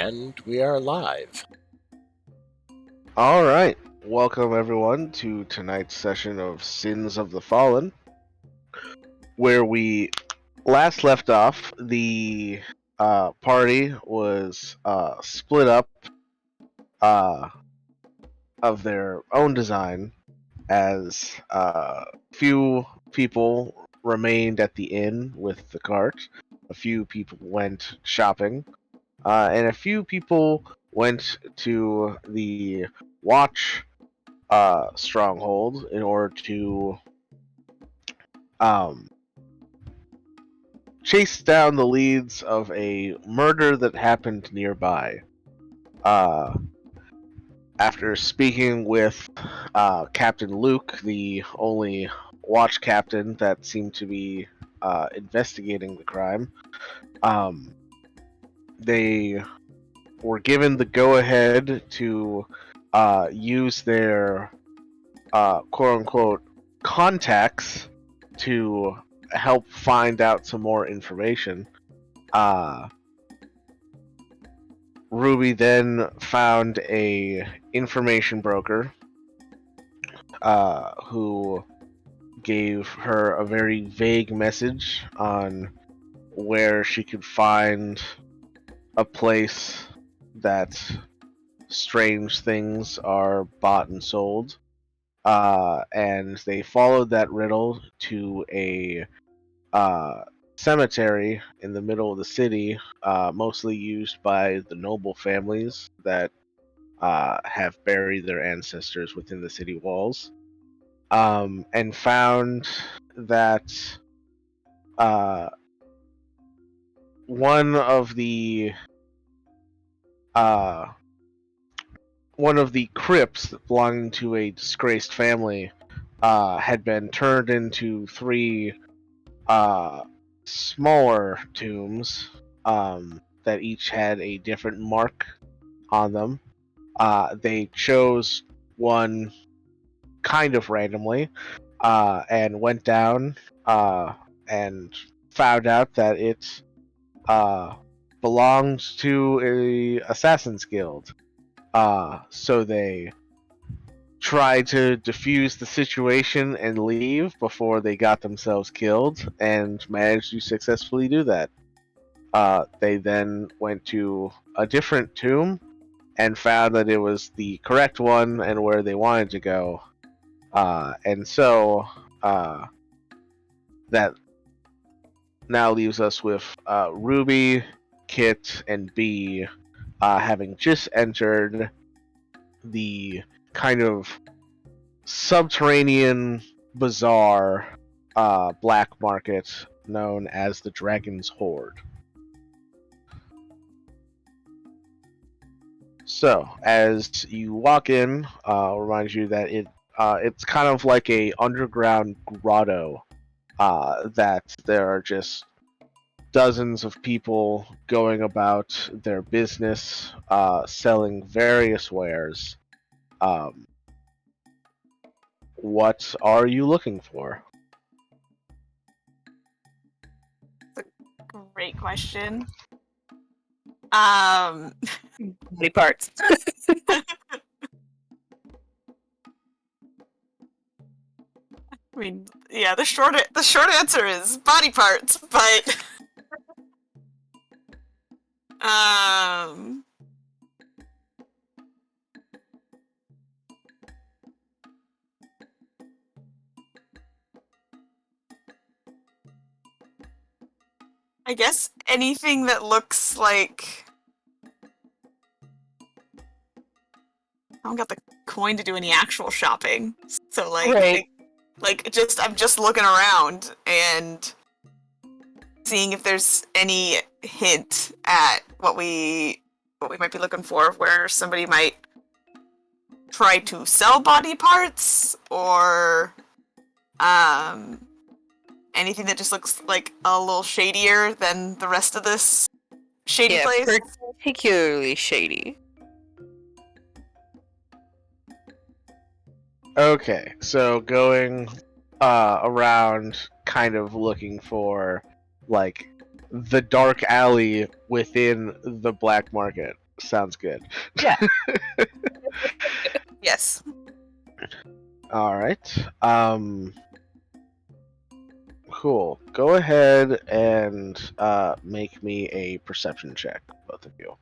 And we are live. All right, welcome everyone to tonight's session of Sins of the Fallen, where we last left off. The party was split up of their own design, as few people remained at the inn with the cart, a few people went shopping, and a few people went to the watch stronghold in order to um, chase down the leads of a murder that happened nearby. Uh, After speaking with Captain Luke, the only watch captain that seemed to be investigating the crime, they were given the go-ahead to use their quote-unquote contacts to help find out some more information. Ruby then found a information broker who gave her a very vague message on where she could find a place that strange things are bought and sold. And they followed that riddle to a cemetery in the middle of the city, mostly used by the noble families that have buried their ancestors within the city walls, and found that one of the crypts belonging to a disgraced family had been turned into three smaller tombs that each had a different mark on them. They chose one kind of randomly and went down and found out that it belongs to a assassin's guild. So they tried to defuse the situation and leave before they got themselves killed, and managed to successfully do that. They then went to a different tomb and found that it was the correct one and where they wanted to go. And so that now leaves us with Ruby, Kit, and B having just entered the kind of subterranean bazaar black market known as the Dragon's Hoard. So, as you walk in, I'll remind you that it's kind of like a underground grotto that there are just dozens of people going about their business, selling various wares. What are you looking for? Great question. Body parts. I mean, yeah, the short answer is body parts, but I guess anything that looks like I don't got the coin to do any actual shopping, so Right. I'm just looking around and seeing if there's any hint at what we might be looking for, where somebody might try to sell body parts, or anything that just looks like a little shadier than the rest of this shady place. Particularly shady. Okay, so going around kind of looking for like the dark alley within the black market. Sounds good. Yes. All right. Cool. Go ahead and make me a perception check, both of you.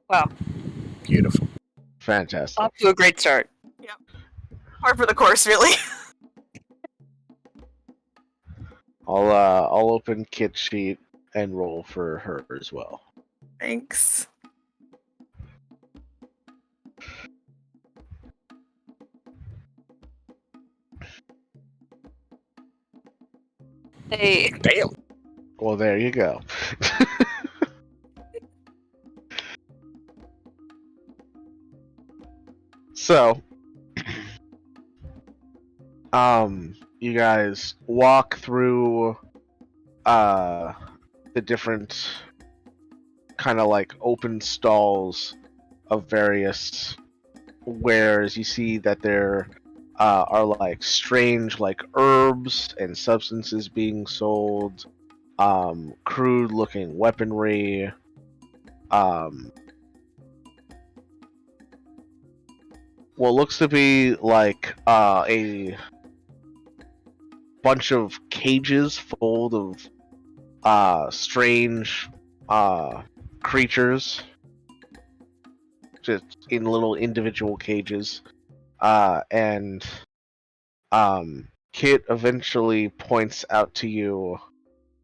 Wow. Beautiful. Fantastic. Off to a great start. Par for the course, really. I'll open Kit's sheet and roll for her as well. Thanks. Hey, Damn. Well, there you go. So, you guys walk through the different kind of like open stalls of various wares. You see that there are like strange like herbs and substances being sold, crude looking weaponry, what looks to be like a bunch of cages full of strange creatures, just in little individual cages. And Kit eventually points out to you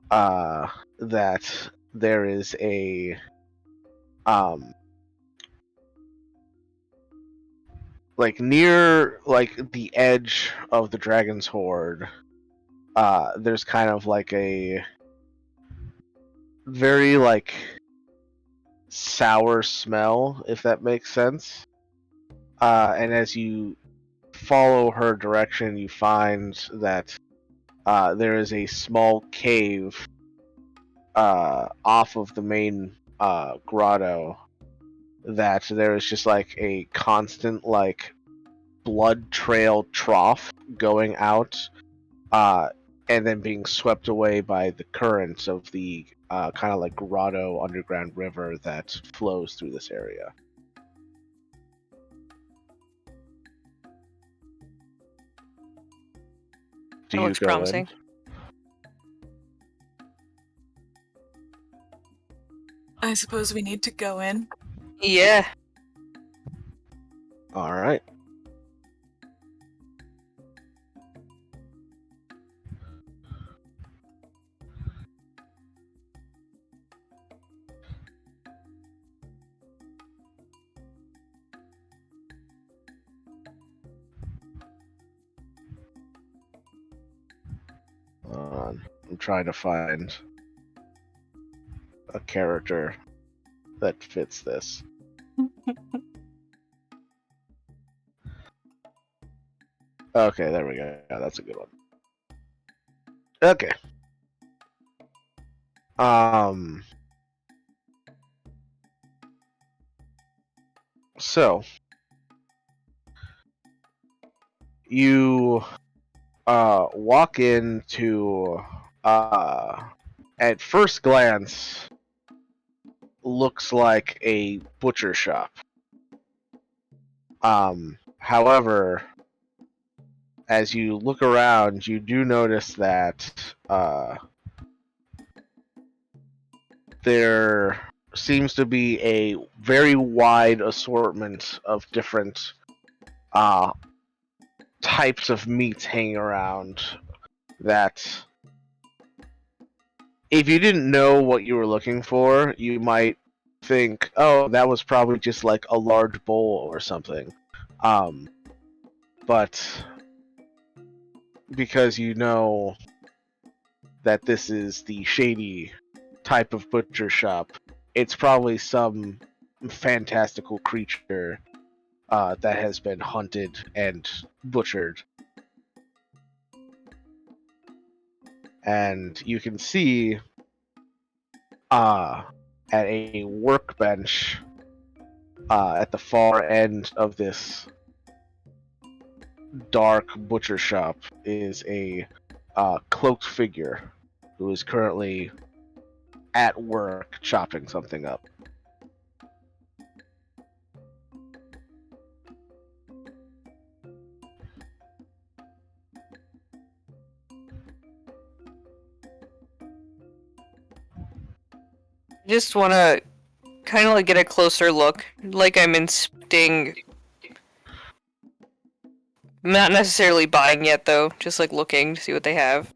that there is a like near like the edge of the dragon's hoard. There's kind of like a very like sour smell, if that makes sense. And as you follow her direction, you find that there is a small cave off of the main grotto, that there is just like a constant like blood trail trough going out, and then being swept away by the currents of the kind of like grotto underground river that flows through this area. Do that you looks go promising. I suppose we need to go in. Yeah. in? All right. I'm trying to find a character that fits this. Okay, there we go. Yeah, that's a good one. Okay. So you walk into at first glance looks like a butcher shop. However, as you look around, you do notice that there seems to be a very wide assortment of different types of meats hanging around, that if you didn't know what you were looking for, you might think, oh, that was probably just like a large bowl or something. But because you know that this is the shady type of butcher shop, it's probably some fantastical creature that has been hunted and butchered. And you can see at a workbench at the far end of this dark butcher shop is a cloaked figure who is currently at work chopping something up. I just want to kind of like get a closer look, like I'm inspecting. Not necessarily buying yet, though. Just like looking to see what they have.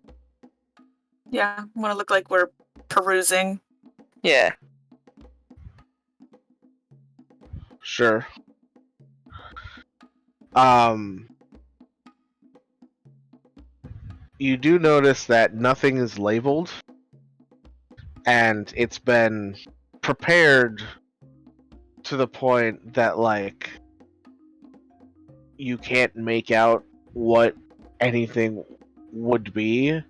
Yeah, want to look like we're perusing. Yeah. Sure. Um, you do notice that nothing is labeled, and it's been prepared to the point that, like, you can't make out what anything would be,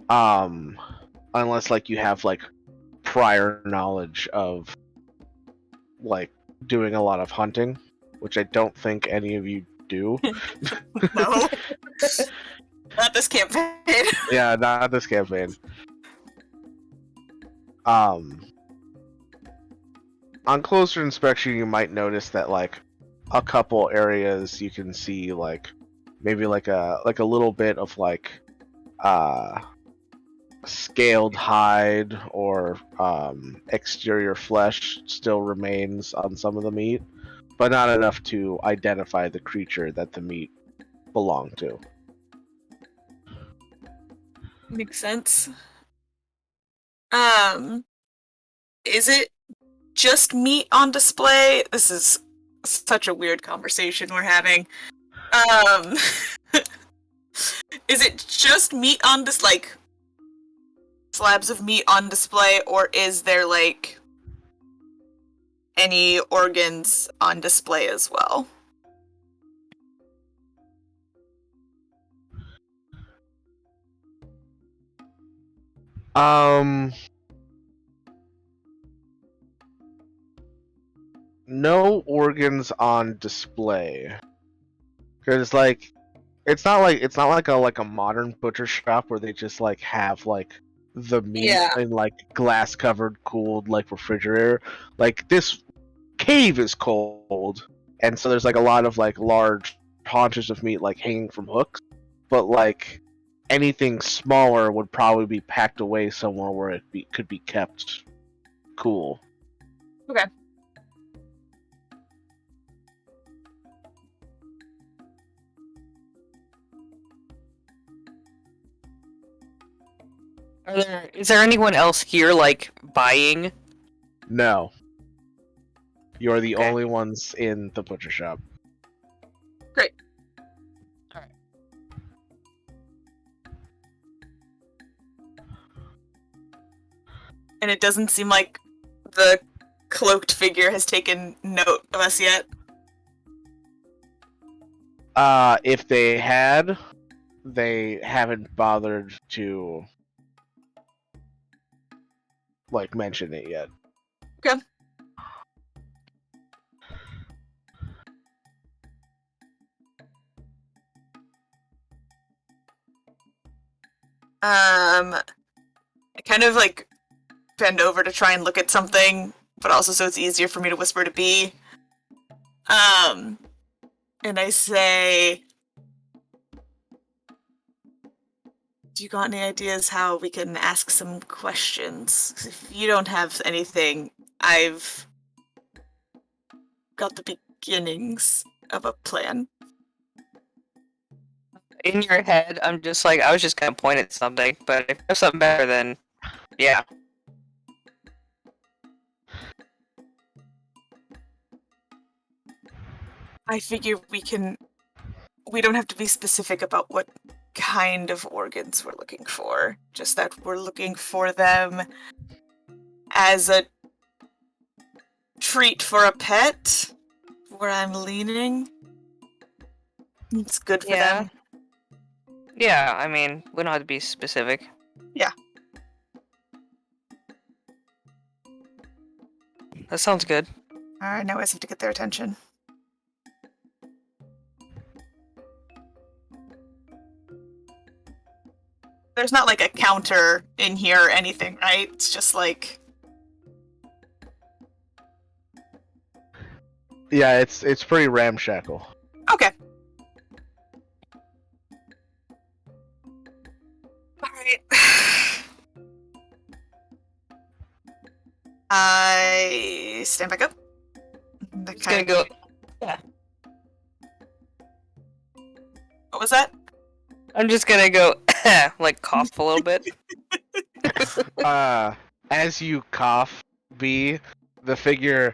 unless, like, you have, like, prior knowledge of, like, doing a lot of hunting, which I don't think any of you do. No. Not this campaign. Yeah, not this campaign. On closer inspection, you might notice that, like, a couple areas you can see, like, maybe like a little bit of, like, scaled hide or exterior flesh still remains on some of the meat, but not enough to identify the creature that the meat belonged to. Makes sense. Is it just meat on display? This is such a weird conversation we're having. Um, is it just meat on this, like, slabs of meat on display, or is there, like, any organs on display as well? No organs on display. Because, like, it's not like a modern butcher shop where they just, like, have, like, the meat Yeah. in, like, glass covered cooled, like, refrigerator. Like, this cave is cold, and so there's, like, a lot of, like, large haunches of meat, like, hanging from hooks, but, like, anything smaller would probably be packed away somewhere where could be kept cool. Okay. Is there anyone else here, like, buying? No. You're the Okay. only ones in the butcher shop. Great. Alright. And it doesn't seem like the cloaked figure has taken note of us yet. If they had, they haven't bothered to, like, mention it yet. Okay. I kind of, like, bend over to try and look at something, but also so it's easier for me to whisper to B. And I say, do you got any ideas how we can ask some questions? 'Cause if you don't have anything, I've got the beginnings of a plan. In your head, I'm just like, I was just gonna point at something, but if there's something better, then yeah. I figure we don't have to be specific about what kind of organs we're looking for, just that we're looking for them as a treat for a pet, where I'm leaning. It's good for Yeah. them. Yeah, I mean, we don't have to be specific. Yeah. That sounds good. Alright, now I just have to get their attention. There's not like a counter in here or anything, right? It's just like... Yeah, it's pretty ramshackle. Okay. Alright. I stand back up. Just gonna go. What was that? I'm just gonna go like cough a little bit. As you cough, B, the figure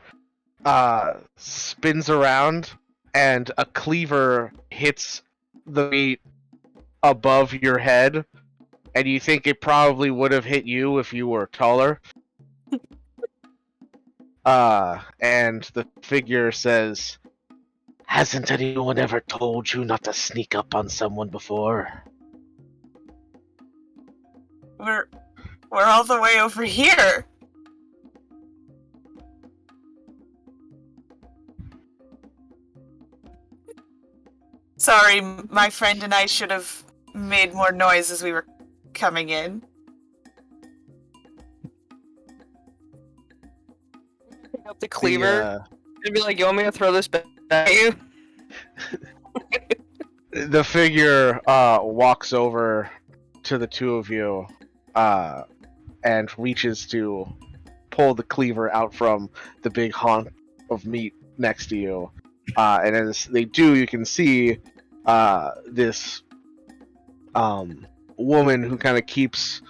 spins around and a cleaver hits the meat above your head, and you think it probably would have hit you if you were taller. And the figure says, "Hasn't anyone ever told you not to sneak up on someone before?" We're all the way over here. Sorry, my friend and I should have made more noise as we were coming in. Pick up the cleaver and be like, "You want me to throw this back at you?" The figure walks over to the two of you and reaches to pull the cleaver out from the big hunk of meat next to you. And as they do, you can see this woman who kind of keeps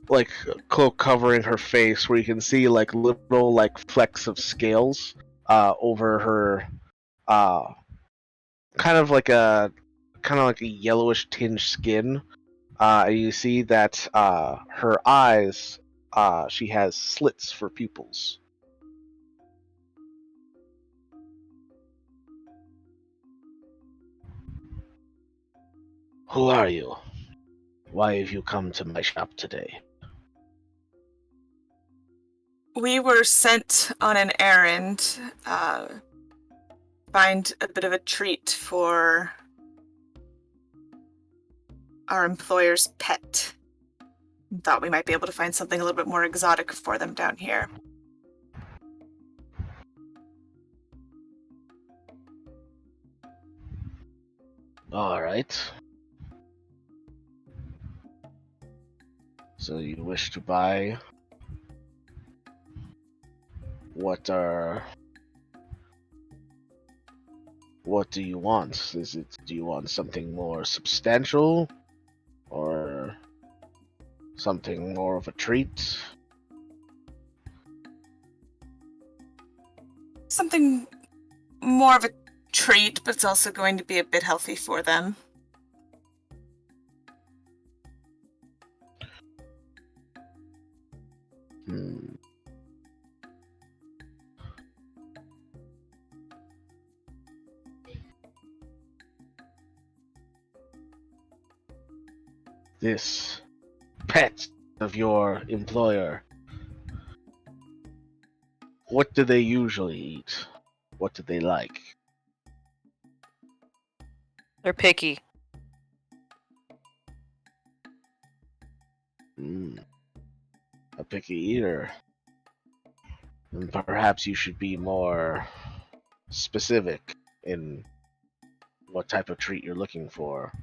like a cloak covering her face, where you can see like little like flecks of scales over her kind of like a yellowish tinge skin. You see that her eyes, she has slits for pupils. Who are you? Why have you come to my shop today? We were sent on an errand. Find a bit of a treat for our employer's pet. Thought we might be able to find something a little bit more exotic for them down here. All right. So you wish to buy what do you want? Do you want something more substantial or something more of a treat? Something more of a treat, but it's also going to be a bit healthy for them. This pet of your employer, what do they usually eat? What do they like? They're picky. A picky eater. And perhaps you should be more specific in what type of treat you're looking for.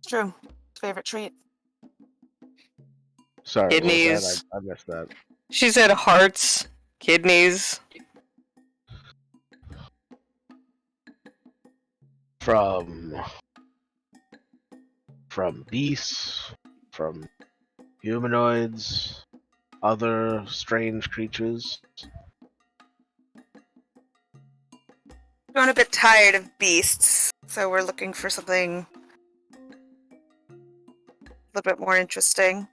True. Favorite treat. Sorry, what was Kidneys. that? I missed that. She said hearts, kidneys. From beasts, from humanoids, other strange creatures. Growing a bit tired of beasts, so we're looking for something a little bit more interesting.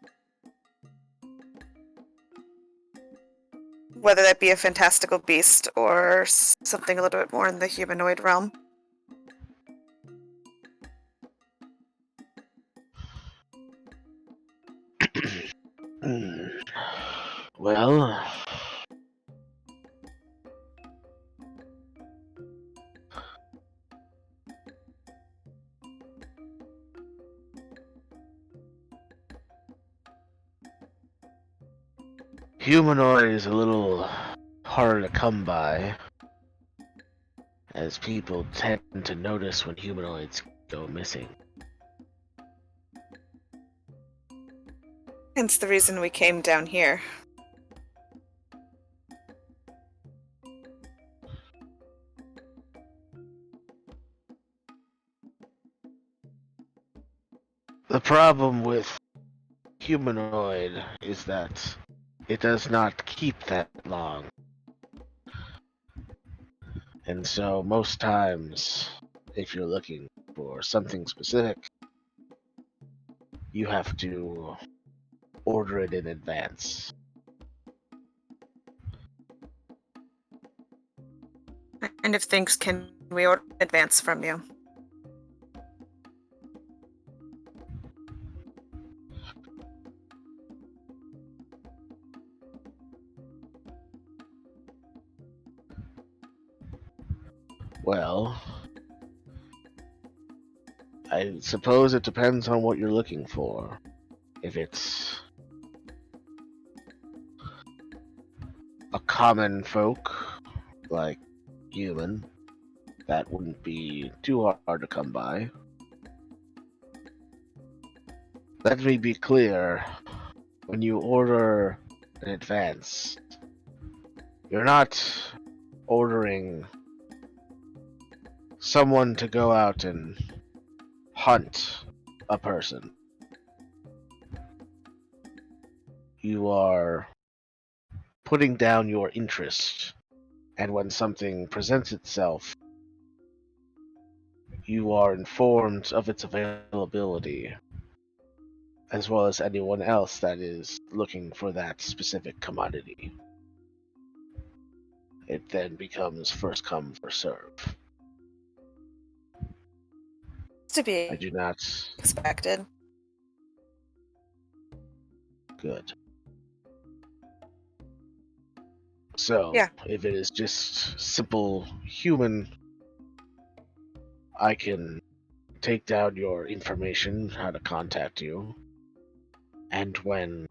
Whether that be a fantastical beast or something a little bit more in the humanoid realm. Well, Humanoid is a little harder to come by, as people tend to notice when humanoids go missing. Hence the reason we came down here. The problem with humanoid is that it does not keep that long. And so most times, if you're looking for something specific, you have to order it in advance. And if things can we order in advance from you? Well, I suppose it depends on what you're looking for. If it's a common folk, like human, that wouldn't be too hard to come by. Let me be clear, when you order in advance, you're not ordering someone to go out and hunt a person. You are putting down your interest, and when something presents itself, you are informed of its availability, as well as anyone else that is looking for that specific commodity. It then becomes first come, first serve. To be I do not. expected. Good. So, Yeah. if it is just simple human, I can take down your information, how to contact you, and when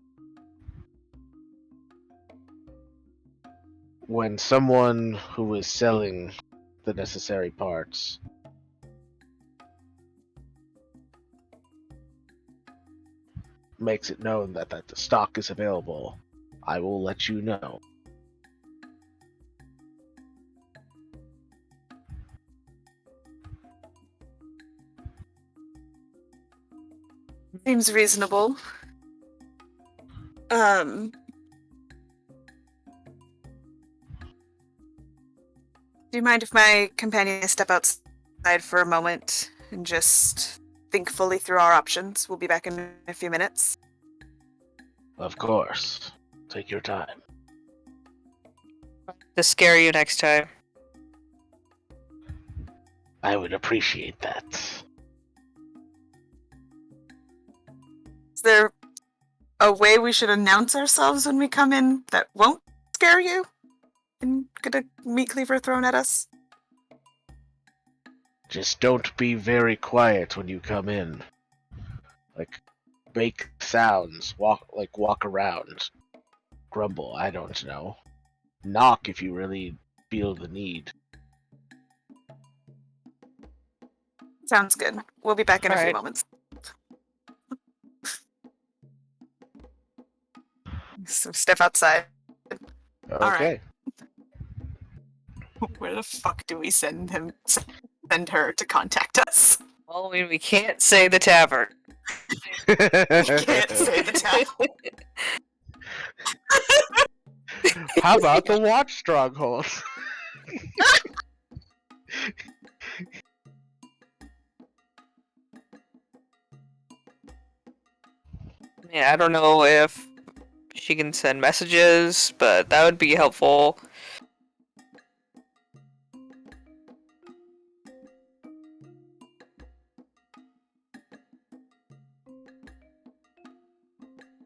someone who is selling the necessary parts makes it known that the stock is available, I will let you know. Seems reasonable. Do you mind if my companion and I step outside for a moment and just think fully through our options? We'll be back in a few minutes. Of course. Take your time. To scare you next time. I would appreciate that. Is there a way we should announce ourselves when we come in that won't scare you and get a meat cleaver thrown at us? Just don't be very quiet when you come in. Like, make sounds, walk around, grumble, I don't know. Knock if you really feel the need. Sounds good. We'll be back in a few Alright. moments. So step outside. Okay. Alright. Where the fuck do we send her to contact us? Well, I mean, we can't say the tavern. Can't say the tavern. How about the watch stronghold? Yeah, I don't know if she can send messages, but that would be helpful.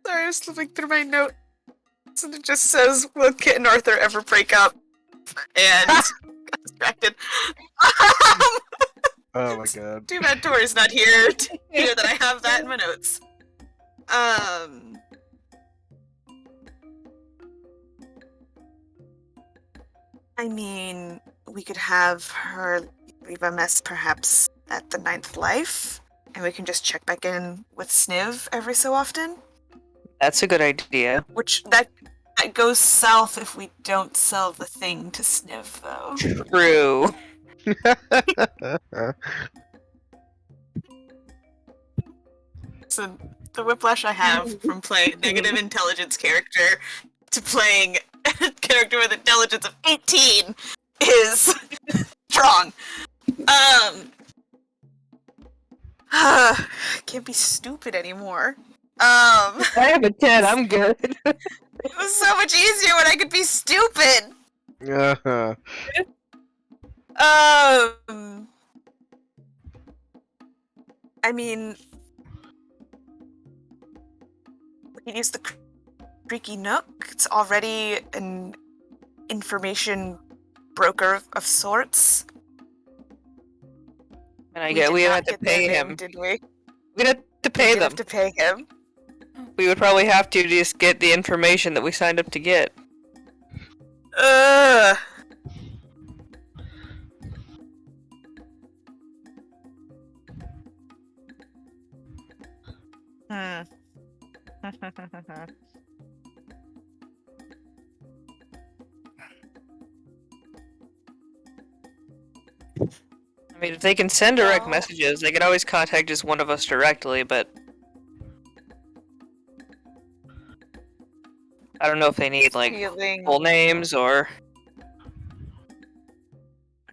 Sorry, I was flipping through my notes and it just says, will Kit and Arthur ever break up? And got distracted. Oh my god. Too bad Tori's not here to hear that I have that in my notes. I mean, we could have her leave a mess perhaps at the 9th life, and we can just check back in with Sniv every so often. That's a good idea. Which, that goes south if we don't sell the thing to Sniv, though. True. So, the whiplash I have from playing negative intelligence character to playing a character with intelligence of 18 is strong. Can't be stupid anymore. I have a 10, I'm good. It was so much easier when I could be stupid. I mean, we could use the Creaky Nook. It's already an information broker of sorts. And I get we did have not to get pay their him. name, did we? We'd have to pay We did them. have to pay him. We would probably have to just get the information that we signed up to get. Ugh. I mean, if they can send direct Well- messages, they can always contact just one of us directly, but... I don't know if they need, like, Feeling... full names or...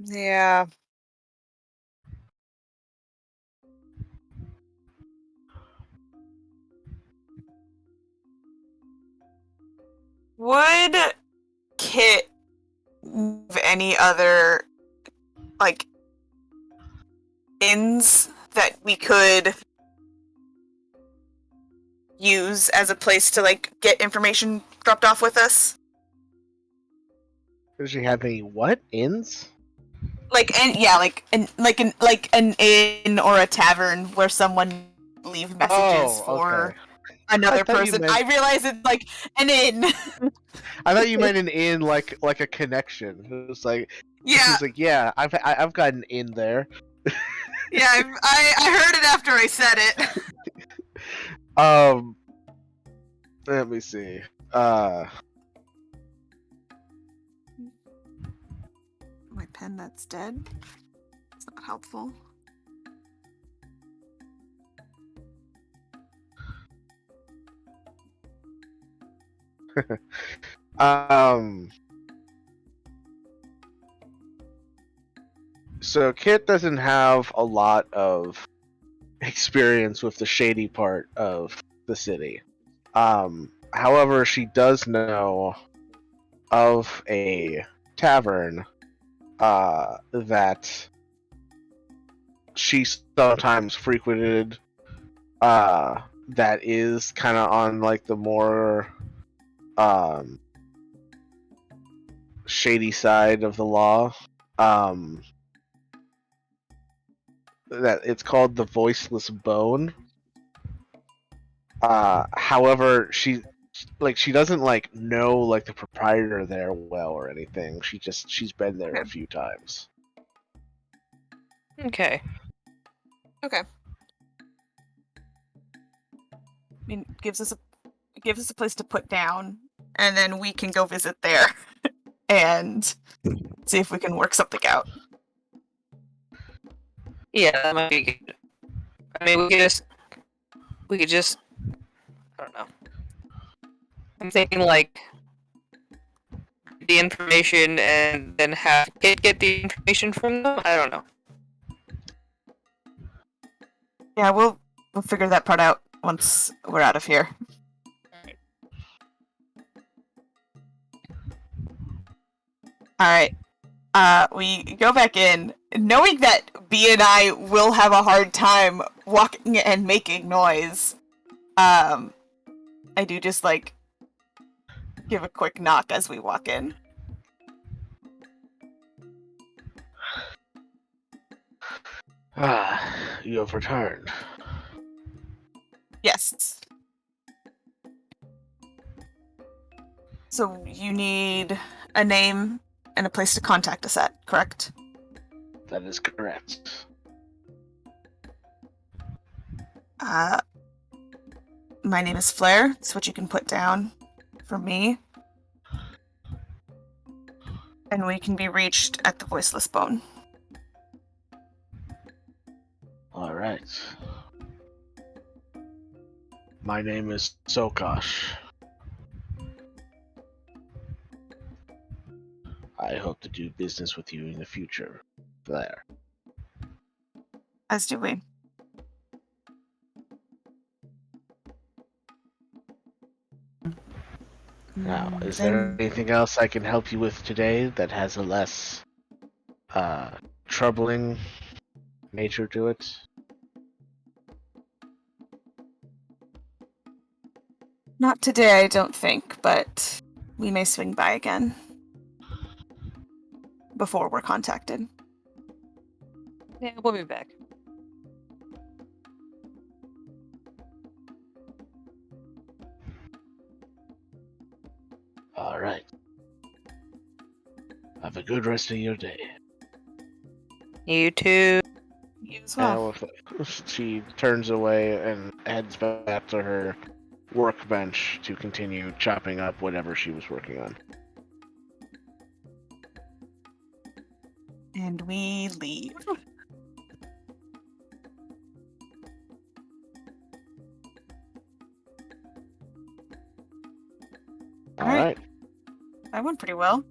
Yeah. Would Kit have any other, like, inns that we could use as a place to, like, get information dropped off with us? Does she have any what? Inns? Like, an inn or a tavern where someone leave messages for okay. another I thought you person. meant- I realize it's like an inn. I thought you meant an inn like a connection. It was like Yeah, He's like, yeah, I've got an inn there. yeah. I heard it after I said it. Let me see. My pen that's dead. It's not helpful. So Kit doesn't have a lot of experience with the shady part of the city. However, she does know of a tavern that she sometimes frequented that is kind of on like the more shady side of the law. That it's called the Voiceless Bone. However, she doesn't like know like the proprietor there well or anything. She's been there a few times. Okay. Okay. I mean, gives us a place to put down, and then we can go visit there and see if we can work something out. Yeah, that might be good. I mean, we could just, I don't know. I'm thinking like the information and then have Kit get the information from them. I don't know. Yeah, we'll figure that part out once we're out of here. Alright. We go back in, knowing that B and I will have a hard time walking and making noise. I do just, like, give a quick knock as we walk in. You have returned. Yes. So you need a name and a place to contact us at, correct? That is correct. My name is Flair. That's what you can put down for me. And we can be reached at the Voiceless Bone. All right. My name is Sokosh. I hope to do business with you in the future. There. As do we. Now, is there anything else I can help you with today that has a less troubling nature to it? Not today, I don't think, but we may swing by again. Before we're contacted. Yeah, we'll be back. All right. Have a good rest of your day. You too. You as well. And she turns away and heads back to her workbench to continue chopping up whatever she was working on. And we leave. All right. That went pretty well.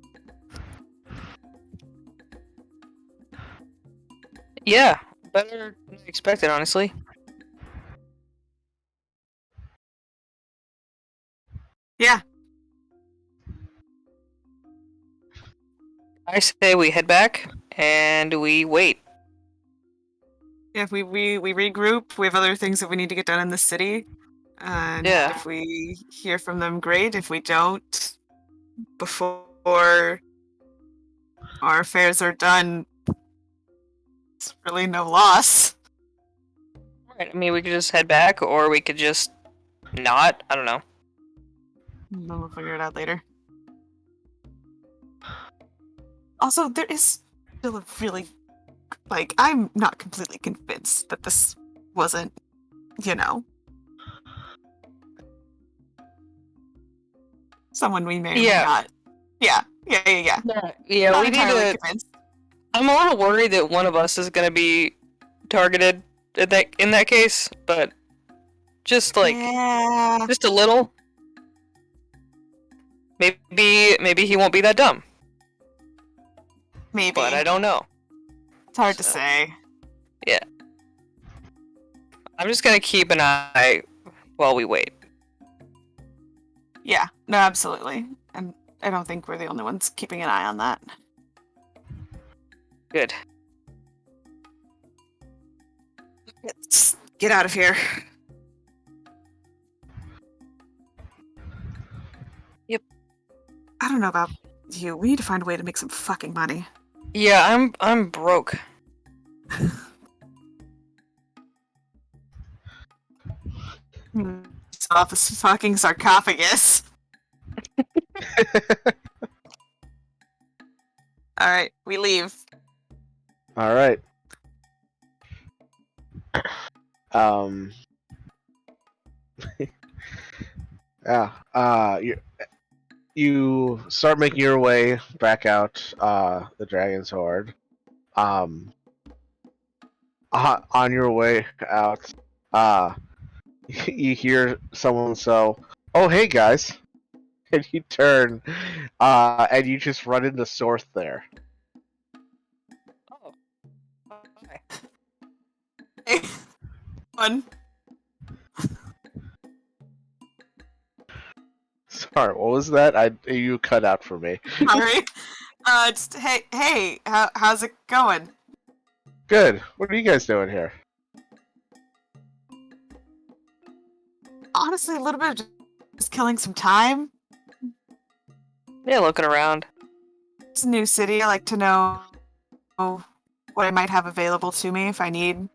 Yeah, better than expected, honestly. Yeah. I say we head back and we wait. If we regroup, we have other things that we need to get done in the city. And Yeah. if we hear from them, great. If we don't, before our affairs are done, it's really no loss. Right. I mean, we could just head back, or we could just not. I don't know. And then we'll figure it out later. Also, there is still a really... Like, I'm not completely convinced that this wasn't, someone we may or may not. Yeah. Yeah, Not we need entirely to. convinced. I'm a little worried that one of us is gonna be targeted in that case, but just like Yeah. just a little. Maybe he won't be that dumb, Maybe. but I don't know. It's hard to So. say. Yeah. I'm just gonna keep an eye while we wait. Yeah. No, absolutely. And I don't think we're the only ones keeping an eye on that. Good. Let's get out of here. Yep. I don't know about you. We need to find a way to make some fucking money. Yeah, I'm broke. Off this fucking sarcophagus. Alright, we leave. All right. Yeah. You start making your way back out the Dragon's Hoard. On your way out, you hear someone say, "Oh, hey guys," and you turn, and you just run into Sorth there. Oh. Hi. Hey. One. Sorry, what was that? You cut out for me. Sorry. Just, hey, how's it going? Good. What are you guys doing here? Honestly, a little bit of just killing some time. Yeah, looking around. It's a new city. I like to know what I might have available to me if I need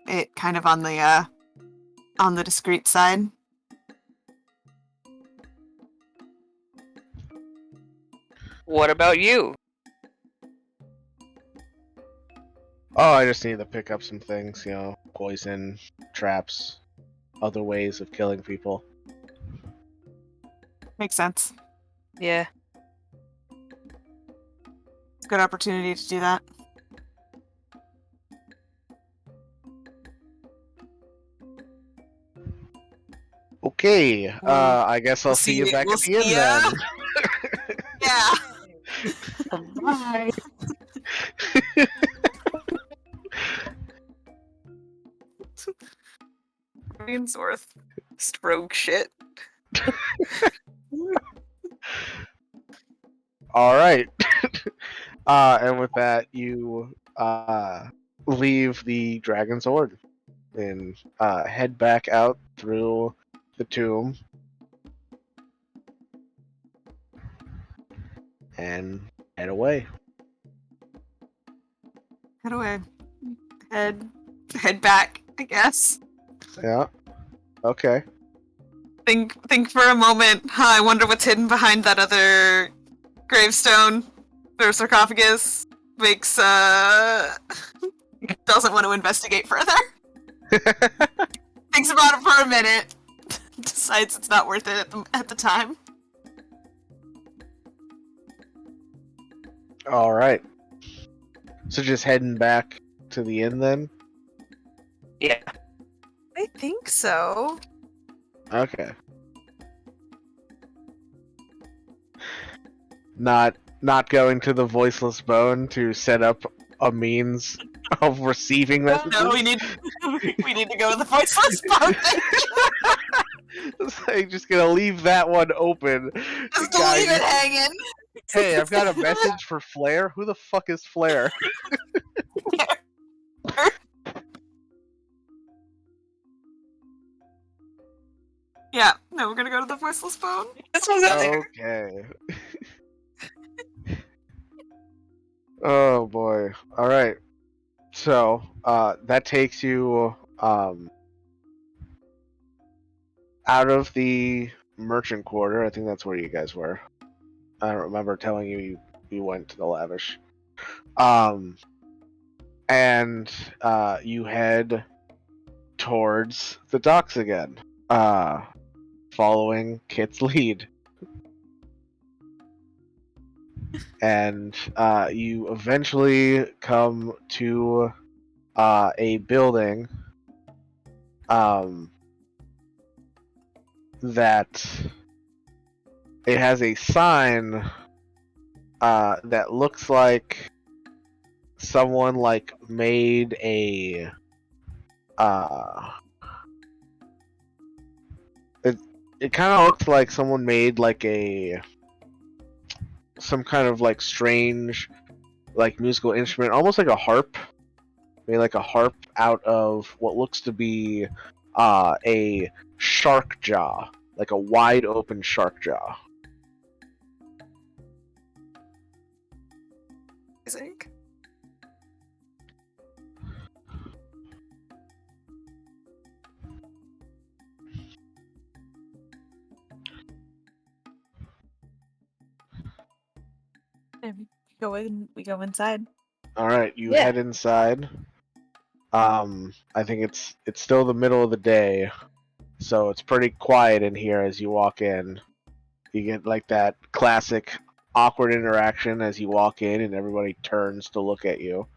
it, kind of on the discreet side. What about you? Oh, I just need to pick up some things, poison, traps, other ways of killing people. Makes sense. Yeah. It's a good opportunity to do that. Okay, I guess I'll We'll see you back we'll at the end see ya. then. Yeah. Bye. Rainsworth. Stroke shit. All right. And with that, you leave the Dragon's Hoard and head back out through the tomb and head away. How do I head back, I guess? Yeah. Okay. Think for a moment. I wonder what's hidden behind that other gravestone or sarcophagus. Makes doesn't want to investigate further. Thinks about it for a minute. Decides it's not worth it at the time. All right. So just heading back to the inn then. Yeah. I think so. Okay. Not going to the voiceless bone to set up a means of receiving messages. No, we need to go to the voiceless bone. So you're just gonna leave that one open. Just The guy leave it hanging. Hey, I've got a message for Flair. Who the fuck is Flair? Yeah, no, we're gonna go to the voiceless bone. This one's out there. Okay. Oh boy. All right. So, that takes you out of the merchant quarter. I think that's where you guys were. I don't remember telling you went to the lavish. And you head towards the docks again. Following Kit's lead. And you eventually come to a building that it has a sign that looks like someone made a it kind of looks like someone made some kind of strange musical instrument, almost like a harp. Made like a harp out of what looks to be a shark jaw, like a wide open shark jaw. I think. We go inside. All right, you Yeah. head inside. I think it's still the middle of the day, so it's pretty quiet in here as you walk in. You get that classic awkward interaction as you walk in and everybody turns to look at you.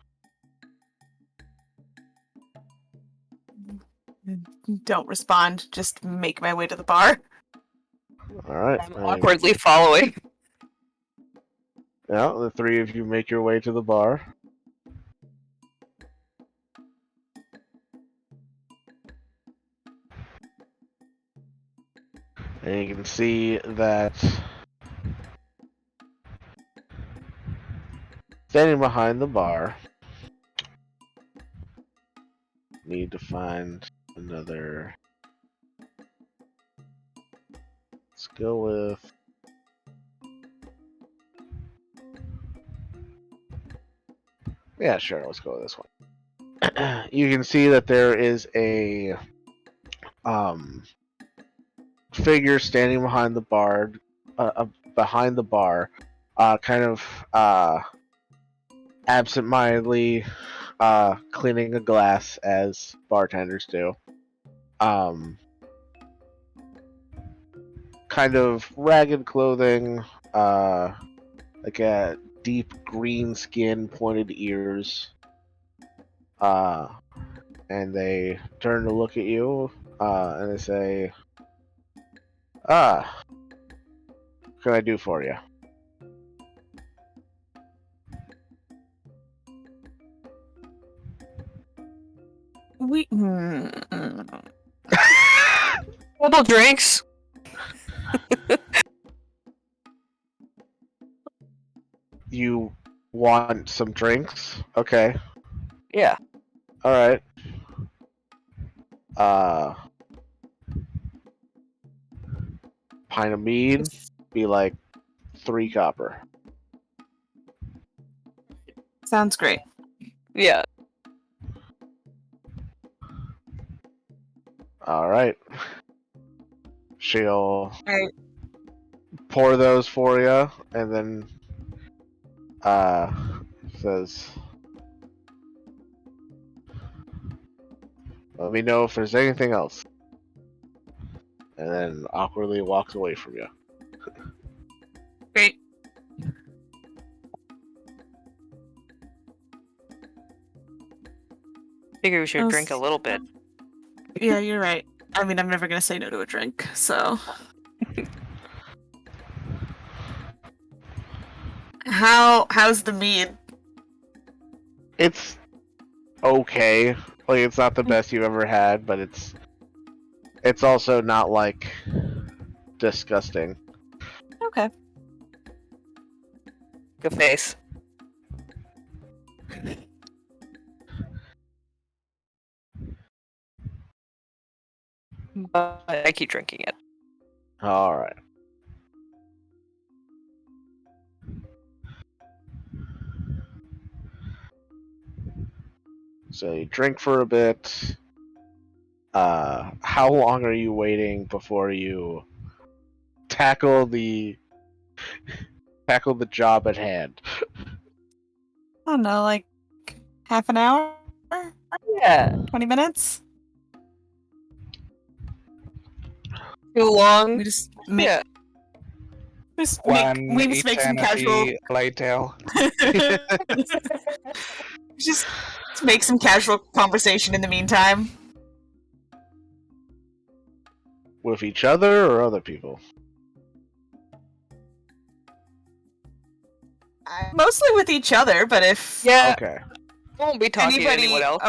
Don't respond. Just make my way to the bar. All right. I'm awkwardly following. Yeah, the three of you make your way to the bar. And you can see that standing behind the bar, need to find another. Let's go with. Yeah, sure, let's go with this one. You can see that there is a figure standing behind the bar, kind of absent-mindedly cleaning a glass as bartenders do. Kind of ragged clothing, like a deep green skin, pointed ears. And they turn to look at you, and they say, "Ah, what can I do for you?" We. Couple drinks. You want some drinks? Okay. Yeah. All right. Pint of mead be like 3 copper. Sounds great. Yeah. All right. She'll Right. pour those for you, and then says, "Let me know if there's anything else." And then awkwardly walks away from you. Great. Figure we should drink a little bit. Yeah, you're right. I mean, I'm never gonna say no to a drink, so. How's the mead? It's okay. Like, it's not the best you've ever had, but it's also not like disgusting. Okay. Good face. But I keep drinking it. All right. So you drink for a bit. How long are you waiting before you tackle the job at hand? I don't know, like half an hour? Yeah. 20 minutes? Too long. We just make Yeah. One we just make some casual eternity later. just make some casual conversation in the meantime. With each other or other people? Mostly with each other, but if Yeah. Okay. I won't be talking to anyone else.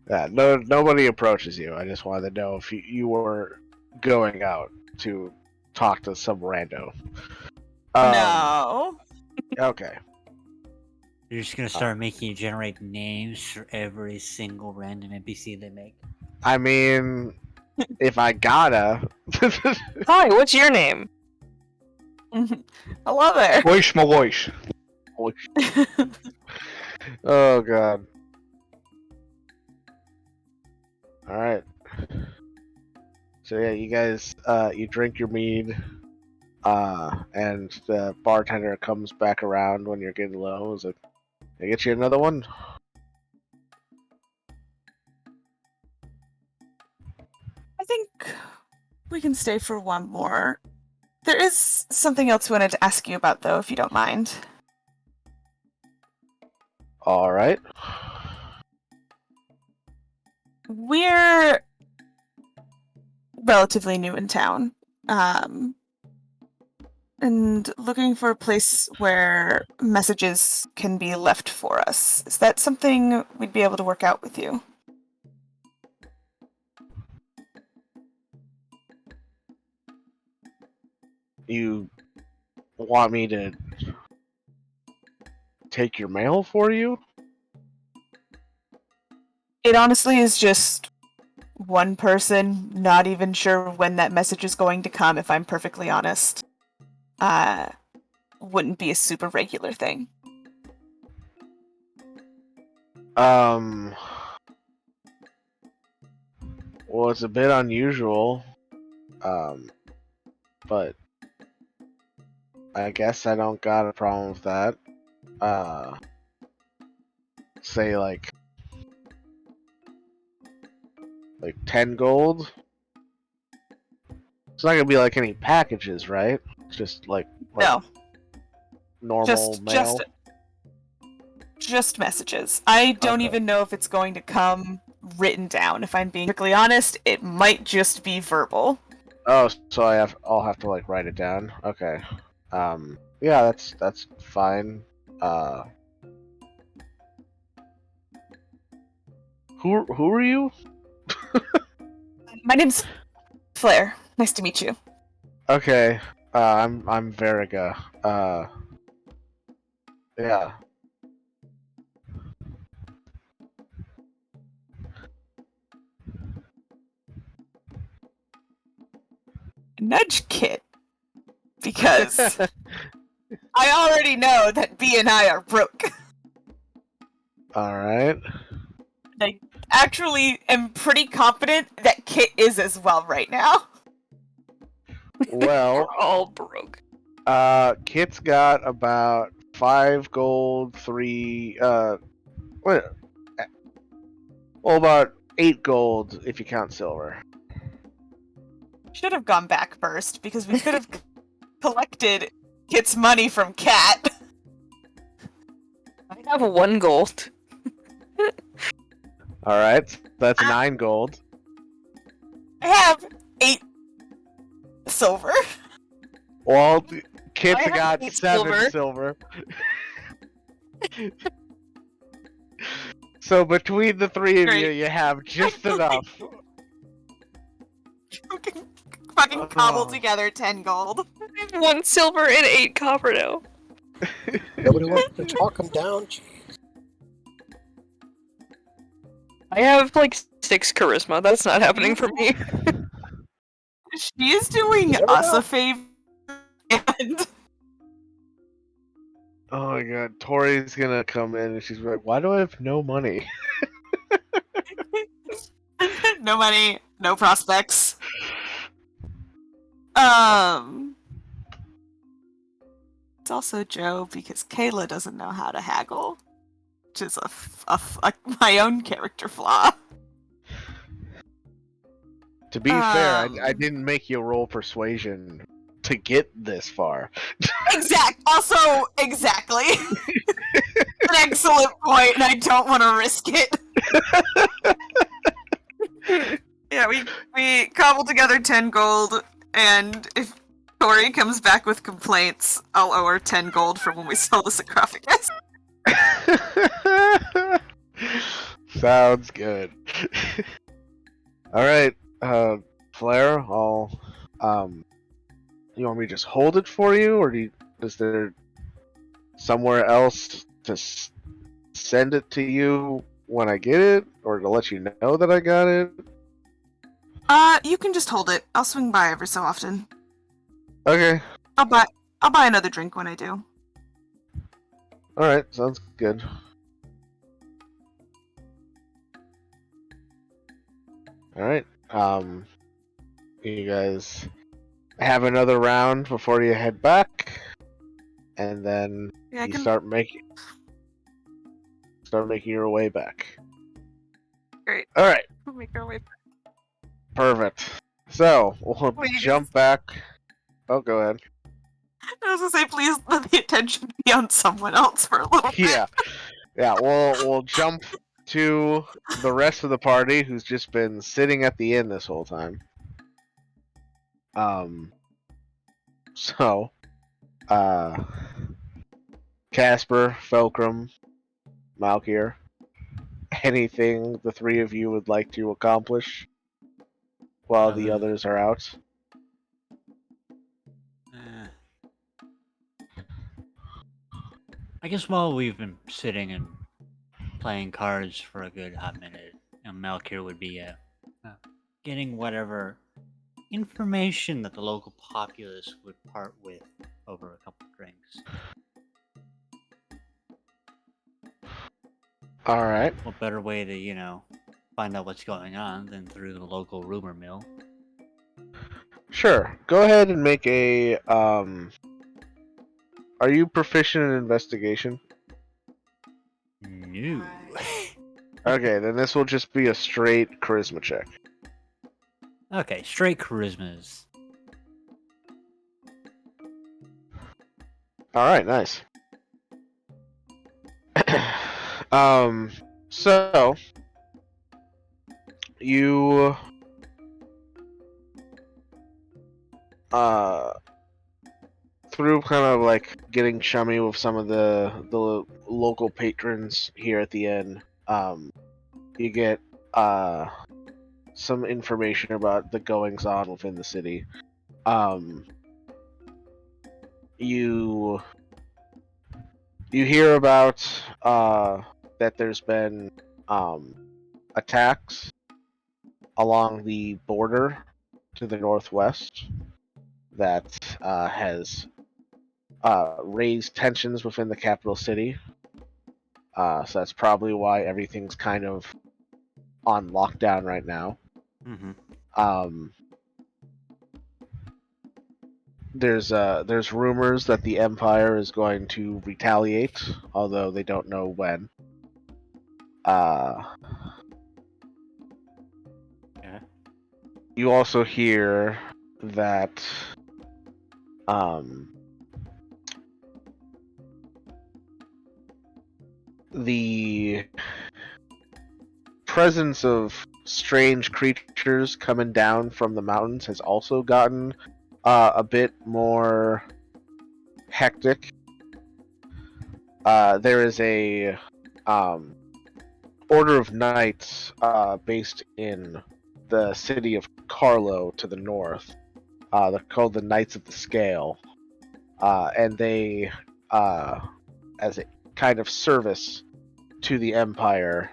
Yeah, nobody approaches you. I just wanted to know if you were going out to talk to some rando. no. Okay. You're just gonna start making you generate names for every single random NPC they make. I mean, if I gotta. Hi, what's your name? Hello there. Voice my voice. Oh god. All right. So yeah, you guys, you drink your mead, and the bartender comes back around when you're getting low. He's like, "Can I get you another one?" I think we can stay for one more. There is something else we wanted to ask you about, though, if you don't mind. All right. We're relatively new in town, and looking for a place where messages can be left for us. Is that something we'd be able to work out with you? You want me to take your mail for you? It honestly is just one person, not even sure when that message is going to come, if I'm perfectly honest. Wouldn't be a super regular thing. Well, it's a bit unusual. But I guess I don't got a problem with that. say like 10 gold. It's not gonna be like any packages, right? It's just like No, normal mail. just messages. I don't Okay. even know if it's going to come written down. If I'm being strictly honest, it might just be verbal. Oh, so I'll have to like write it down. Okay. Yeah, that's fine. Who are you? My name's Flair. Nice to meet you. Okay. I'm Veriga. Yeah. Nudge Kit. Because I already know that B and I are broke. All right. I actually am pretty confident that Kit is as well right now. Well, We're all broke. Kit's got about 5 gold, 3 what? Well, about 8 gold if you count silver. Should have gone back first because we could have collected Kit's money from Cat. I have 1 gold. All right. That's 9 gold. I have 8 silver. Well, Kit's I have got 8 7 silver. So between the 3 of you, Great. you have just enough. Fucking cobbled together 10 gold. I have 1 silver and 8 copper now. Nobody wants to talk him down. Jeez. I have like 6 charisma. That's not happening for me. She is doing You never us know. a favor. And Oh my god, Tori's gonna come in and she's like, "Why do I have no money?" no money, no prospects. It's also Joe because Kayla doesn't know how to haggle, which is my own character flaw. To be fair, I Um. didn't make you roll persuasion to get this far. Exactly. An excellent point, and I don't want to risk it. Yeah, we cobbled together 10 gold, and if Tori comes back with complaints, I'll owe her 10 gold for when we sell the sarcophagus. Sounds good. All right, Flair, I'll you want me to just hold it for you, or is there somewhere else to send it to you when I get it, or to let you know that I got it? You can just hold it. I'll swing by every so often. Okay. I'll buy another drink when I do. All right, sounds good. All right. You guys have another round before you head back, and then Yeah, I you can. start making your way back. Great. All right. We'll make our way. Perfect. So we'll Please. jump back. Oh, go ahead. I was gonna say, please let the attention be on someone else for a little bit. Yeah, yeah. We'll jump to the rest of the party who's just been sitting at the inn this whole time. So, Casper, Felcrum, Malkier, anything the 3 of you would like to accomplish while the others are out? I guess while we've been sitting and playing cards for a good hot minute, Malkir would be getting whatever information that the local populace would part with over a couple drinks. Alright. What better way to, find out what's going on than through the local rumor mill? Sure. Go ahead and make a, are you proficient in investigation? Ooh. Okay, then this will just be a straight charisma check. Okay, straight charismas. Alright, nice. So you through kind of like getting chummy with some of the local patrons here at the inn, you get some information about the goings on within the city. You hear about that there's been attacks along the border to the northwest that has raised tensions within the capital city. So that's probably why everything's kind of on lockdown right now. Mm-hmm. There's rumors that the Empire is going to retaliate, although they don't know when. Yeah. You also hear that the presence of strange creatures coming down from the mountains has also gotten a bit more hectic. There is a order of knights based in the city of Carlo to the north. They're called the Knights of the Scale, and they, as a kind of service to the Empire,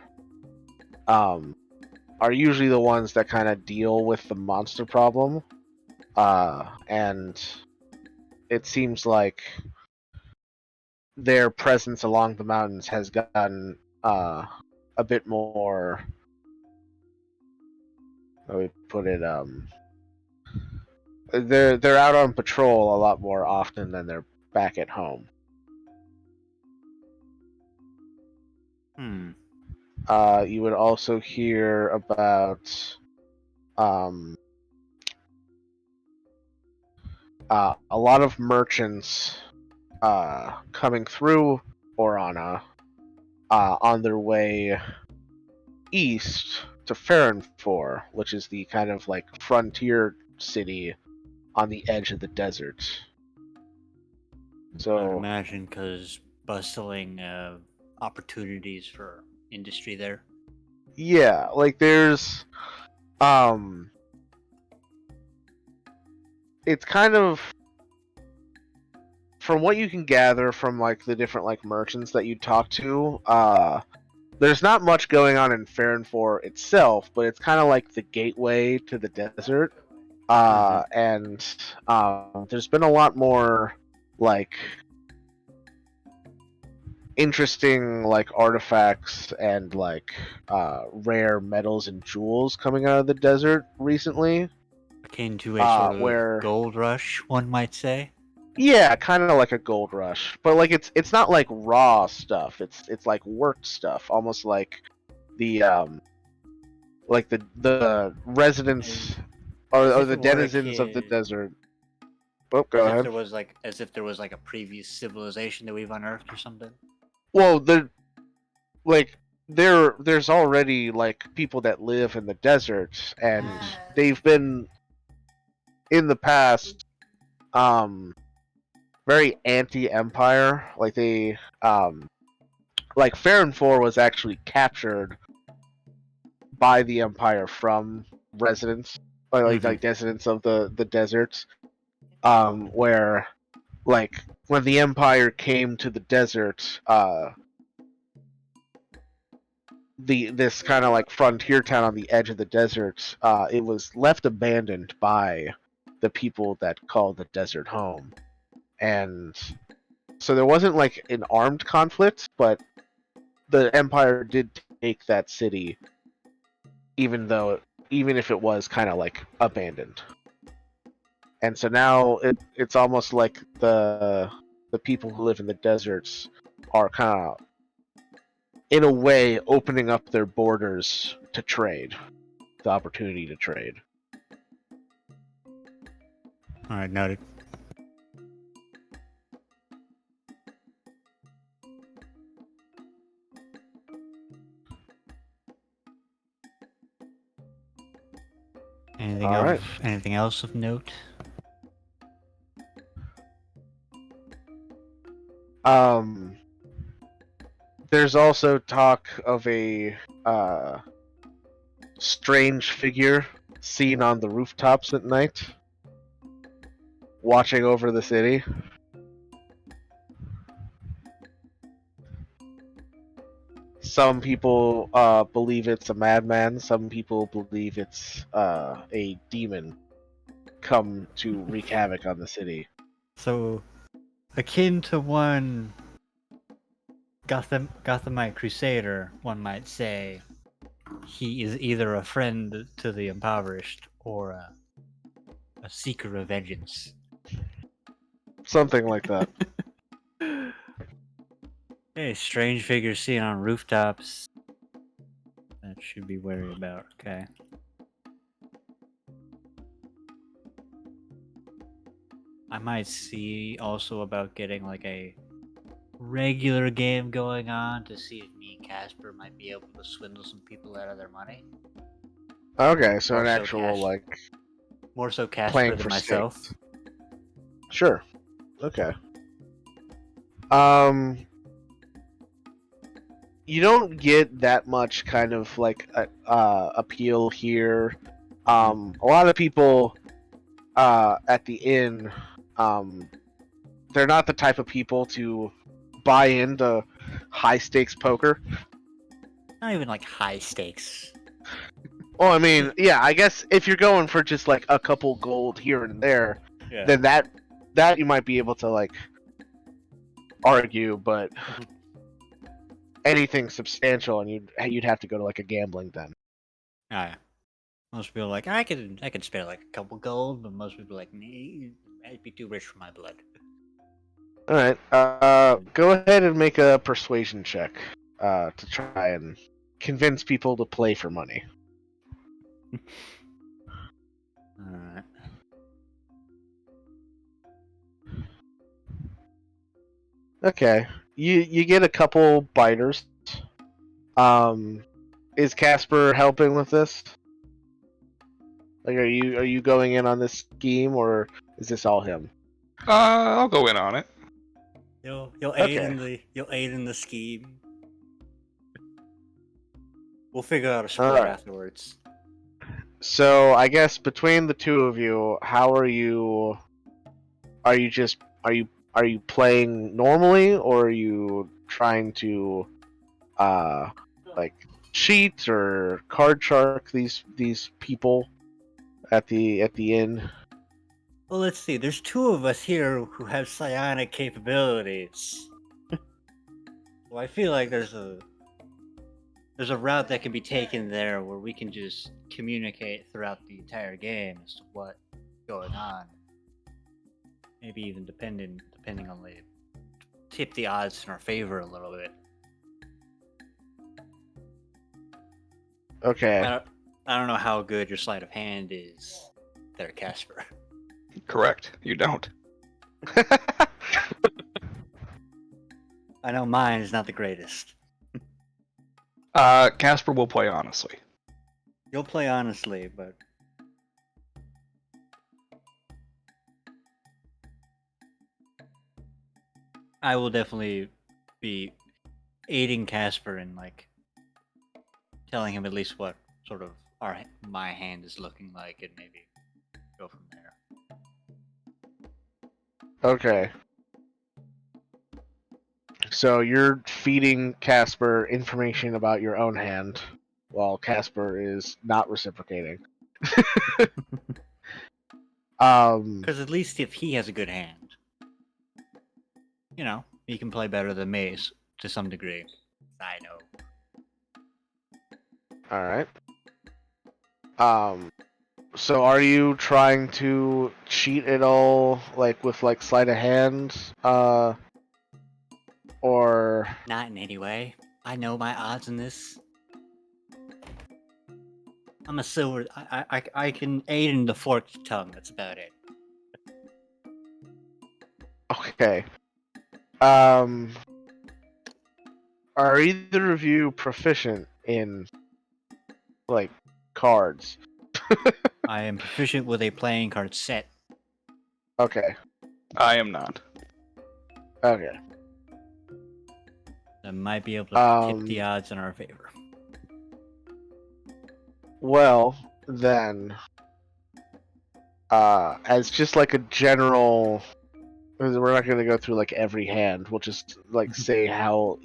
are usually the ones that kind of deal with the monster problem. And it seems like their presence along the mountains has gotten a bit more. How do we put it? They're out on patrol a lot more often than they're back at home. Hmm. You would also hear about a lot of merchants coming through Orana on their way east to Farronfor, which is the kind of like frontier city on the edge of the desert. I'd So imagine because bustling opportunities for industry there. yeah, like there's it's kind of, from what you can gather from like the different like merchants that you talk to, there's not much going on in Farronfor itself, but it's kind of like the gateway to the desert. And there's been a lot more like interesting like artifacts and like rare metals and jewels coming out of the desert recently. Akin to a sort of Where gold rush, one might say. yeah, kind of like a gold rush, but like it's not like raw stuff. It's like worked stuff, almost like the the residents As or if the it were denizens of the desert. Oh, go ahead. as if there was like a previous civilization that we've unearthed or something. Well, like there's already like people that live in the desert, and they've been in the past very anti-empire. Like they like Farronfor was actually captured by the Empire from residents, like residents of the deserts, where like when the Empire came to the desert, this kind of like frontier town on the edge of the desert, it was left abandoned by the people that called the desert home, and so there wasn't like an armed conflict, but the Empire did take that city, even if it was kind of like abandoned. And so now it's almost like the people who live in the deserts are kind of in a way, opening up their borders to trade, the opportunity to trade. All right, noted. Anything All else? right. Anything else of note? There's also talk of a strange figure seen on the rooftops at night, watching over the city. Some people believe it's a madman. Some people believe it's a demon come to wreak havoc on the city. So, akin to one Gothamite Crusader, one might say, he is either a friend to the impoverished or a seeker of vengeance. Something like that. Hey, strange figures seen on rooftops. That should be wary about, okay. I might see also about getting like a regular game going on to see if me and Casper might be able to swindle some people out of their money. Okay, so Or an so actual like More so Casper playing than for myself. stakes. Sure. Okay. You don't get that much kind of like appeal here. A lot of people at the inn, they're not the type of people to buy into high stakes poker. Not even like high stakes. Well, I mean, yeah, I guess if you're going for just like a couple gold here and there, Yeah. then that you might be able to like argue, but anything substantial and you'd have to go to like a gambling den. Yeah. Most people are like, I could spare like a couple gold, but most people are like, nah, I'd be too rich for my blood. All right, go ahead and make a persuasion check to try and convince people to play for money. Alright. Okay, you get a couple biters. Is Casper helping with this? Like, are you going in on this scheme, or is this all him? I'll go in on it. You'll Okay. aid in the scheme. We'll figure out a split Alright. afterwards. So I guess between the two of you, how are you? Are you playing normally, or are you trying to like cheat or card shark these people at the inn? Well, let's see. There's two of us here who have psionic capabilities. Well, I feel like there's a route that can be taken there where we can just communicate throughout the entire game as to what's going on. Maybe even depending on the tip the odds in our favor a little bit. Okay. I don't know how good your sleight of hand is there, Casper. Correct. You don't. I know mine is not the greatest. Casper will play honestly. You'll play honestly, but I will definitely be aiding Casper in like telling him at least what sort of my hand is looking like, and maybe go from there. Okay. So you're feeding Casper information about your own hand, while Casper is not reciprocating. Because at least if he has a good hand, you know, he can play better than me to some degree. I know. All right. So are you trying to cheat at all, like with like sleight of hand, or Not in any way. I know my odds in this. I'm a silver. I can aid in the forked tongue. That's about it. Okay. Are either of you proficient in like cards? I am proficient with a playing card set. Okay. I am not. Okay. I might be able to tip the Um. odds in our favor. Well, then, as just like a general, we're not gonna go through like every hand. We'll just like say how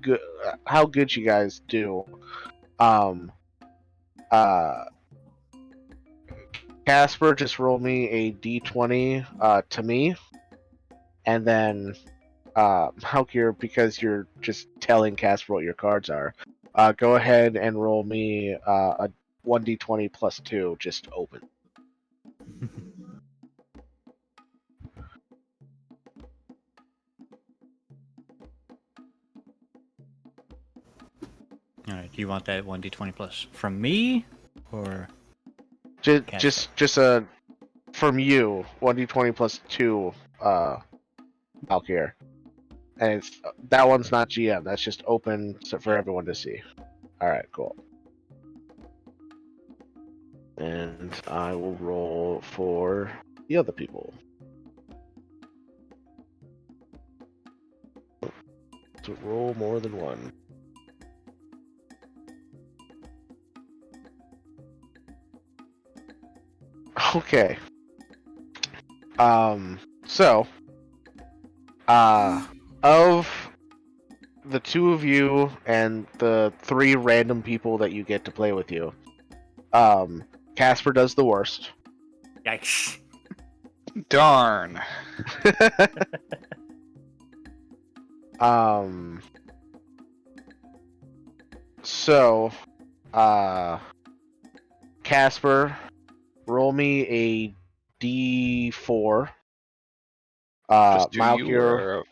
good you guys do. Um. Casper, just roll me a d20 to me, and then Halkir, because you're just telling Casper what your cards are, go ahead and roll me a 1d20 plus 2, just open. All right. Do you want that 1d20 plus from me, or Just from you, 1d20 plus 2, Halkir. And it's that one's not GM, that's just open for everyone to see. Alright, cool. And I will roll for the other people. To roll more than one. Okay. So, of the two of you and the 3 random people that you get to play with you, Casper does the worst. yikes? Darn. So, Casper, roll me a D4. Just do you Malkier,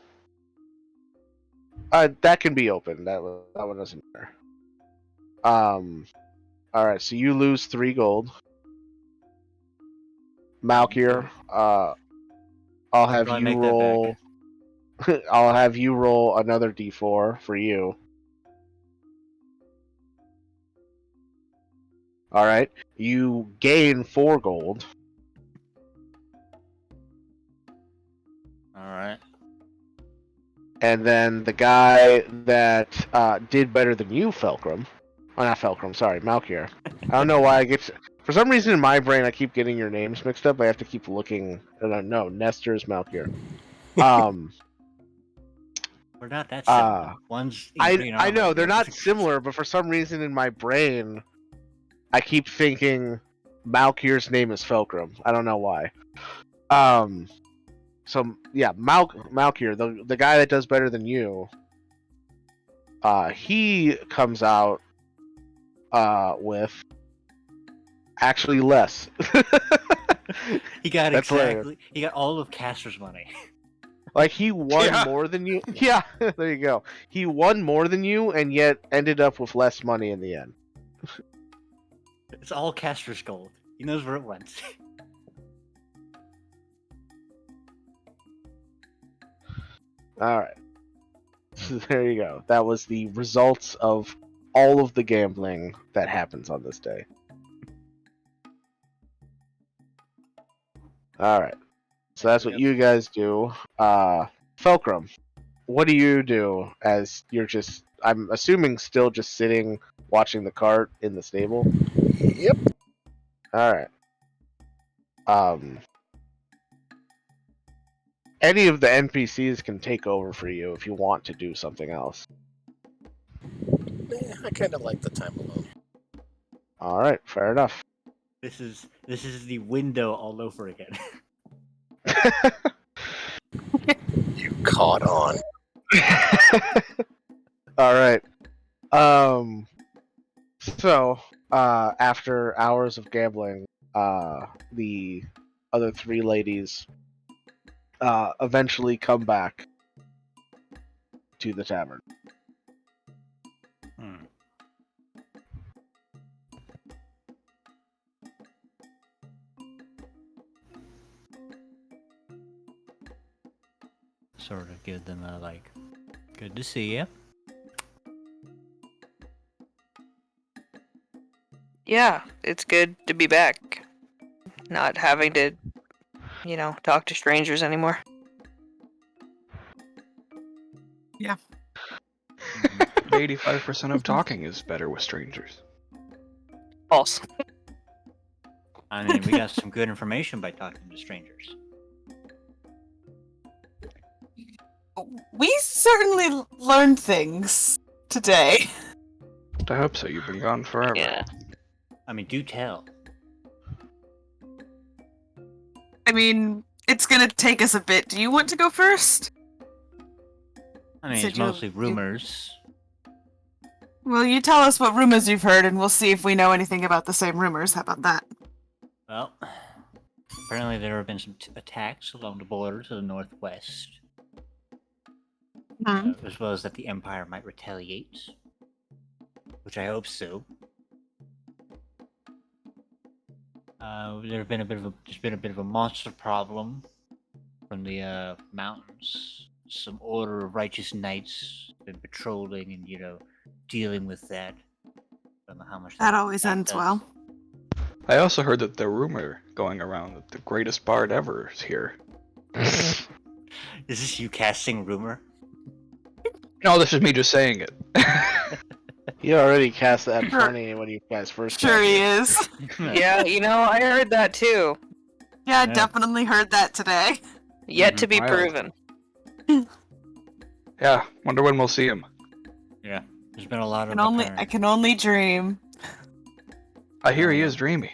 or that can be open. That one doesn't matter. All right. So you lose 3 gold. Malkier, I'll have Probably you make that back. roll. I'll have you roll another D4 for you. All right. You gain 4 gold. All right. And then the guy that did better than you, Felcrum. Oh, not Felcrum, sorry, Malkier. I don't know why I get. For some reason in my brain, I keep getting your names mixed up. I have to keep looking. No, Nestor's Malkier. We're not that similar. One's in green I armor. know the they're other's not in- similar, but for some reason in my brain, I keep thinking Malkier's name is Felcrum. I don't know why. So yeah, Malkier, the guy that does better than you, he comes out with actually less. He got That's hilarious. exactly. He got all of Castor's money. Like he won Yeah. more than you. Yeah, there you go. He won more than you, and yet ended up with less money in the end. It's all Castor's gold. He knows where it went. All right. So there you go. That was the results of all of the gambling that happens on this day. All right. So that's what you guys do. Fulcrum, what do you do as you're just, I'm assuming, still just sitting watching the cart in the stable? Yep. All right. Any of the NPCs can take over for you if you want to do something else. I kind of like the time alone. All right, fair enough. This is the window all over again. You caught on. All right. So, after hours of gambling, the other 3 ladies eventually come back to the tavern. Hmm. Sort of give them a like, good to see you. Yeah, it's good to be back. Not having to, talk to strangers anymore. 85% of talking is better with strangers. False. I mean, we got some good information by talking to strangers. We certainly learned things today. I hope so. You've been gone forever. Yeah. I mean, do tell. I mean, it's gonna take us a bit. Do you want to go first? I mean, Said it's you- mostly rumors. Well, you tell us what rumors you've heard, and we'll see if we know anything about the same rumors. How about that? Well, apparently there have been some attacks along the border to the northwest, as well as that the Empire might retaliate, which I hope so. There's been a bit of a monster problem from the mountains. Some Order of Righteous Knights been patrolling and dealing with that. Don't know how much That always ends does. well. I also heard that the rumor going around that the greatest bard ever is here. Is this you casting rumor? No, this is me just saying it. You already cast that funny when you cast first. Sure cast he it. is. Yeah, I heard that too. Yeah, I Yeah. definitely heard that today. Yet Mhm. to be Wild. proven. Yeah, wonder when we'll see him. Yeah, there's been a lot of. I apparent- can only dream. I hear he is dreamy.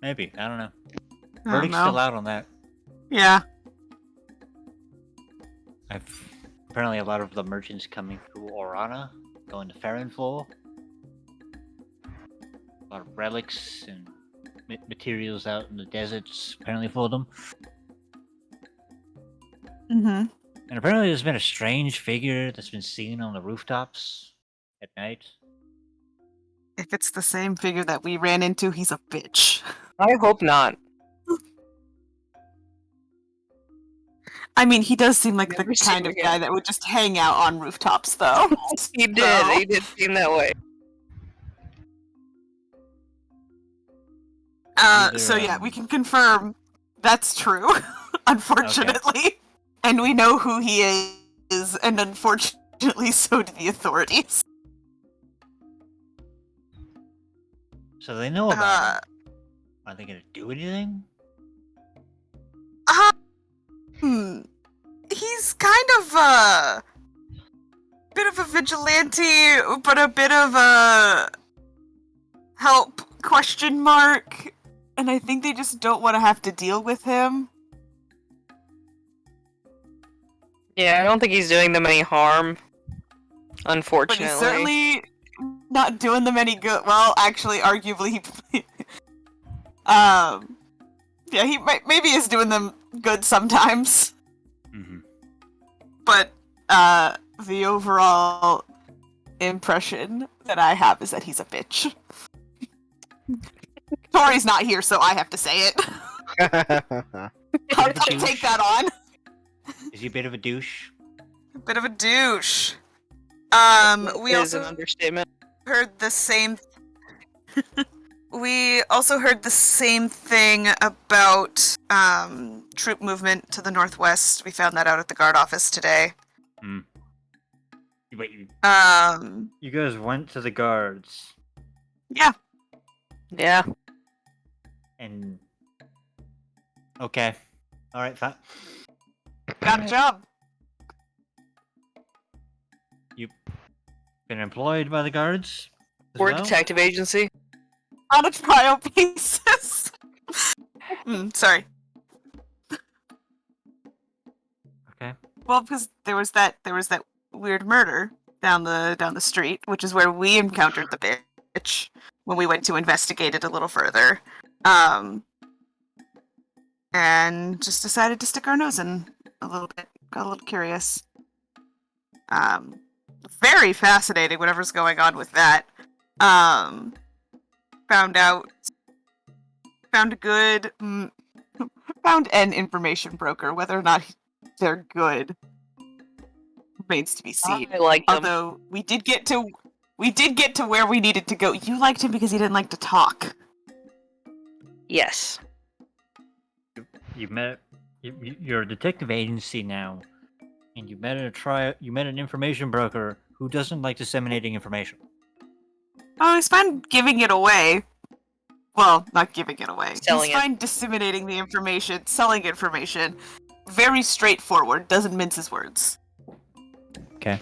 Maybe, I don't know. I don't Verdict's know. still out on that. Yeah. Apparently a lot of the merchants coming through Orana, going to Farronfall. A lot of relics and materials out in the deserts, apparently for them. Mm-hmm. And apparently there's been a strange figure that's been seen on the rooftops at night. If it's the same figure that we ran into, he's a bitch. I hope not. I mean, he does seem like the Never kind of seen guy him. that would just hang out on rooftops, though. He did. So- He did seem that way. So Either, yeah, we can confirm that's true, unfortunately. And we know who he is, and unfortunately, so do the authorities. So they know about Uh, him. Are they gonna do anything? He's kind of bit of a vigilante, but a bit of a help question mark. And I think they just don't want to have to deal with him. Yeah, I don't think he's doing them any harm. But Unfortunately. he's certainly not doing them any good. Well, actually, arguably, he, yeah, he maybe is doing them good sometimes. Mm-hmm. But the overall impression that I have is that he's a bitch. Tori's not here, so I have to say it. I'll take that on. Is he a bit of a douche? A bit of a douche. We is an also understatement. heard the same. We also heard the same thing about troop movement to the northwest. We found that out at the guard office today. Wait, Um, you guys went to the guards yeah. Yeah. and... Okay. Alright, fine. Got a job. Been employed by the guards? as We're a well? detective agency. On a trial basis. Sorry. Okay. Well, because there was that weird murder down the street, which is where we encountered the bitch when we went to investigate it a little further. And just decided to stick our nose in a little bit. Got a little curious. very fascinating, whatever's going on with that. Found an information broker. Whether or not they're good remains to be seen. I like them. Although we did get to where we needed to go. You liked him because he didn't like to talk. Yes. You're a detective agency now, and you met an information broker who doesn't like disseminating information. Oh, he's fine giving it away. Well, not giving it away. Selling He's fine disseminating the information, selling information. Very straightforward. Doesn't mince his words. Okay.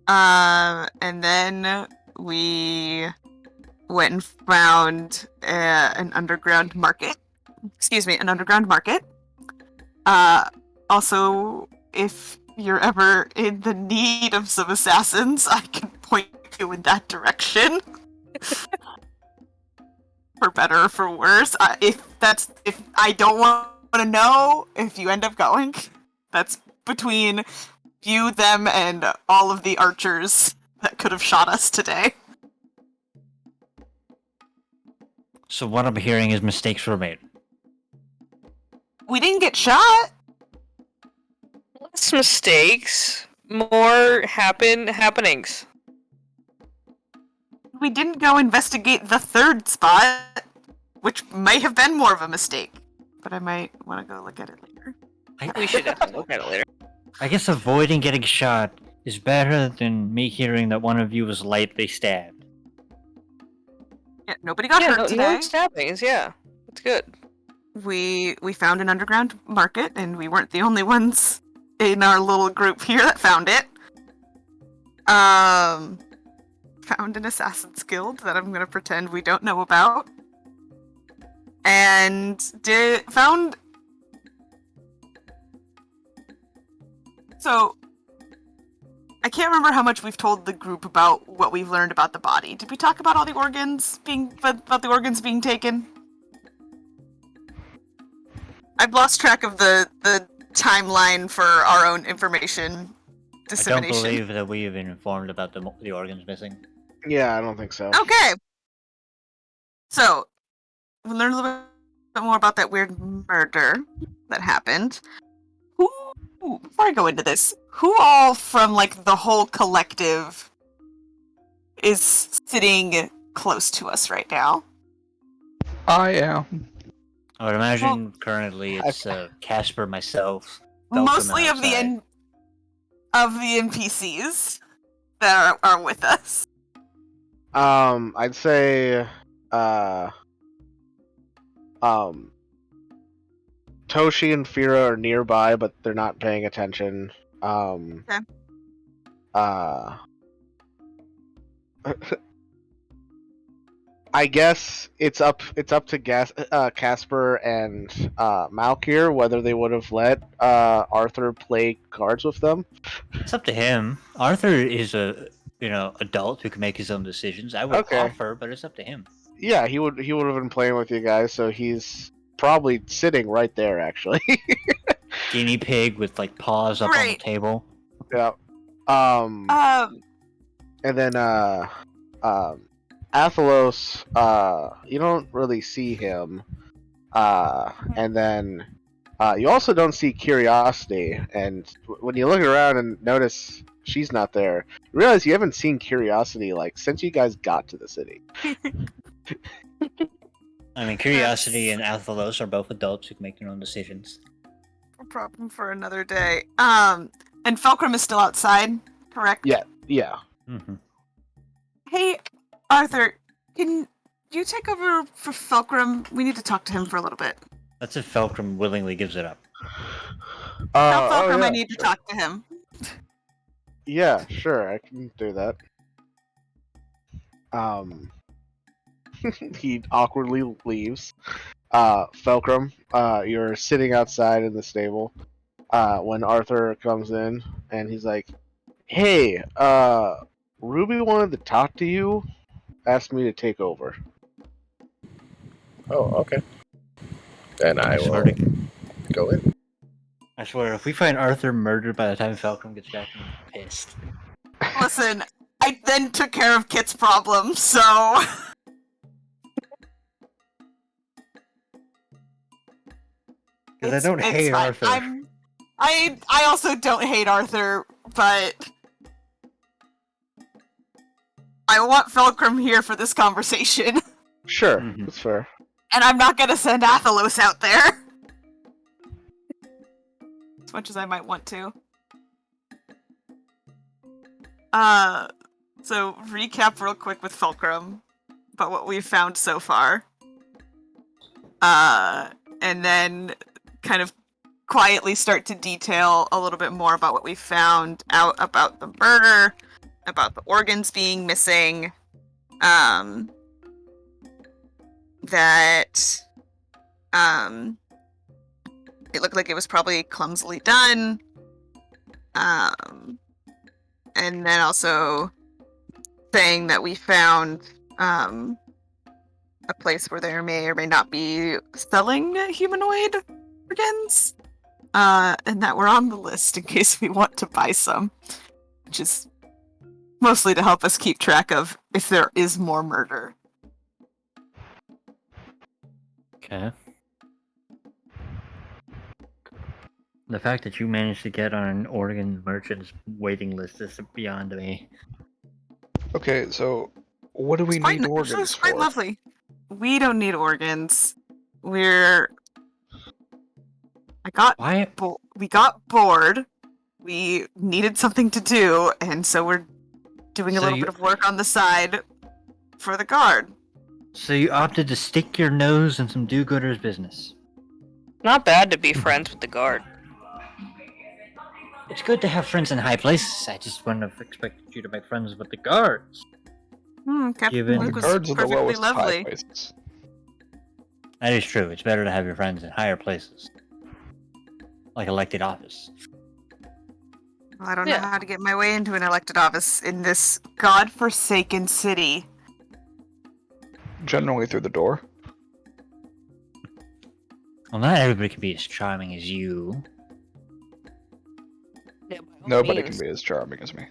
And then we went and found an underground market. Excuse me, an underground market. Also, if you're ever in the need of some assassins, I can point you in that direction. For better or for worse. If I don't want to know if you end up going, that's between you, them, and all of the archers that could have shot us today. So what I'm hearing is mistakes were made. We didn't get shot. Less mistakes, more happenings. We didn't go investigate the third spot, which might have been more of a mistake. But I might want to go look at it later. We should definitely look at it later. I guess avoiding getting shot is better than me hearing that one of you was lightly stabbed. Yeah, nobody got hurt today. No stabbings, yeah. That's good. We found an underground market, and we weren't the only ones in our little group here that found it. Found an assassin's guild that I'm gonna pretend we don't know about. And found... So, I can't remember how much we've told the group about what we've learned about the body. Did we talk about all the organs being taken? I've lost track of the timeline for our own information dissemination. I don't believe that we have been informed about the organs missing. Yeah, I don't think so. Okay. So, we learned a little bit more about that weird murder that happened. Before I go into this, who all from, like, the whole collective is sitting close to us right now? I am. I would imagine currently it's Casper, myself, Belton Mostly of the NPCs that are with us. I'd say, Toshi and Fira are nearby, but they're not paying attention. Okay. I guess it's up to Casper and Malkir whether they would have let Arthur play cards with them. It's up to him. Arthur is a adult who can make his own decisions. I would offer, but it's up to him. Yeah, he would have been playing with you guys, so he's probably sitting right there actually. Guinea pig with like paws up on the table. Yeah. And then Athelos, you don't really see him. And then you also don't see Curiosity, and when you look around and notice she's not there, you realize you haven't seen Curiosity like since you guys got to the city. I mean, Curiosity and Athelos are both adults who can make their own decisions. A problem for another day. And Fulcrum is still outside, correct? Yeah. Mm-hmm. Hey, Arthur, can you take over for Fulcrum? We need to talk to him for a little bit. That's if Fulcrum willingly gives it up. Tell Fulcrum I need to talk to him. Yeah, sure, I can do that. He awkwardly leaves. Fulcrum, you're sitting outside in the stable when Arthur comes in, and he's like, "Hey, Ruby wanted to talk to you. Asked me to take over." Oh, okay. Then I will go in. I swear, if we find Arthur murdered by the time Falcon gets back, I'm pissed. Listen, I then took care of Kit's problem, so... Because I don't hate fine. Arthur. I also don't hate Arthur, but... I want Fulcrum here for this conversation. Sure, Mhm. that's fair. And I'm not gonna send Athelos out there. As much as I might want to. So recap real quick with Fulcrum about what we've found so far. And then kind of quietly start to detail a little bit more about what we found out about the murder, about the organs being missing, that it looked like it was probably clumsily done, and then also saying that we found a place where there may or may not be selling humanoid organs, and that we're on the list in case we want to buy some, which is mostly to help us keep track of if there is more murder. Okay. The fact that you managed to get on an organ merchant's waiting list is beyond me. Okay, so what do we It's quite, need actually, organs it's quite for? lovely. We don't need organs. We got bored. We needed something to do, and so we're doing a So little you- bit of work on the side for the guard. So you opted to stick your nose in some do-gooder's business. Not bad to be friends with the guard. It's good to have friends in high places. I just wouldn't have expected you to make friends with the guards. Captain Given- The Luke was guards are the perfectly lowest of high lovely. places. That is true. It's better to have your friends in higher places. Like elected office. Well, I don't know Yeah. how to get my way into an elected office in this godforsaken city. Generally through the door. Well, not everybody can be as charming as you. Yeah, by all Nobody means. can be as charming as me.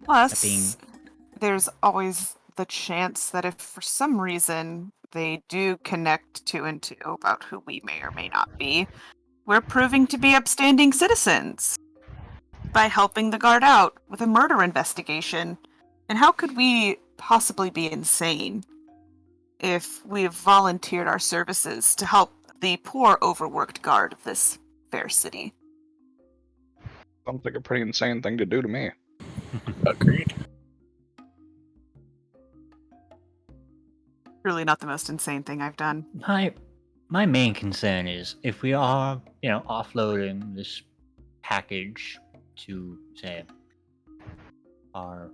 Plus, there's always the chance that if for some reason they do connect two and two about who we may or may not be, we're proving to be upstanding citizens by helping the guard out with a murder investigation. And how could we possibly be insane if we've volunteered our services to help the poor, overworked guard of this fair city? Sounds like a pretty insane thing to do to me. Agreed. Really not the most insane thing I've done. My main concern is if we are, offloading this package to, say, our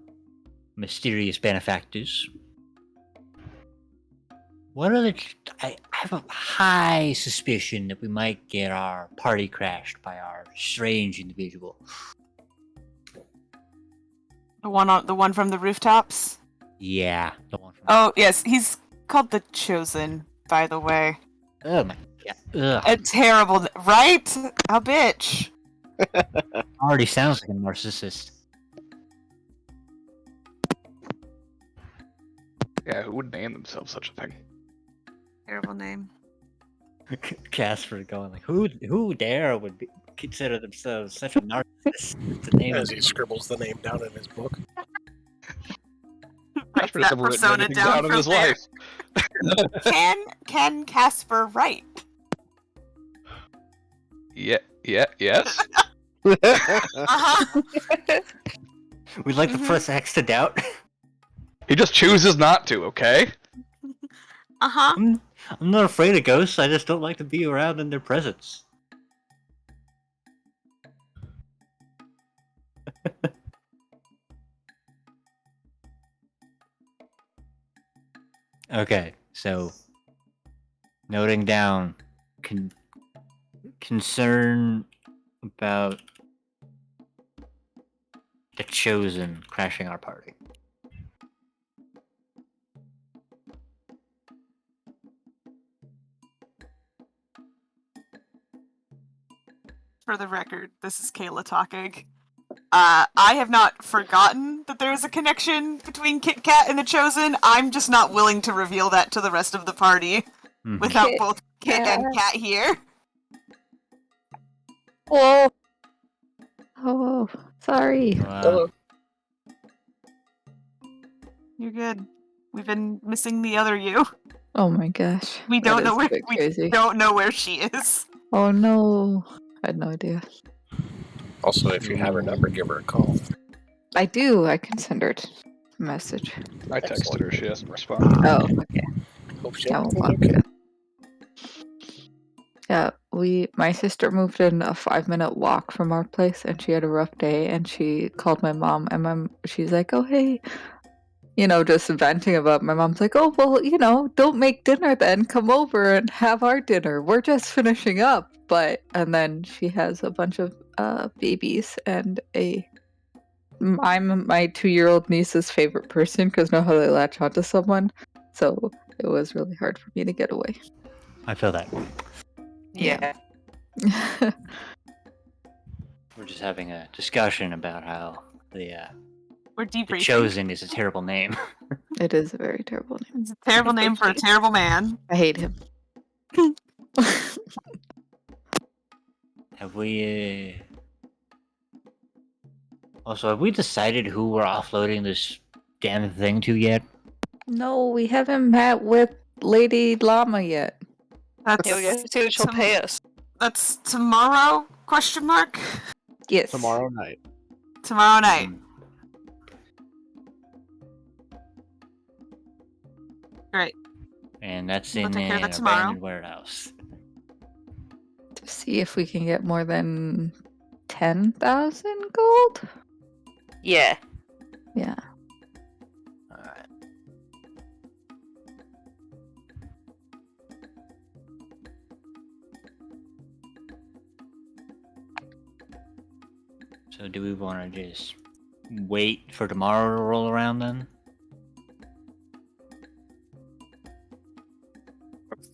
mysterious benefactors. What are the? I have a high suspicion that we might get our party crashed by our strange individual. The one from the rooftops? Yeah, the one from. Oh, yes, he's called the Chosen, by the way. Oh my god! Ugh. A terrible, right? A bitch. Already sounds like a narcissist. Yeah, who would name themselves such a thing? Terrible name. Casper going like, who dare would consider themselves such a narcissist to name As he scribbles the name down in his book. Writes Casper's that never written persona anything down in from his there. life. Can Casper write? Yes. Uh-huh. We'd like to Mhm. press X to doubt. He just chooses not to, okay? Uh-huh. I'm not afraid of ghosts, I just don't like to be around in their presence. Okay, so noting down concern about the Chosen crashing our party. for the record, this is Kayla talking. I have not forgotten that there is a connection between Kit Kat and the Chosen. I'm just not willing to reveal that to the rest of the party without Kit both Kit and Kat here. Whoa. Oh, sorry. Wow. You're good. We've been missing the other you. Oh my gosh. We That don't know is a where bit we crazy. don't know where she is. Oh no. I had no idea. Also, if you have her number, give her a call. I do. I can send her a message. I texted Excellent. her. She hasn't responded. Oh, okay. Hope she I won't everything's bother okay. then. Yeah, my sister moved in a 5-minute walk from our place, and she had a rough day, and she called my mom, and she's like, "Oh hey," just venting about. My mom's like, "Oh well, don't make dinner then. Come over and have our dinner. We're just finishing up." And then she has a bunch of babies and I'm my 2-year-old niece's favorite person because know how they latch onto someone, so it was really hard for me to get away. I feel that. Yeah. We're just having a discussion about how the We're The debriefing. Chosen is a terrible name. It is a very terrible name. It's a terrible name for a terrible man. I hate him. Have we? Also, have we decided who we're offloading this damn thing to yet? No, we haven't met with Lady Llama yet. That's Yeah, we gotta see what she'll pay us. That's tomorrow? Question mark. Yes. Tomorrow night. Tomorrow night. Mm, Great. And that's We'll in take care of an that tomorrow. abandoned warehouse. To see if we can get more than 10,000 gold. Yeah. Yeah. Alright. So do we want to just wait for tomorrow to roll around then?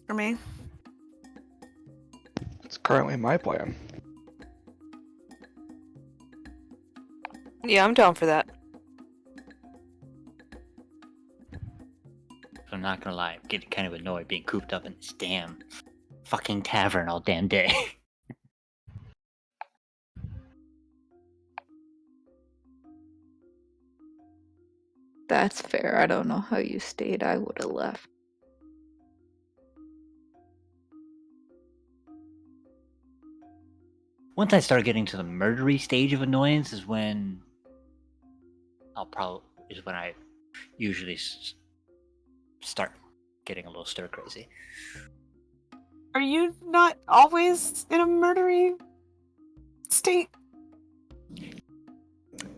For me. It's currently my plan. Yeah, I'm down for that. I'm not gonna lie, I'm getting kind of annoyed being cooped up in this damn fucking tavern all damn day. That's fair. I don't know how you stayed. I would have left. Once I start getting to the murdery stage of annoyance is when I usually start getting a little stir crazy. Are you not always in a murdery state?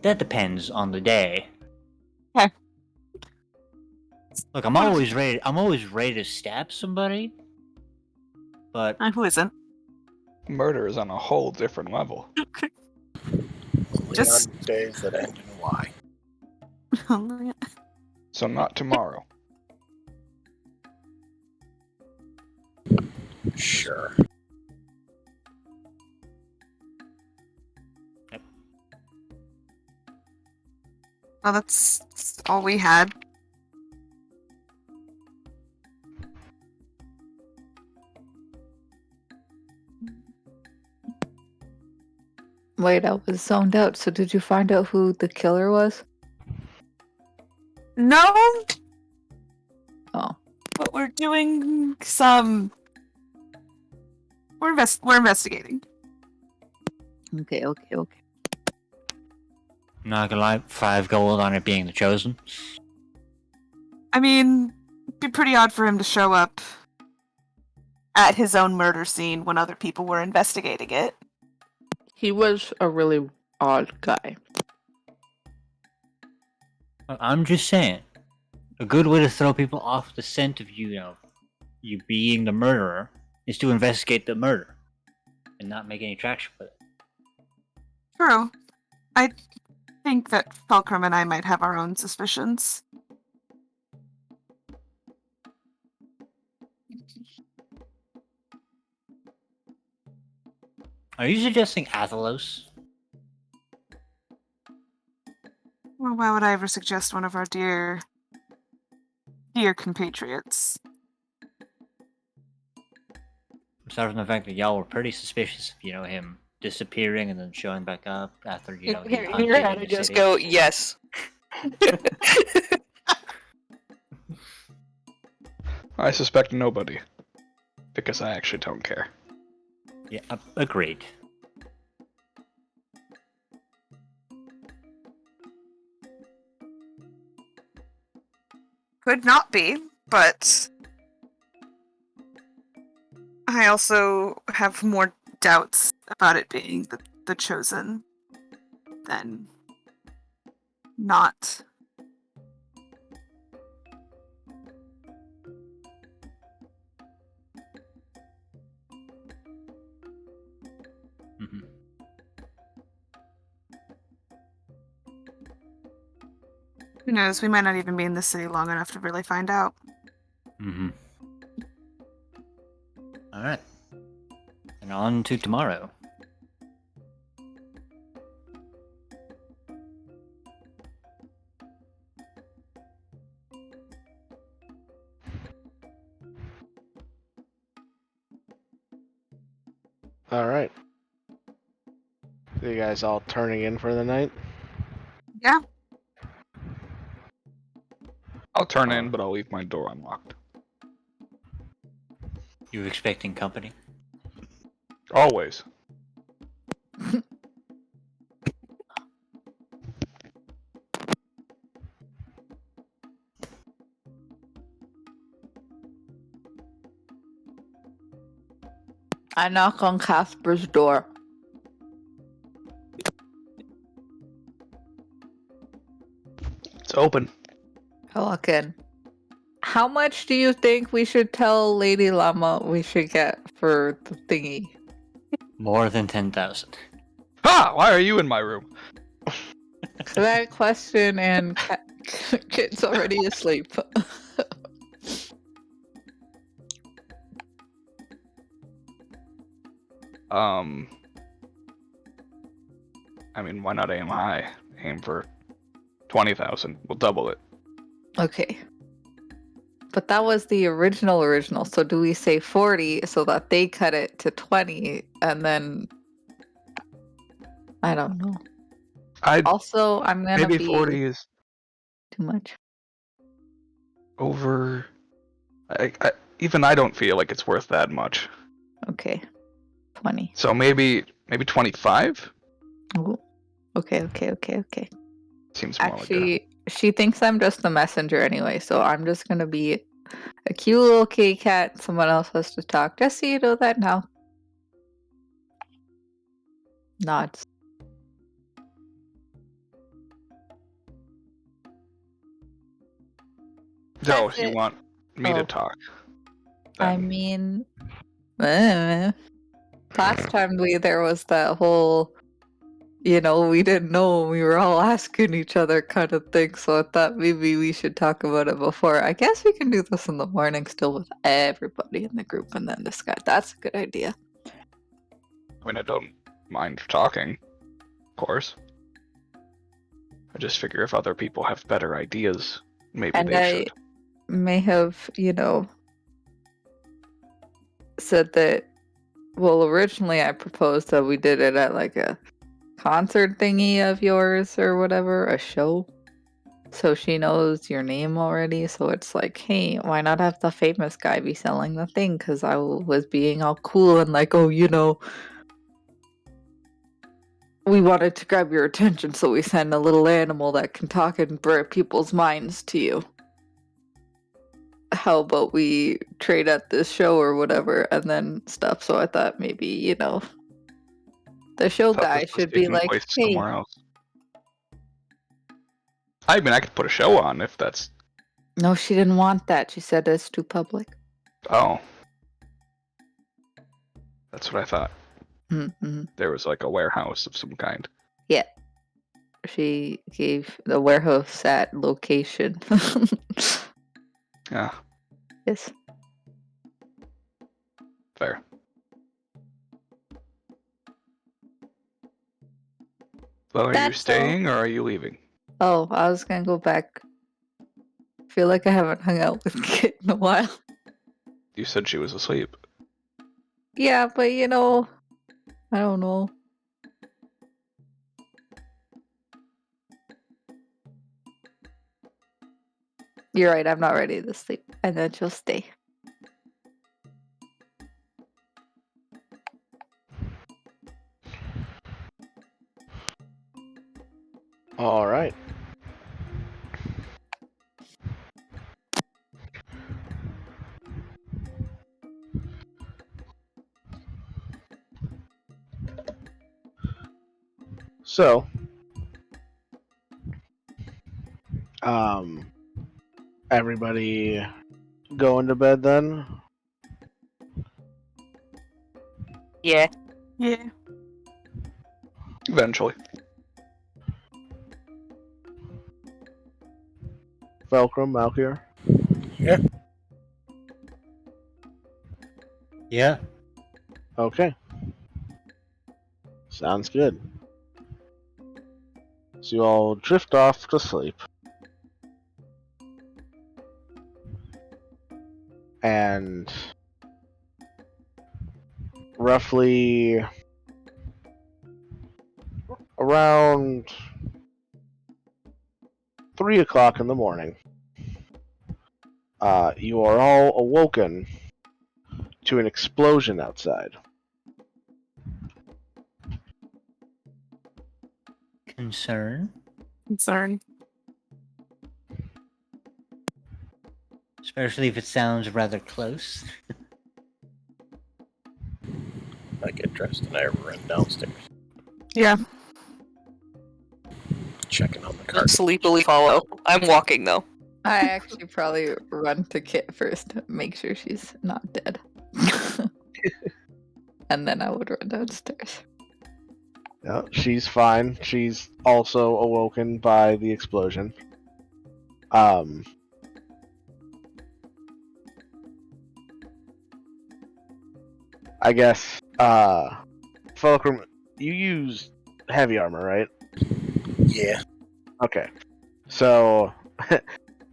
That depends on the day. Okay. Look, I'm always ready to stab somebody. But Who isn't? Murder is on a whole different level. Only Just- on days that end in Y. So not tomorrow. Sure. Well, that's all we had. Wait, I was zoned out. So did you find out who the killer was? No, Oh. but we're doing some. We're investigating. Okay. I'm not gonna lie, 5 gold on it being the Chosen. I mean, it'd be pretty odd for him to show up at his own murder scene when other people were investigating it. He was a really odd guy. I'm just saying, a good way to throw people off the scent of you being the murderer is to investigate the murder and not make any traction with it. True. I think that Fulcrum and I might have our own suspicions. Are you suggesting Athelos? Well, why would I ever suggest one of our dear compatriots? Aside from the fact that y'all were pretty suspicious of, him disappearing and then showing back up after, he In hunted your in head, the I just city. go, yes. I suspect nobody. Because I actually don't care. Yeah, agreed. Could not be, but I also have more doubts about it being the chosen than not. Mm-hmm. Who knows? We might not even be in the city long enough to really find out. Mm-hmm. Alright. And on to tomorrow. Alright. You guys all turning in for the night? Yeah. I'll turn in, but I'll leave my door unlocked. You expecting company? Always. I knock on Casper's door. It's open. I walk in. How much do you think we should tell Lady Llama we should get for the thingy? More than 10,000. Ha! Why are you in my room? That question and Kit's already asleep. I mean, why not aim high? Aim for 20,000. We'll double it. Okay. But that was the original. So do we say 40 so that they cut it to 20 and then I don't know. Also, I'm gonna Maybe be 40 is too much. over. Even I don't feel like it's worth that much. Okay. 20. So maybe 25? Ooh. Okay. Seems more like Actually, she thinks I'm just the messenger anyway, so I'm just gonna be a cute little kitty cat. Someone else has to talk. Just so you know that now. Nods. So That's you it. want me to Oh. talk? I Then. mean, last time there was that whole, we didn't know, we were all asking each other kind of thing. So I thought maybe we should talk about it before. I guess we can do this in the morning still with everybody in the group and then discuss. That's a good idea. I mean, I don't mind talking, of course. I just figure if other people have better ideas, maybe And they I should. may have, said that, well, originally I proposed that we did it at like a concert thingy of yours or whatever, a show. So she knows your name already. So it's like, hey, why not have the famous guy be selling the thing? Because I was being all cool and like, oh, we wanted to grab your attention. So we send a little animal that can talk and bring people's minds to you. How about we trade at this show or whatever and then stuff. So I thought maybe, the show Thought guy this was should be taking like, place hey. somewhere else. I mean, I could put a show on if that's. No, she didn't want that. She said it's too public. Oh. That's what I thought. Mm-hmm. There was like a warehouse of some kind. Yeah. She gave the warehouse at location. Yeah, Yes. fair. Well, are you That's all. staying or are you leaving? Oh, I was gonna go back. Feel like I haven't hung out with Kit in a while. You said she was asleep. Yeah, but I don't know. You're right, I'm not ready to sleep. And then she'll stay. All right. So, everybody going to bed then? Yeah. Yeah. Eventually. Fulcrum, Malkier? Yeah. Okay. Sounds good. So you all drift off to sleep. And roughly around 3 o'clock in the morning, you are all awoken to an explosion outside. Concern. Especially if it sounds rather close. I get dressed and I run downstairs, Yeah. checking on the cart. Sleepily follow. I'm walking though. I actually probably run to Kit first to make sure she's not dead. And then I would run downstairs. Yeah, she's fine. She's also awoken by the explosion. I guess, Fulcrum, you use heavy armor, right? Yeah. Okay. So,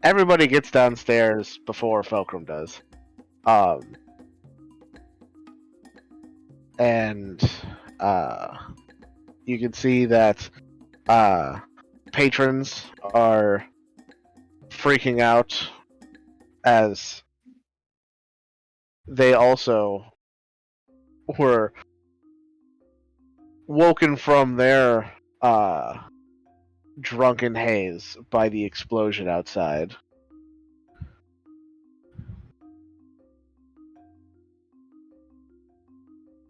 everybody gets downstairs before Fulcrum does. And, you can see that, patrons are freaking out as they also were woken from their drunken haze by the explosion outside.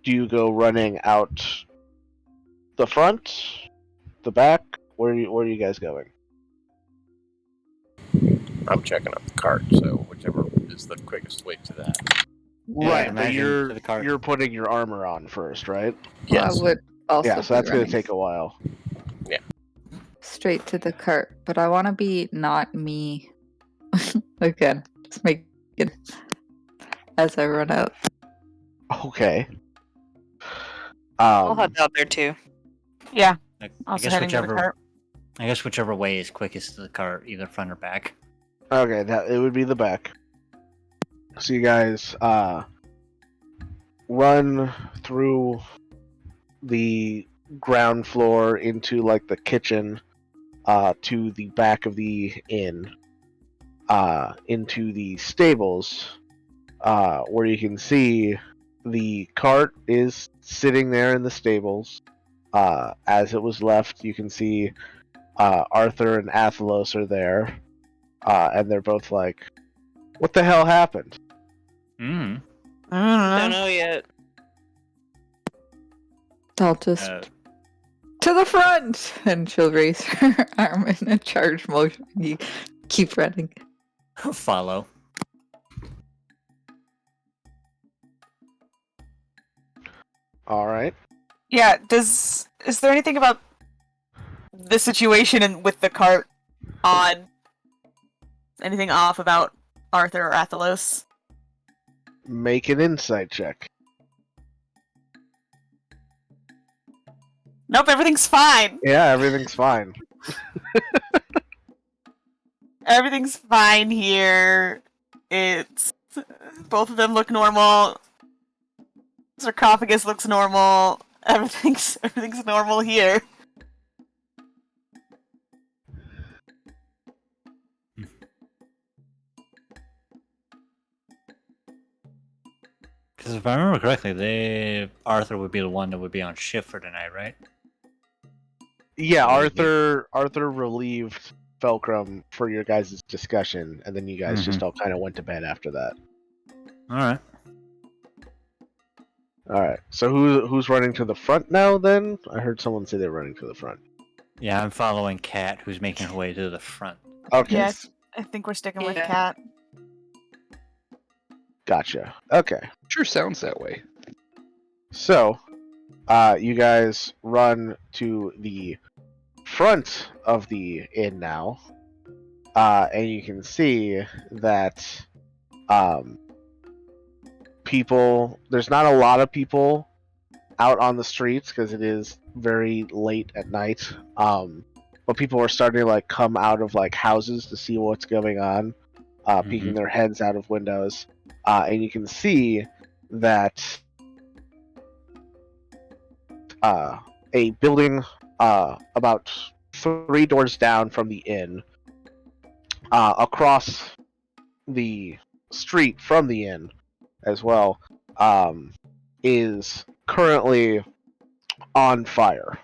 Do you go running out the front, the back? Where are you guys going? I'm checking up the cart, so whichever is the quickest way to that. Yeah, I'd Right, but imagine to the cart. you're putting your armor on first, right? Well, I Yes. would also Yeah, so be that's going to running take a while. straight to the cart, but I want to be not me again. Just make it as I run out. Okay. I'll head out there too. Yeah. I Also guess heading to the cart. whichever way is quickest to the cart, either front or back. Okay, that it would be the back. So you guys run through the ground floor into like the kitchen, to the back of the inn, into the stables, where you can see the cart is sitting there in the stables. As it was left, you can see Arthur and Athelos are there, and they're both like, "What the hell happened?" Hmm. I Don't know yet. I'll just to the front, and she'll raise her arm in a charge motion. You keep running. Follow. All right. Yeah, is there anything about the situation with the cart odd? Anything off about Arthur or Athelos? Make an insight check. Nope, everything's fine. Yeah, everything's fine. Everything's fine here. It's both of them look normal. Sarcophagus looks normal. Everything's normal here. Because if I remember correctly, Arthur would be the one that would be on shift for tonight, right? Yeah, Oh, yeah. Arthur relieved Felcrum for your guys' discussion, and then you guys just all kind of went to bed after that. All right. All right. So who's running to the front now? Then I heard someone say they're running to the front. Yeah, I'm following Kat, who's making her way to the front. Okay. Yes, I think we're sticking with Yeah. Cat. Gotcha. Okay. Sure sounds that way. So, you guys run to the front of the inn now, and you can see that there's not a lot of people out on the streets because it is very late at night. But people are starting to like come out of like houses to see what's going on, peeking their heads out of windows, and you can see that a building about 3 doors down from the inn, across the street from the inn as well, is currently on fire.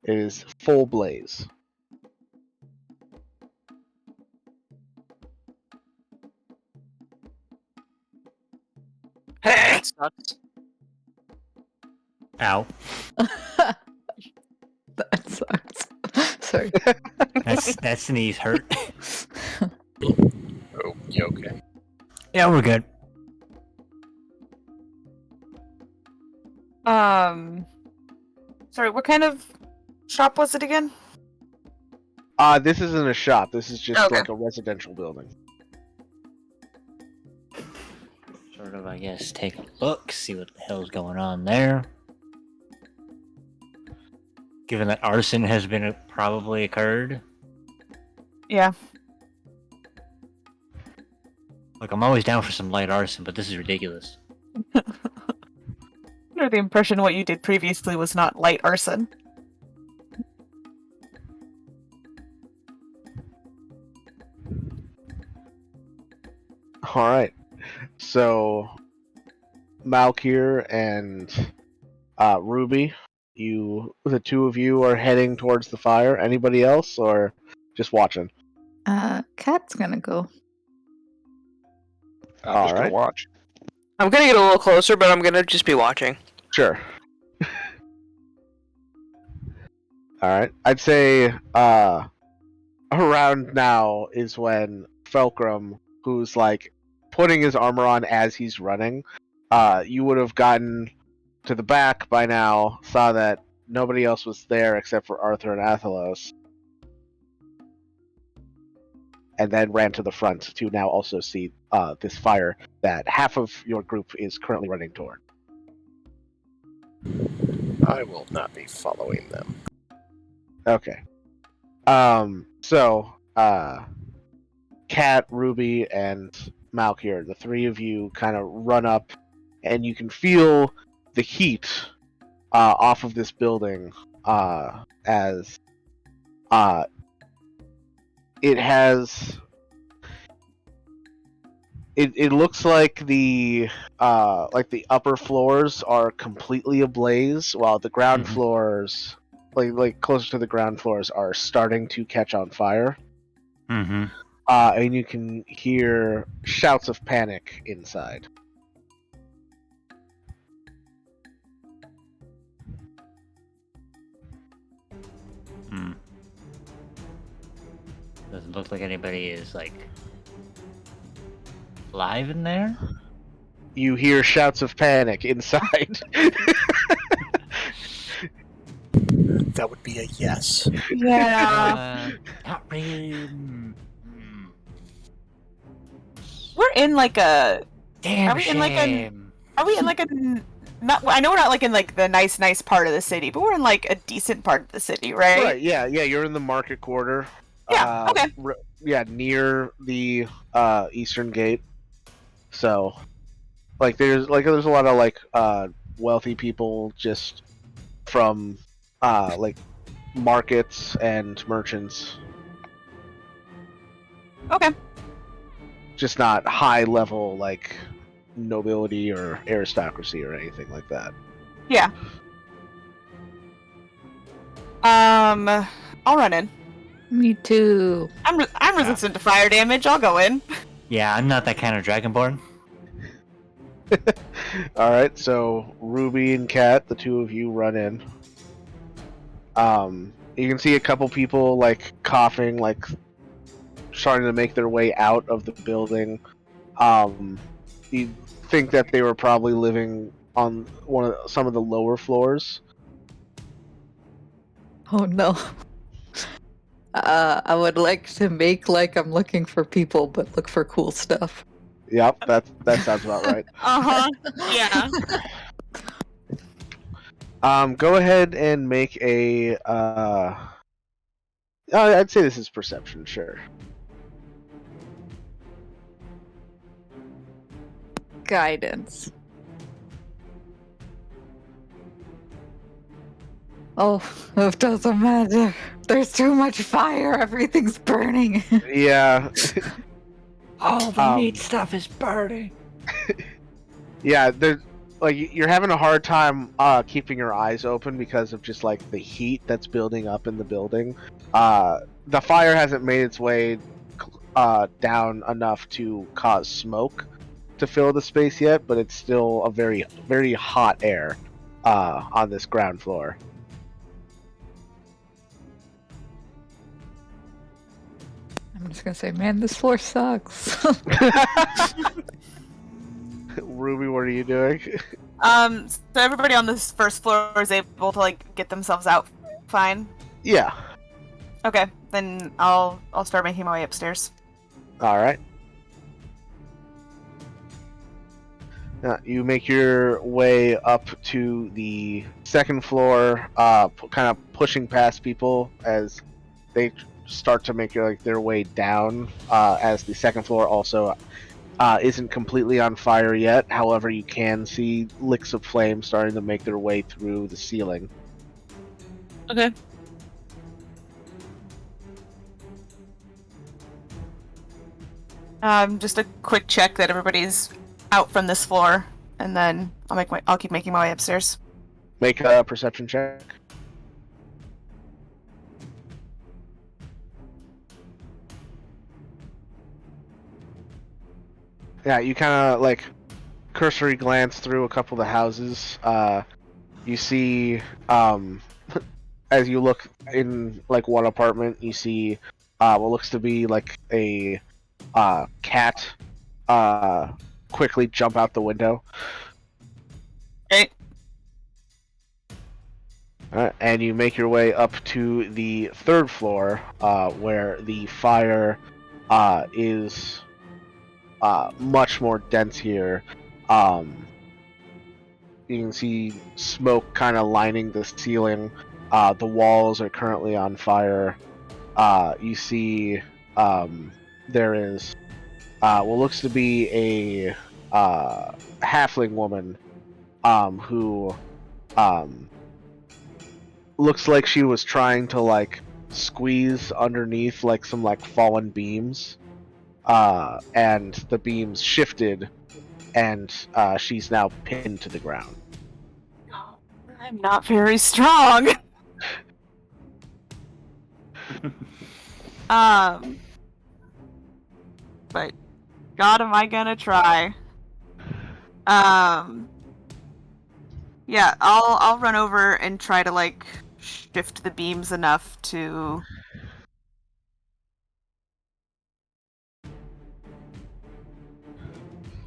It is full blaze. That sucks. Ow. That sucks. Sorry. That sneeze hurt. Oh, you okay? Yeah, we're good. Sorry, what kind of shop was it again? This isn't a shop. This is just Okay. like a residential building. Sort of, I guess, take a look, see what the hell's going on there. Given that arson has been probably occurred. Yeah. Look, I'm always down for some light arson, but this is ridiculous. Under the impression what you did previously was not light arson. All right. So, Malkir and Ruby, the two of you are heading towards the fire. Anybody else, or just watching? Cat's gonna go. I'm just gonna Alright. watch. I'm gonna get a little closer, but I'm gonna just be watching. Sure. All right. I'd say around now is when Felcrum, who's like putting his armor on as he's running, you would have gotten to the back by now, saw that nobody else was there except for Arthur and Athelos, and then ran to the front to now also see this fire that half of your group is currently running toward. I will not be following them. Okay. So, Kat, Ruby, and Malkir, the three of you kind of run up, and you can feel the heat off of this building as it has. It looks like the upper floors are completely ablaze, while the ground floors, like closer to the ground floors, are starting to catch on fire. Mm-hmm. And you can hear shouts of panic inside. Hmm. Doesn't look like anybody is like live in there. You hear shouts of panic inside. That would be a yes. Yeah. Not really. We're in like a Damn Are we in like a- shame. are we in like a not. I know we're not like in like the nice part of the city, but we're in like a decent part of the city, right? Right. Yeah. Yeah. You're in the market quarter. Yeah. Okay. Yeah, near the eastern gate. So, like, there's a lot of like wealthy people just from like markets and merchants. Okay. Just not high level like nobility or aristocracy or anything like that. Yeah. I'll run in. Me too. I'm resistant to fire damage. I'll go in. Yeah, I'm not that kind of dragonborn. All right, so Ruby and Kat, the two of you run in. You can see a couple people like coughing, like starting to make their way out of the building. You think that they were probably living on some of the lower floors. Oh no. I would like to make like I'm looking for people, but look for cool stuff. Yep, that sounds about right. Yeah. Go ahead and make a. I'd say this is perception, sure. Guidance. Oh, it doesn't matter. There's too much fire. Everything's burning. Yeah. All the neat stuff is burning. Yeah, you're having a hard time keeping your eyes open because of just like the heat that's building up in the building. The fire hasn't made its way down enough to cause smoke to fill the space yet, but it's still a very, very hot air on this ground floor. I'm just gonna say, man, this floor sucks. Ruby, what are you doing? So everybody on this first floor is able to like get themselves out fine. Yeah. Okay, then I'll start making my way upstairs. All right. You make your way up to the second floor, kind of pushing past people as they start to make their way down. As the second floor also isn't completely on fire yet. However, you can see licks of flame starting to make their way through the ceiling. Okay. Just a quick check that everybody's out from this floor, and then I'll keep making my way upstairs. Make a perception check. Yeah, you kind of like cursory glance through a couple of the houses. You see, as you look in like one apartment, you see what looks to be like a cat quickly jump out the window. Okay. And you make your way up to the third floor, where the fire is much more dense here. You can see smoke kind of lining the ceiling. The walls are currently on fire. You see there is what looks to be a halfling woman who looks like she was trying to like squeeze underneath like some like fallen beams, and the beams shifted, and she's now pinned to the ground. I'm not very strong. But God, am I gonna try? Yeah, I'll run over and try to like shift the beams enough to.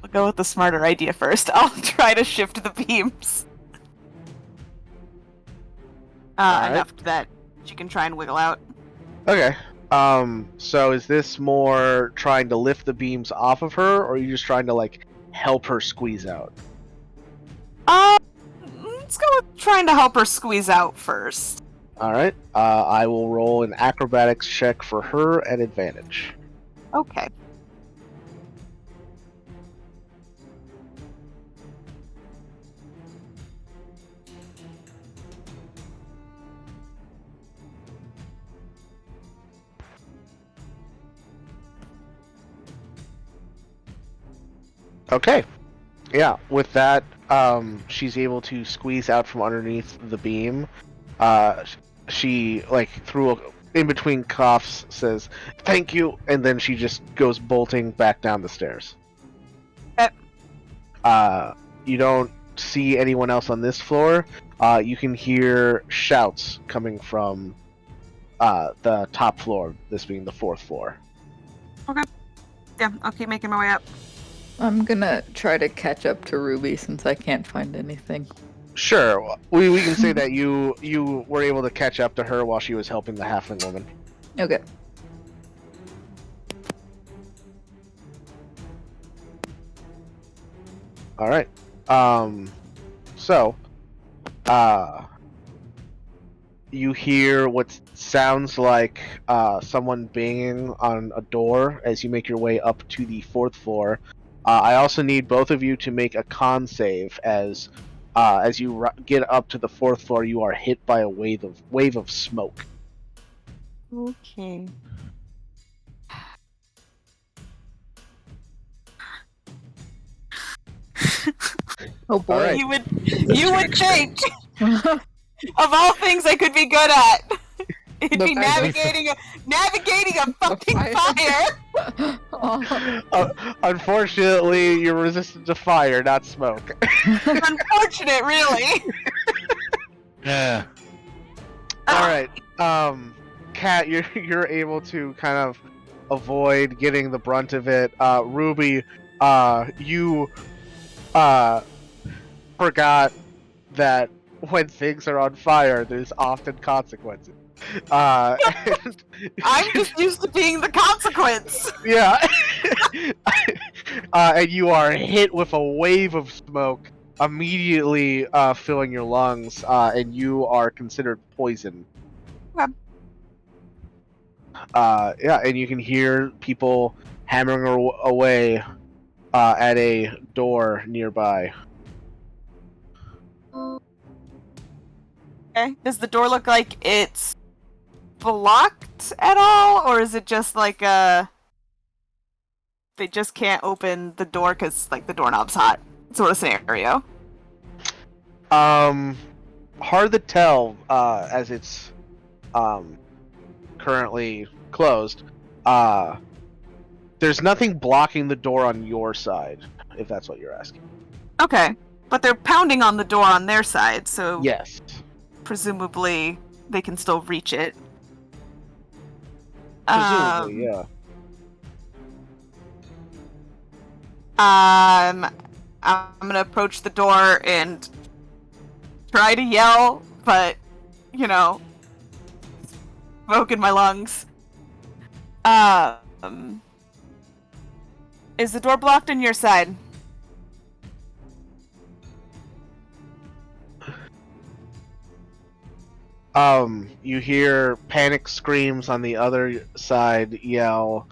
I'll go with the smarter idea first. I'll try to shift the beams. Alright. Enough that she can try and wiggle out. Okay. So is this more trying to lift the beams off of her, or are you just trying to like help her squeeze out? Let's go with trying to help her squeeze out first. All right. I will roll an acrobatics check for her at advantage. Okay. Okay. Yeah. With that, she's able to squeeze out from underneath the beam. She like in between coughs says thank you, and then she just goes bolting back down the stairs. Okay. You don't see anyone else on this floor. You can hear shouts coming from the top floor, this being the 4th floor. Yeah, I'll keep making my way up. I'm gonna try to catch up to Ruby since I can't find anything. Sure, we can say that you were able to catch up to her while she was helping the halfling woman. Okay. All right. So, you hear what sounds like someone banging on a door as you make your way up to the 4th floor. I also need both of you to make a con save as you get up to the 4th floor. You are hit by a wave of smoke. Okay. Oh boy. Alright. You would think of all things I could be good at, it'd be navigating a fucking fire. Unfortunately, you're resistant to fire, not smoke. Unfortunate, really. Yeah. All right, Kat, you're able to kind of avoid getting the brunt of it. Ruby, you forgot that when things are on fire, there's often consequences. And, I'm just used to being the consequence. yeah, and you are hit with a wave of smoke, immediately filling your lungs, and you are considered poison. Okay. Yeah, and you can hear people hammering away at a door nearby. Okay. Does the door look like it's blocked at all, or is it just like they just can't open the door because like the doorknob's hot sort of scenario? Hard to tell, as it's currently closed. There's nothing blocking the door on your side, if that's what you're asking. Okay, but they're pounding on the door on their side, so Yes. presumably they can still reach it. Presumably, yeah. I'm gonna approach the door and try to yell, but smoke in my lungs. Is the door blocked on your side? You hear panic screams on the other side yell,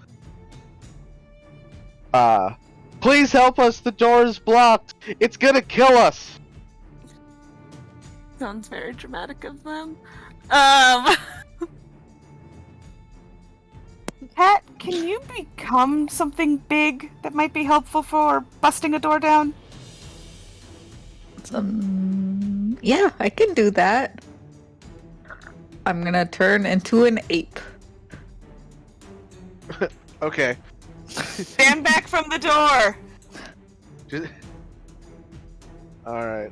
please help us, the door is blocked! It's gonna kill us! Sounds very dramatic of them. Cat, can you become something big that might be helpful for busting a door down? Yeah, I can do that. I'm gonna turn into an ape. Okay. Stand back from the door! Alright,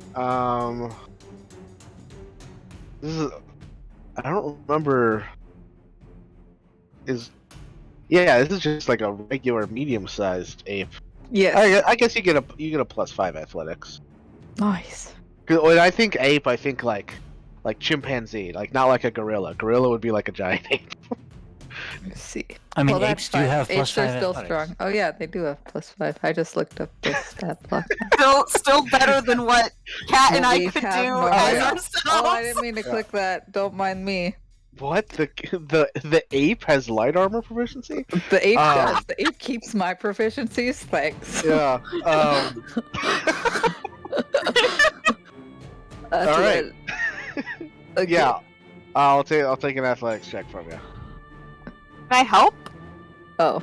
this is... I don't remember... Yeah, this is just like a regular medium-sized ape. Yes. I guess you get a +5 athletics. Nice. 'Cause when I think ape, I think like chimpanzee, like not like a gorilla. Gorilla would be like a giant ape. Let's see. I mean, well, apes that's do fine. have plus Apes are 5 still athletics. strong. Oh yeah, they do have +5. I just looked up the stat block. Still better than what Kat and I We could have do normal- as yeah. ourselves. Oh, I didn't mean to Yeah. click that. Don't mind me. What the ape has light armor proficiency? The ape Um, does. The ape keeps my proficiencies. Thanks. Yeah. That's All right. what- Okay. Yeah. I'll take an athletics check from you. Can I help? Oh.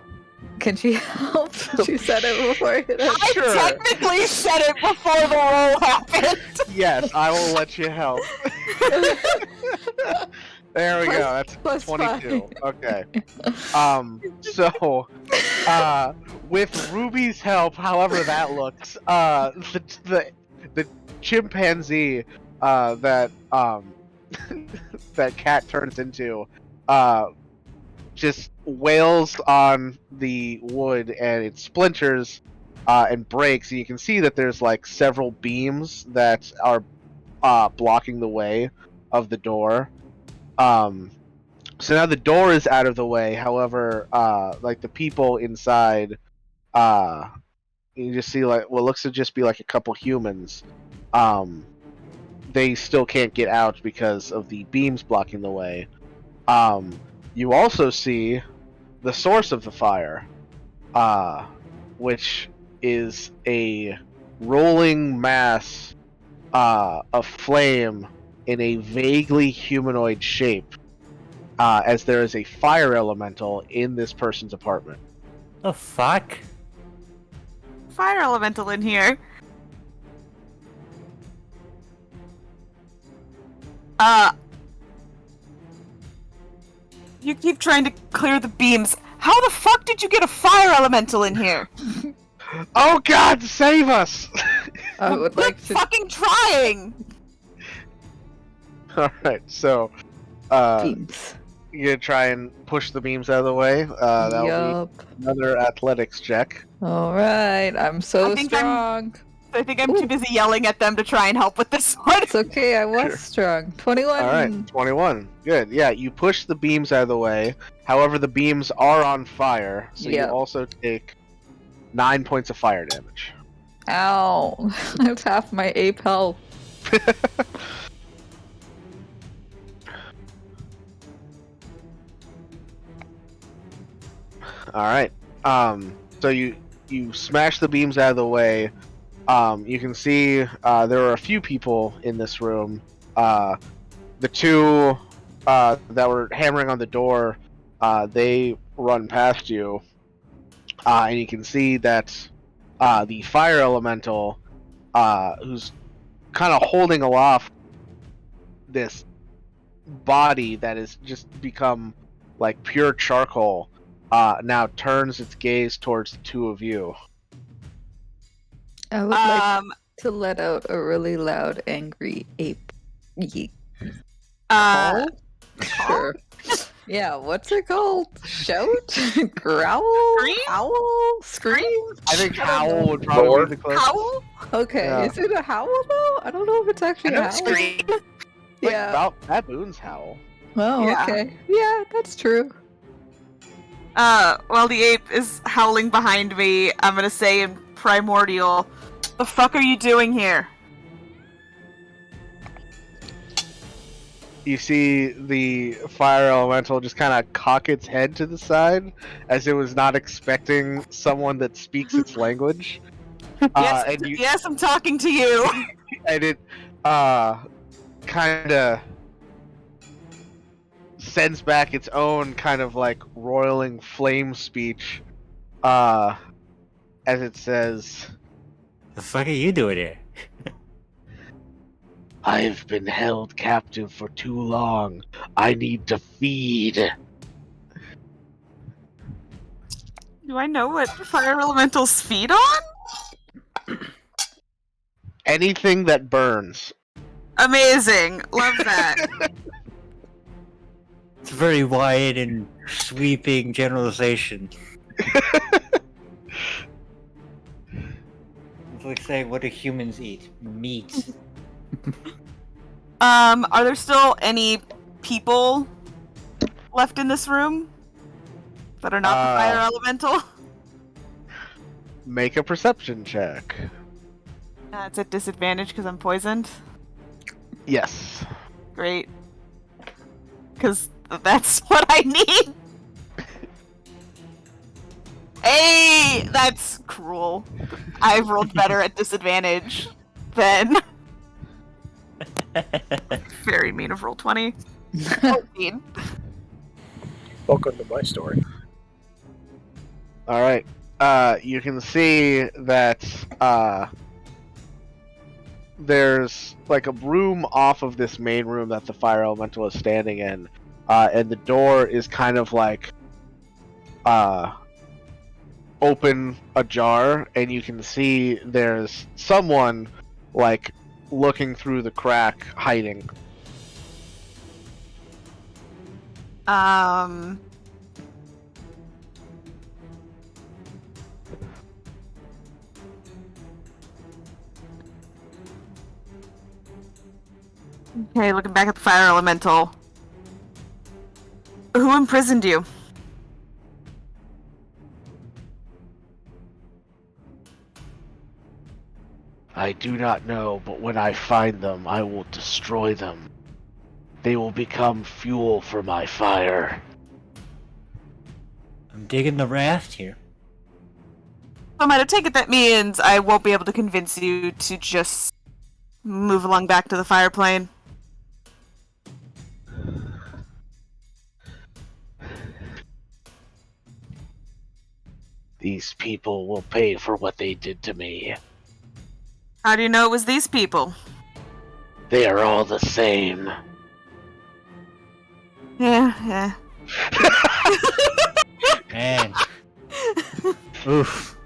Can she help? She said it before it hit her. Sure. I technically said it before the roll happened. Yes, I will let you help. There we go. That's plus 22. 5. Okay. So, with Ruby's help, however that looks, the chimpanzee that that cat turns into just wails on the wood and it splinters and breaks, and you can see that there's like several beams that are blocking the way of the door. So now the door is out of the way. However, like the people inside, you just see like what looks to just be like a couple humans. They still can't get out because of the beams blocking the way. You also see the source of the fire, which is a rolling mass of flame in a vaguely humanoid shape. As there is a fire elemental in this person's apartment. The fuck? Fire elemental in here. You keep trying to clear the beams. How the fuck did you get a fire elemental in here? Oh God, save us! I would like Quit to. fucking trying. All right, so Beams. you gonna try and push the beams out of the way. That'll Yup. be another athletics check. All right. I'm so I think I'm- strong. I think I'm too busy yelling at them to try and help with this one. It's okay. I was Sure. strong. 21. All right, 21. Good. Yeah, you push the beams out of the way. However, the beams are on fire, so Yep. you also take 9 points of fire damage. Ow. That's half my ape health. All right. So you smash the beams out of the way. You can see there are a few people in this room. The two that were hammering on the door, they run past you, and you can see that the fire elemental, who's kind of holding aloft this body that has just become like pure charcoal, now turns its gaze towards the two of you. I would like to let out a really loud, angry ape. Yeet. Call? Sure. Yeah, what's it called? Shout? Growl? Scream? Howl? Scream? I think I don't howl know. would probably Roar? be the closest. Howl? Okay, Yeah. is it a howl though? I don't know if it's actually a howl. Scream. Like, Yeah. about baboons howl. Oh, Yeah. okay. Yeah, that's true. While the ape is howling behind me, I'm gonna say in primordial, the fuck are you doing here? You see the fire elemental just kind of cock its head to the side, as it was not expecting someone that speaks its language. Yes, And you, yes, I'm talking to you. and it kind of sends back its own kind of like roiling flame speech, as it says, The fuck are you doing here? "I've been held captive for too long. I need to feed." Do I know what fire elementals feed on? Anything that burns. Amazing. Love that. It's a very wide and sweeping generalization. It's like saying, what do humans eat? Meat. Are there still any people left in this room? that are not the fire elemental? Make a perception check. It's at disadvantage because I'm poisoned. Yes. Great. Because that's what I need. Hey, that's cruel. I've rolled better at disadvantage than. Very mean of roll 20. 14. Welcome to my story. All right. You can see that there's like a room off of this main room that the fire elemental is standing in, and the door is kind of like open ajar, and you can see there's someone like looking through the crack, hiding. Okay, looking back at the fire elemental. Who imprisoned you? I do not know, but when I find them, I will destroy them. They will become fuel for my fire. I'm digging the raft here. I might take it that means I won't be able to convince you to just move along back to the fire plane. These people will pay for what they did to me. How do you know it was these people? They are all the same. Yeah. Man. Oof.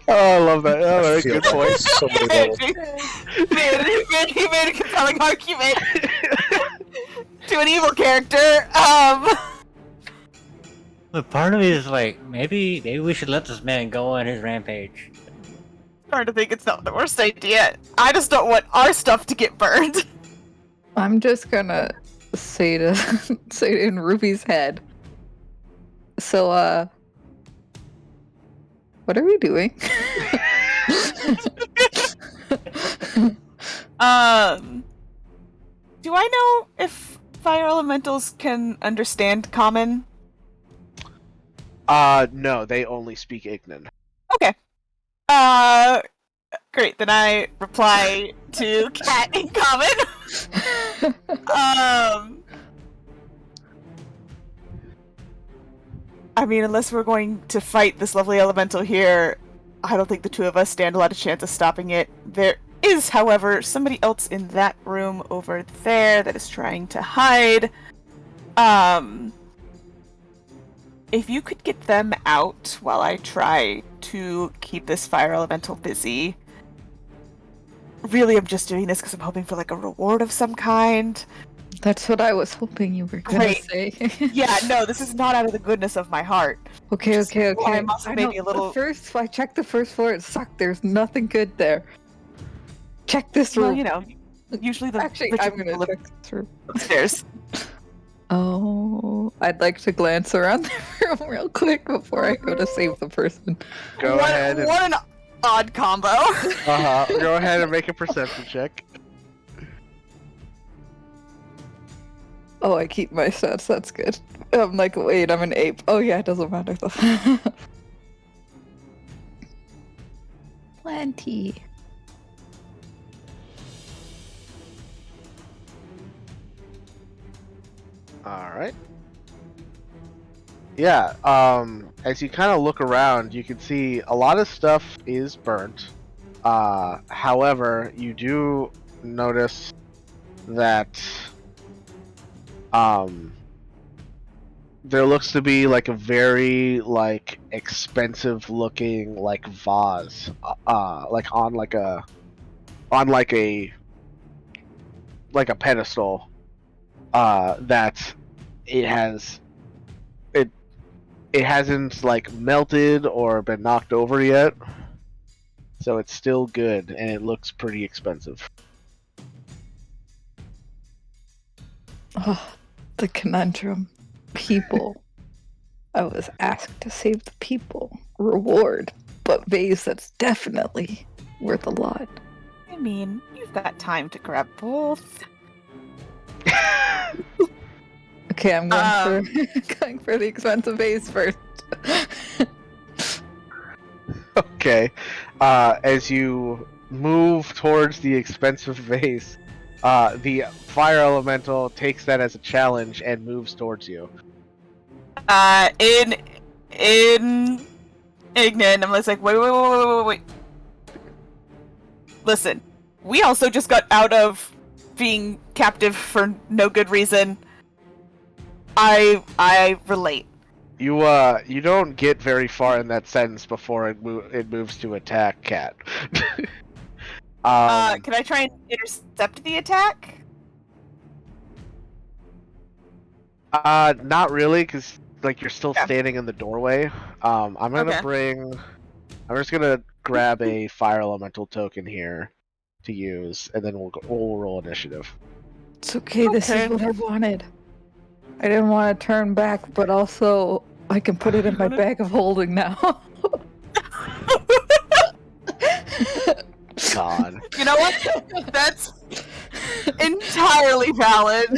Oh, I love that. Oh, that's a Feel good point. so many levels. He made a compelling argument to an evil character. Look, part of me is like, maybe we should let this man go on his rampage. Starting to think it's not the worst idea. I just don't want our stuff to get burned. I'm just gonna say it in Ruby's head. So, what are we doing? Do I know if fire elementals can understand common? No, they only speak Ignan. Okay. Great. Then I reply to Cat in common. I mean, unless we're going to fight this lovely elemental here, I don't think the two of us stand a lot of chance of stopping it. There is, however, somebody else in that room over there that is trying to hide. If you could get them out while I try to keep this fire elemental busy. Really, I'm just doing this because I'm hoping for like a reward of some kind. That's what I was hoping you were gonna Great. say. Yeah, no, this is not out of the goodness of my heart. Okay. why I'm also maybe a little- I checked the first floor. It sucked. There's nothing good there. Check this room. Well, you know, usually the Actually, richer I'm people gonna live check this room. upstairs. Oh, I'd like to glance around the room real quick before I go to save the person. Go ahead and What an odd combo. go ahead and make a perception check. Oh, I keep my stats. That's good. I'm like, wait, I'm an ape. Oh yeah, it doesn't matter though. Plenty. All right. Yeah. As you kind of look around, you can see a lot of stuff is burnt. However, you do notice that there looks to be like a very like expensive looking like vase, like on a pedestal, that it hasn't like melted or been knocked over yet, so it's still good and it looks pretty expensive. Oh, the conundrum. People. I was asked to save the people. Reward. But vase, that's definitely worth a lot. I mean, you've got time to grab both. Okay, I'm going for going for the expensive vase first. Okay. As you move towards the expensive vase, the fire elemental takes that as a challenge and moves towards you. In ignorant, I'm just like, wait. Listen, we also just got out of being captive for no good reason. I relate. You don't get very far in that sentence before it moves to attack Cat. Can I try and intercept the attack? Not really, because like you're still Yeah. standing in the doorway. I'm gonna Okay. I'm just gonna grab a fire elemental token here to use, and then we'll roll initiative. It's okay, this Okay. is what I wanted. I didn't want to turn back, but also I can put it in my bag of holding now. God. You know what? That's entirely valid.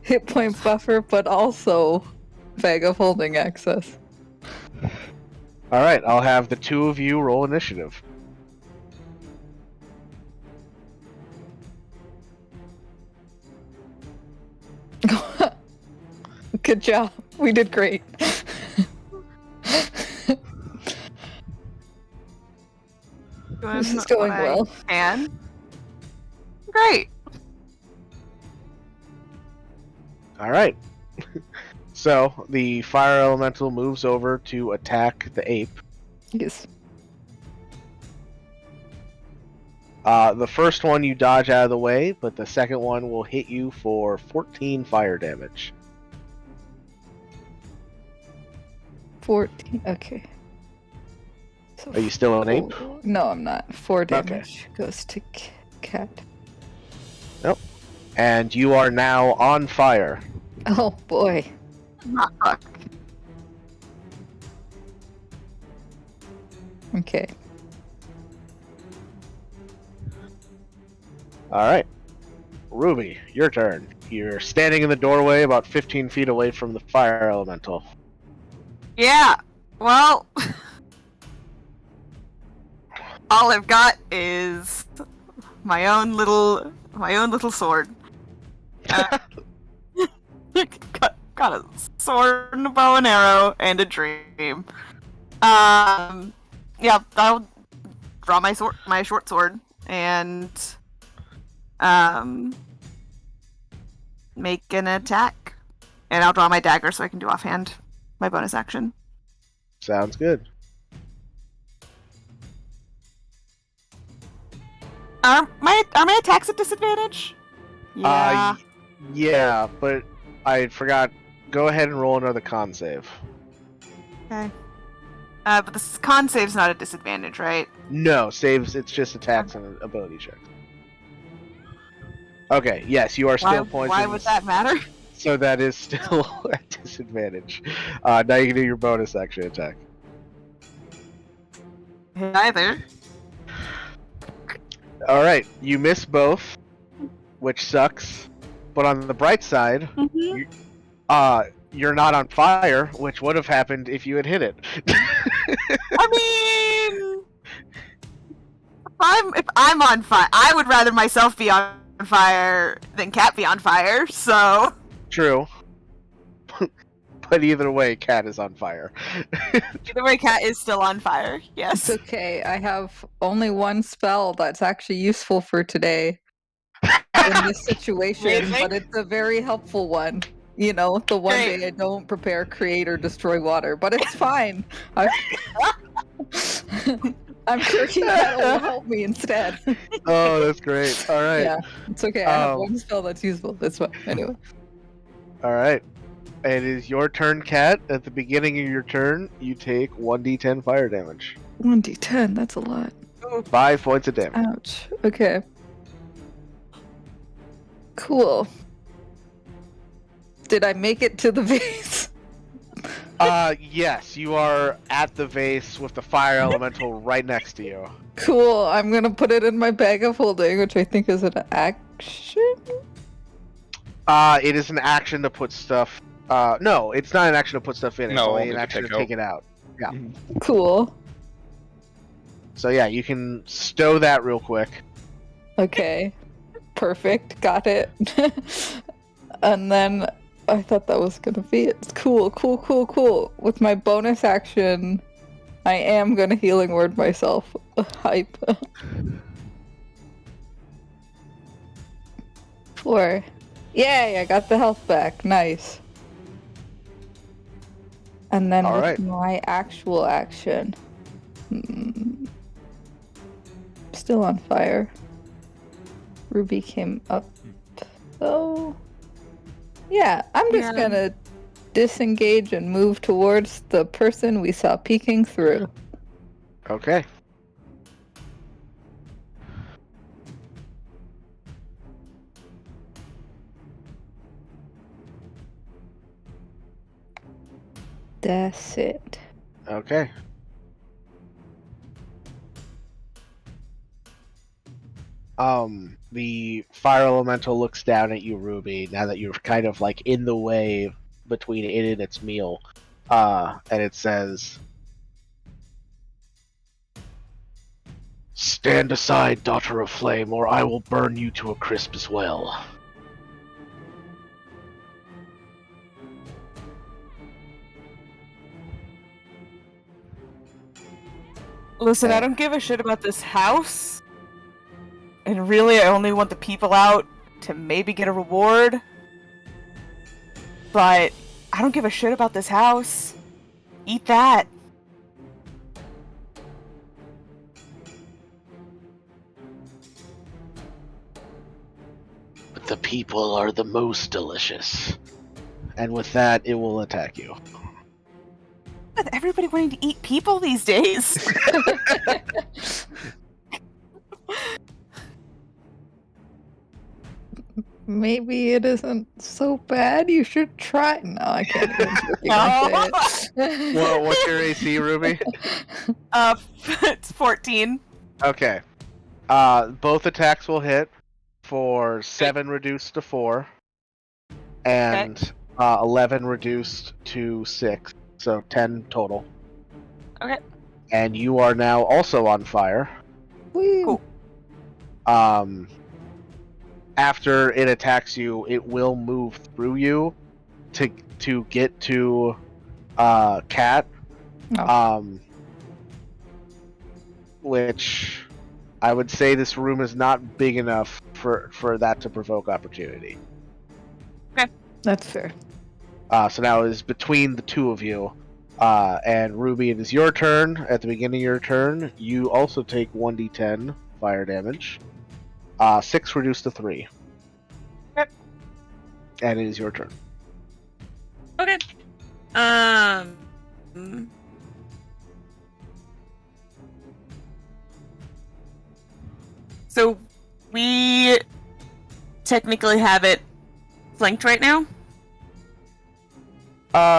Hit point buffer, but also bag of holding access. All right, I'll have the two of you roll initiative. Good job. We did great. This is going well. And great. All right. So the fire elemental moves over to attack the ape. Yes. The first one you dodge out of the way, but the second one will hit you for 14 fire damage. 14. Okay. So Are you still an ape? No, I'm not. 4 damage goes to Cat. Nope. And you are now on fire. Oh boy. Ah, fuck. Okay. All right. Ruby, your turn. You're standing in the doorway about 15 feet away from the fire elemental. Yeah. Well, all I've got is my own little sword. Got a sword and a bow and arrow and a dream. Yeah, I'll draw my short sword, and make an attack. And I'll draw my dagger so I can do offhand. My bonus action. Sounds good. Are my attacks at disadvantage? Yeah. Yeah, but I forgot. Go ahead and roll another con save. Okay. But the con save's not a disadvantage, right? No, saves, it's just attacks and ability checks. Okay, yes, you are still poisoned. Why would that matter? So that is still a disadvantage. Now you can do your bonus action attack. Neither. Alright, you miss both, which sucks. But on the bright side, you're not on fire, which would have happened if you had hit it. I mean, if I'm on fire, I would rather myself be on fire than Cat be on fire. So True. But either way, Cat is on fire. either way, Cat is still on fire. Yes. It's okay. I have only one spell that's actually useful for today in this situation, Amazing. but it's a very helpful one. You know, the one Great. day I don't prepare, create, or destroy water, but it's fine. I'm sure Cat will help me instead. Oh, that's great. All right. Yeah, it's okay. I have one spell that's useful. That's fine. Anyway. All right. It is your turn, Cat. At the beginning of your turn, you take 1d10 fire damage. 1d10, that's a lot. 5 points of damage. Ouch. Okay. Cool. Did I make it to the vase? Yes, you are at the vase with the fire elemental right next to you. Cool. I'm gonna put it in my bag of holding, which I think is an action. It is an action to put stuff. No, it's not an action to put stuff in. It's No, only only an to action take to take it out. Yeah. Mhm. Cool. So yeah, you can stow that real quick. Okay. Perfect. Got it. And then I thought that was gonna be it. Cool, cool, cool, cool. With my bonus action, I am gonna healing word myself. Hype. 4. Yay, I got the health back. Nice. And then All with right. my actual action. Still on fire. Ruby came up. So. Yeah, I'm just Yeah. gonna disengage and move towards the person we saw peeking through. Okay. That's it. Okay. The fire elemental looks down at you, Ruby, now that you're kind of like in the way between it and its meal. And it says, "Stand aside, daughter of flame, or I will burn you to a crisp as well." Listen, I don't give a shit about this house. And really, I only want the people out to maybe get a reward. But I don't give a shit about this house. Eat that. But the people are the most delicious. And with that, it will attack you. With everybody wanting to eat people these days. Maybe it isn't so bad. You should try. No, I can't even say it. Well, what's your AC, Ruby? It's 14. Okay. Both attacks will hit for 7 reduced to 4, and 11 reduced to 6, so 10 total. Okay. And you are now also on fire. Woo. Cool. After it attacks you, it will move through you to get to Cat. Oh. Which I would say this room is not big enough for that to provoke opportunity. That's fair. So now it is between the two of you. And Ruby, it is your turn. At the beginning of your turn, you also take 1d10 fire damage. 6 reduced to 3. Yep. And it is your turn. Okay. So we technically have it flanked right now?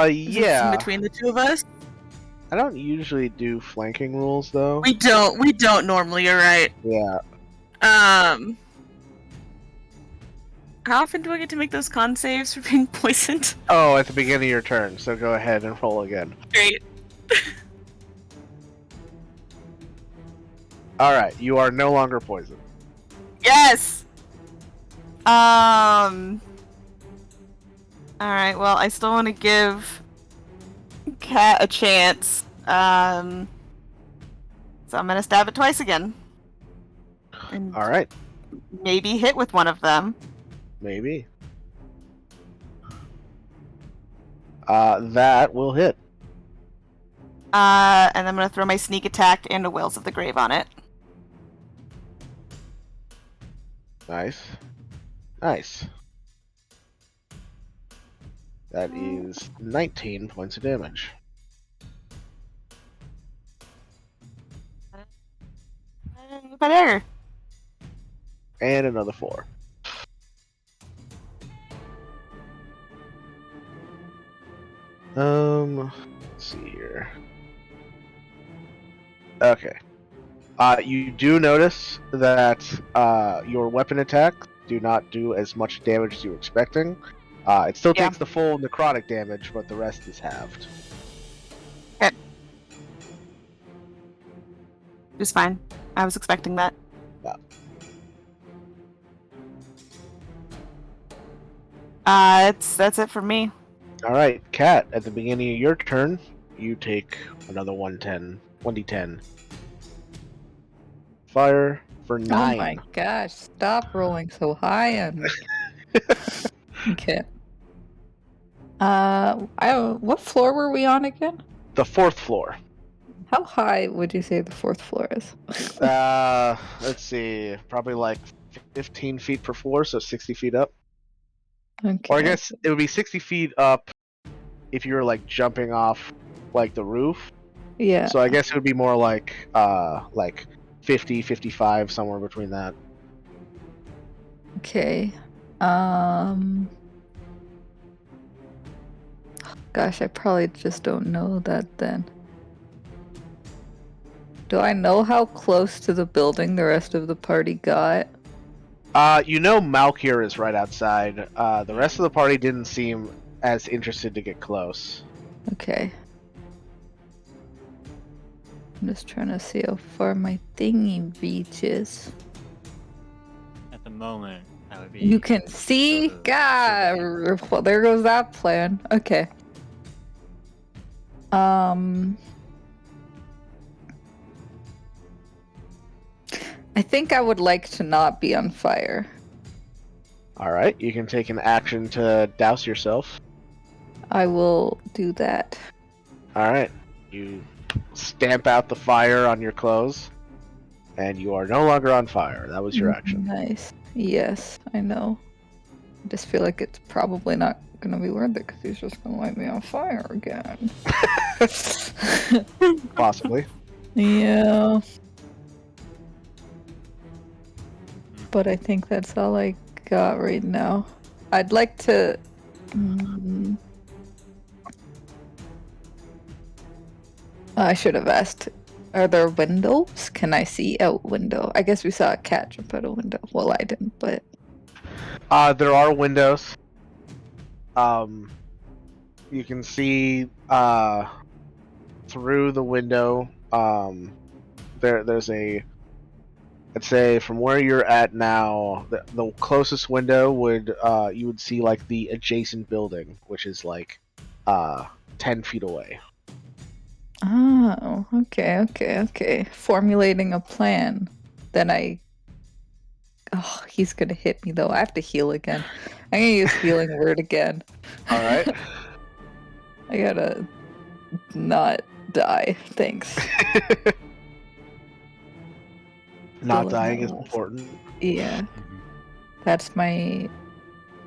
Is this Yeah. in between the two of us? I don't usually do flanking rules, though. We don't normally, you're right. Yeah. How often do I get to make those con saves for being poisoned? Oh, at the beginning of your turn, so go ahead and roll again. Great. Alright, you are no longer poisoned. Yes! Alright, well, I still want to give Cat a chance. So I'm gonna stab it twice again. And Alright, maybe hit with one of them. maybe. That will hit. And I'm gonna throw my sneak attack and a Whales of the Grave on it. Nice. Nice. That is 19 points of damage. Better. And another 4. Let's see here. Okay. You do notice that your weapon attacks do not do as much damage as you were expecting. It still Yeah. takes the full necrotic damage, but the rest is halved. Just fine. I was expecting that. Yeah. That's it for me. All right, Cat. At the beginning of your turn, you take another 1d10 fire for 9. Oh my gosh! Stop rolling so high on me. Okay. What floor were we on again? The 4th floor. How high would you say the 4th floor is? Let's see, probably like 15 feet per floor, so 60 feet up. Okay. Or I guess it would be 60 feet up if you were like jumping off like the roof. Yeah. So I guess it would be more like 50, 55, somewhere between that. Okay. Gosh, I probably just don't know that then. Do I know how close to the building the rest of the party got? You know Malkir is right outside. The rest of the party didn't seem as interested to get close. Okay. I'm just trying to see how far my thingy reaches. At the moment, that would be. You can see? sort of God! surveying. Well, there goes that plan. Okay. I think I would like to not be on fire. Alright, you can take an action to douse yourself. I will do that. Alright, you stamp out the fire on your clothes, and you are no longer on fire. That was your action. Nice. Yes, I know. I just feel like it's probably not gonna be worth it because he's just gonna light me on fire again. Possibly. Yeah. But I think that's all I got right now. I'd like to. I should have asked. Are there windows? Can I see out window? I guess we saw a cat jump out a window. Well, I didn't, but There are windows. You can see through the window. There's a. I'd say from where you're at now, the closest window would you would see like the adjacent building, which is like 10 feet away. oh, okay. Formulating a plan. Then oh, he's gonna hit me though. I have to heal again. I'm gonna use healing word again. All right. I gotta not die. Thanks. Not Healing dying is word. important. Yeah, Mhm. that's my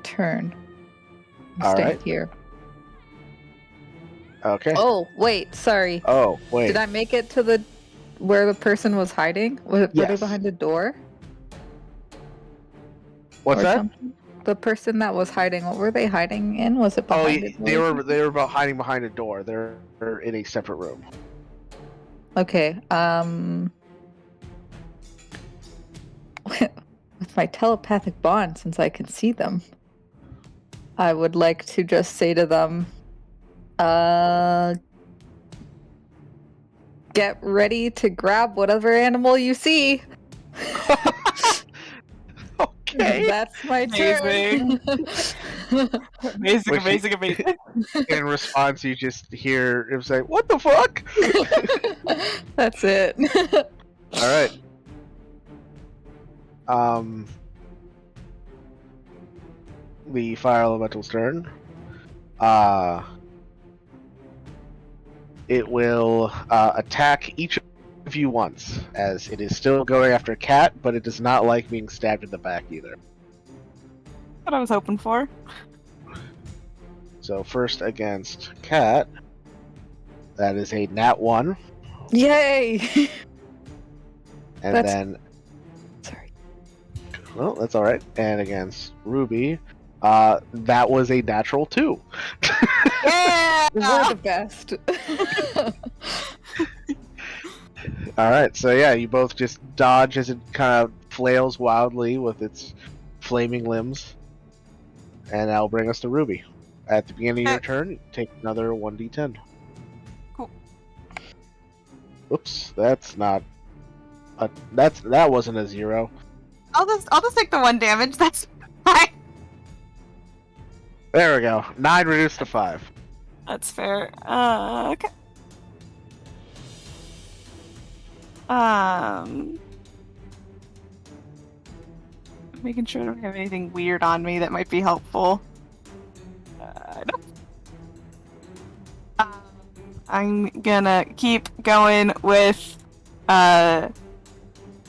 turn. I'm All staying right. here. Okay. Oh, wait, sorry. Oh wait. Did I make it to where the person was hiding? Were they Yes. behind the door? What's or that? something? The person that was hiding, what were they hiding in? Was it Oh, behind a door? they were about hiding behind a door. They're in a separate room. Okay, with my telepathic bond, since I can see them, I would like to just say to them, get ready to grab whatever animal you see. Okay. That's my turn. Amazing. In response, you just hear him say, "What the fuck?" That's it. All right. The fire elemental's turn. It will attack each of you once, as it is still going after Cat, but it does not like being stabbed in the back either. What I was hoping for. So first against Cat, that is a nat 1, Yay! and That's- then Sorry. well, that's all right. And against Ruby, that was a natural 2. Yeah. We're the best. All right, so yeah, you both just dodge as it kind of flails wildly with its flaming limbs, and that'll bring us to Ruby. At the beginning of your turn, take another 1d10. Cool. Oops, that's not. That wasn't a 0. I'll just take the 1 damage. That's fine. There we go. 9 reduced to 5. That's fair. Okay. Making sure I don't have anything weird on me that might be helpful. Nope. I'm gonna keep going with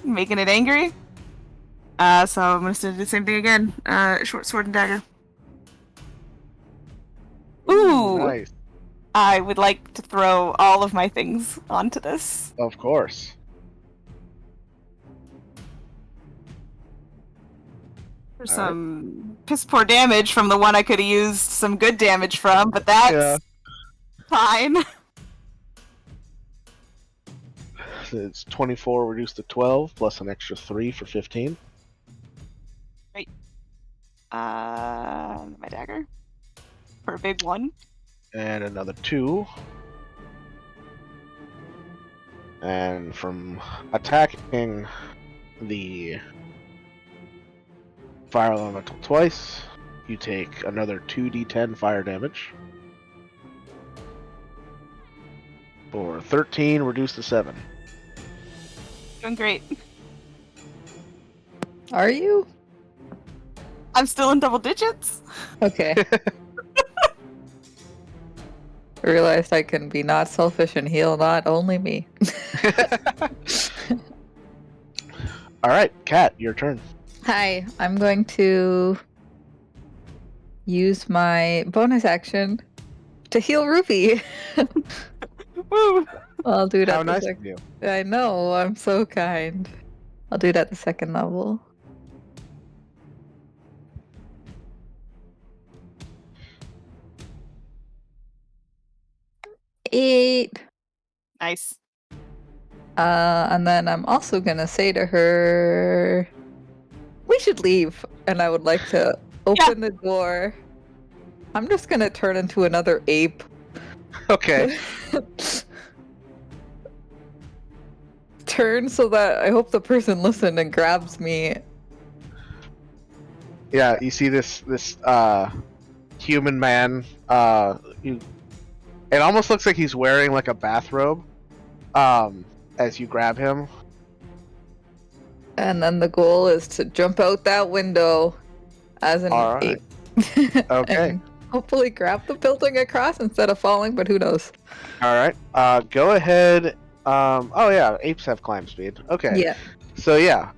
making it angry. So I'm gonna do the same thing again. Short sword and dagger. Ooh! Nice. I would like to throw all of my things onto this. Of course. For some piss poor damage from the one I could have used some good damage from, but that's fine. So it's 24 reduced to 12 plus an extra 3 for 15. Great. My dagger. For a big one. And another 2. And from attacking the fire elemental twice, you take another 2d10 fire damage. For 13 reduced to 7. Doing great. Are you? I'm still in double digits. Okay. I realized I can be not selfish and heal not only me. Alright, Kat, your turn. Hi, I'm going to use my bonus action to heal Ruby. Woo! I'll do it How at the nice of you. I know, I'm so kind. I'll do it at the 2nd level. Eight. Nice. And then I'm also gonna say to her, we should leave. And I would like to open the door. I'm just gonna turn into another ape. Okay. Turn so that I hope the person listened and grabs me. Yeah, you see this human man. It almost looks like he's wearing like a bathrobe. As you grab him. And then the goal is to jump out that window as an ape. Okay. And hopefully grab the building across instead of falling, but who knows? Alright. Go ahead. Oh yeah, apes have climb speed. Okay. Yeah. So yeah,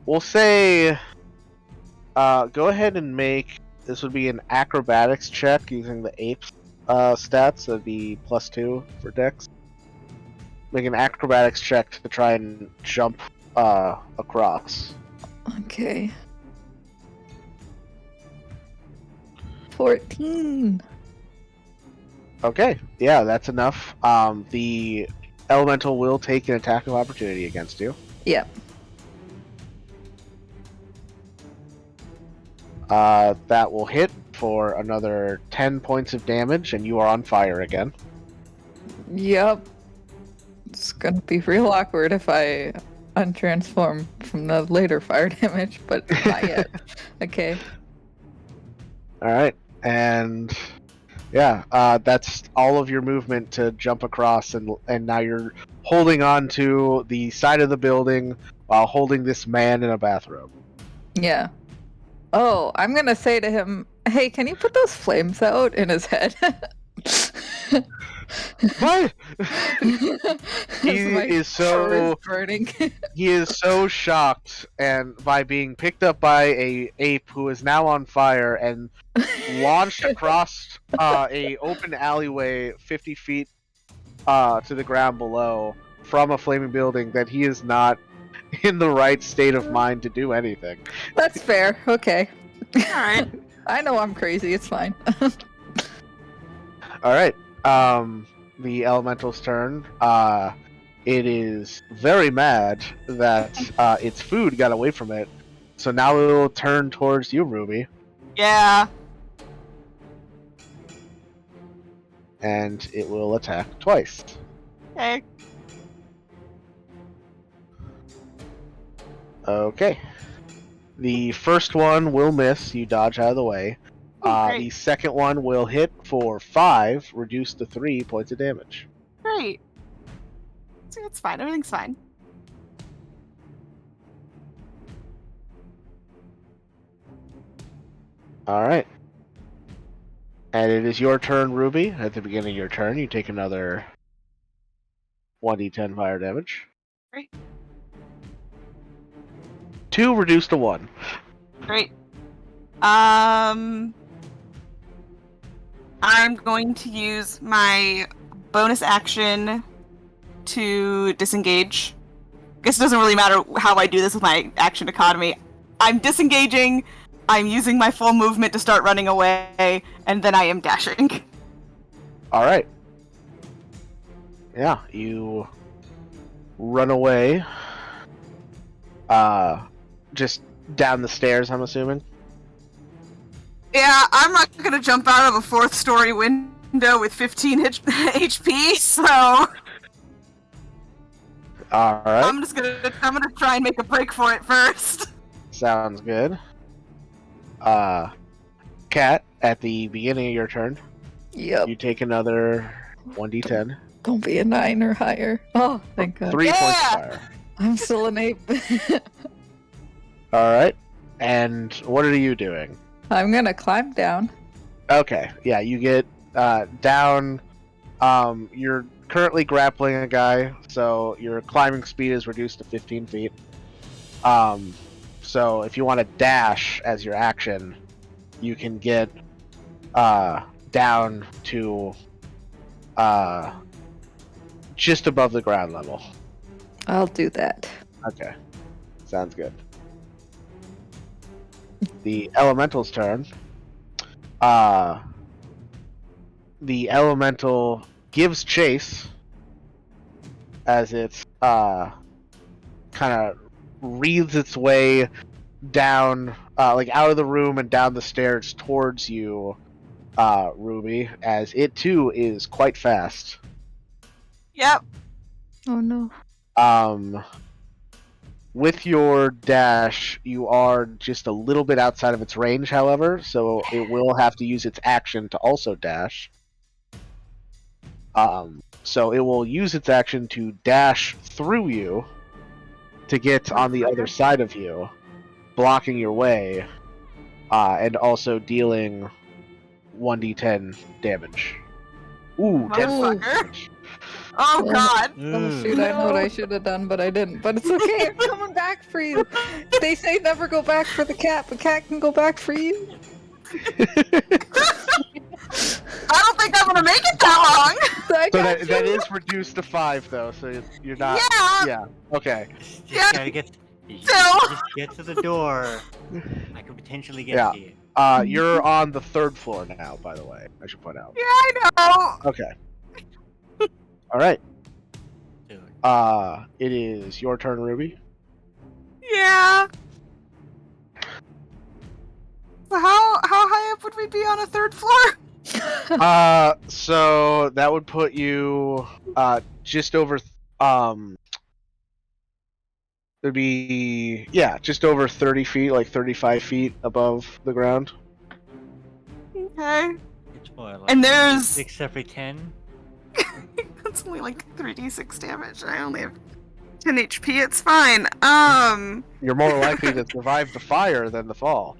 we'll say go ahead and make this would be an acrobatics check using the apes stats. That'd be +2 for dex. Make an acrobatics check to try and jump across. Okay. 14. Okay, yeah, that's enough. The elemental will take an attack of opportunity against you. Yep. That will hit for another 10 points of damage, and you are on fire again. Yep. It's gonna be real awkward if I untransform from the later fire damage, but not yet. Okay. Alright, and yeah, that's all of your movement to jump across, and now you're holding on to the side of the building while holding this man in a bathrobe. Yeah. Oh, I'm gonna say to him, hey, can you put those flames out in his head? What? He My is fur is so burning. he is so shocked and by being picked up by a ape who is now on fire and launched across a open alleyway 50 feet to the ground below from a flaming building that he is not in the right state of mind to do anything. That's fair. Okay. Alright. I know I'm crazy. It's fine. All right. The elemental's turn. It is very mad that its food got away from it, so now it will turn towards you, Ruby, Yeah. and it will attack twice. Okay. Okay. The first one will miss. You dodge out of the way. Oh, The great. second one will hit for 5, reduced to 3 points of damage. Great. It's fine. Everything's fine. All right. And it is your turn, Ruby. At the beginning of your turn, you take another 1d10 fire damage. Great. 2 reduced to 1. Great. I'm going to use my bonus action to disengage. I guess it doesn't really matter how I do this with my action economy. I'm disengaging, I'm using my full movement to start running away, and then I am dashing. All right. Yeah, you run away. Just down the stairs, I'm assuming. Yeah, I'm not gonna jump out of a 4th story window with 15 HP, so All right. I'm gonna try and make a break for it first. Sounds good. Cat, at the beginning of your turn, Yep. you take another 1d10. Don't be a 9 or higher. Oh, thank God. 3 points of Yeah! fire. I'm still an 8. All right. And what are you doing? I'm gonna climb down. Okay. Yeah, you get down. You're currently grappling a guy, so your climbing speed is reduced to 15 feet. So if you want to dash as your action, you can get down to just above the ground level. I'll do that. Okay. Sounds good. The elemental's turn. The elemental gives chase as it kind of wreathes its way down, like out of the room and down the stairs towards you, Ruby, as it too is quite fast. Yep. Oh no. With your dash, you are just a little bit outside of its range, however, so it will have to use its action to also dash. So it will use its action to dash through you to get on the other side of you, blocking your way, and also dealing 1d10 damage. Ooh, 10 Motherfucker. damage. Oh god. Oh shoot, I know what I should have done, but I didn't. But it's okay, I'm coming back for you. They say never go back for the cat, but cat can go back for you. I don't think I'm gonna make it that long. I So got that you. is reduced to 5, though, so you're not... Yeah. Yeah, okay. Just Yeah. gotta get. Still. Just get to the door. I could potentially get Yeah. to you. You're on the 3rd floor now, by the way, I should point out. Yeah, I know. Okay. Alright. Dude. It is your turn, Ruby. Yeah. So how high up would we be on a 3rd floor? So that would put you, just over, it'd be, yeah, just over 30 feet, like 35 feet above the ground. Okay. It's what, like And there's 6 every 10? that's only like 3d6 damage. I only have 10 HP. It's fine. You're more likely to survive the fire than the fall.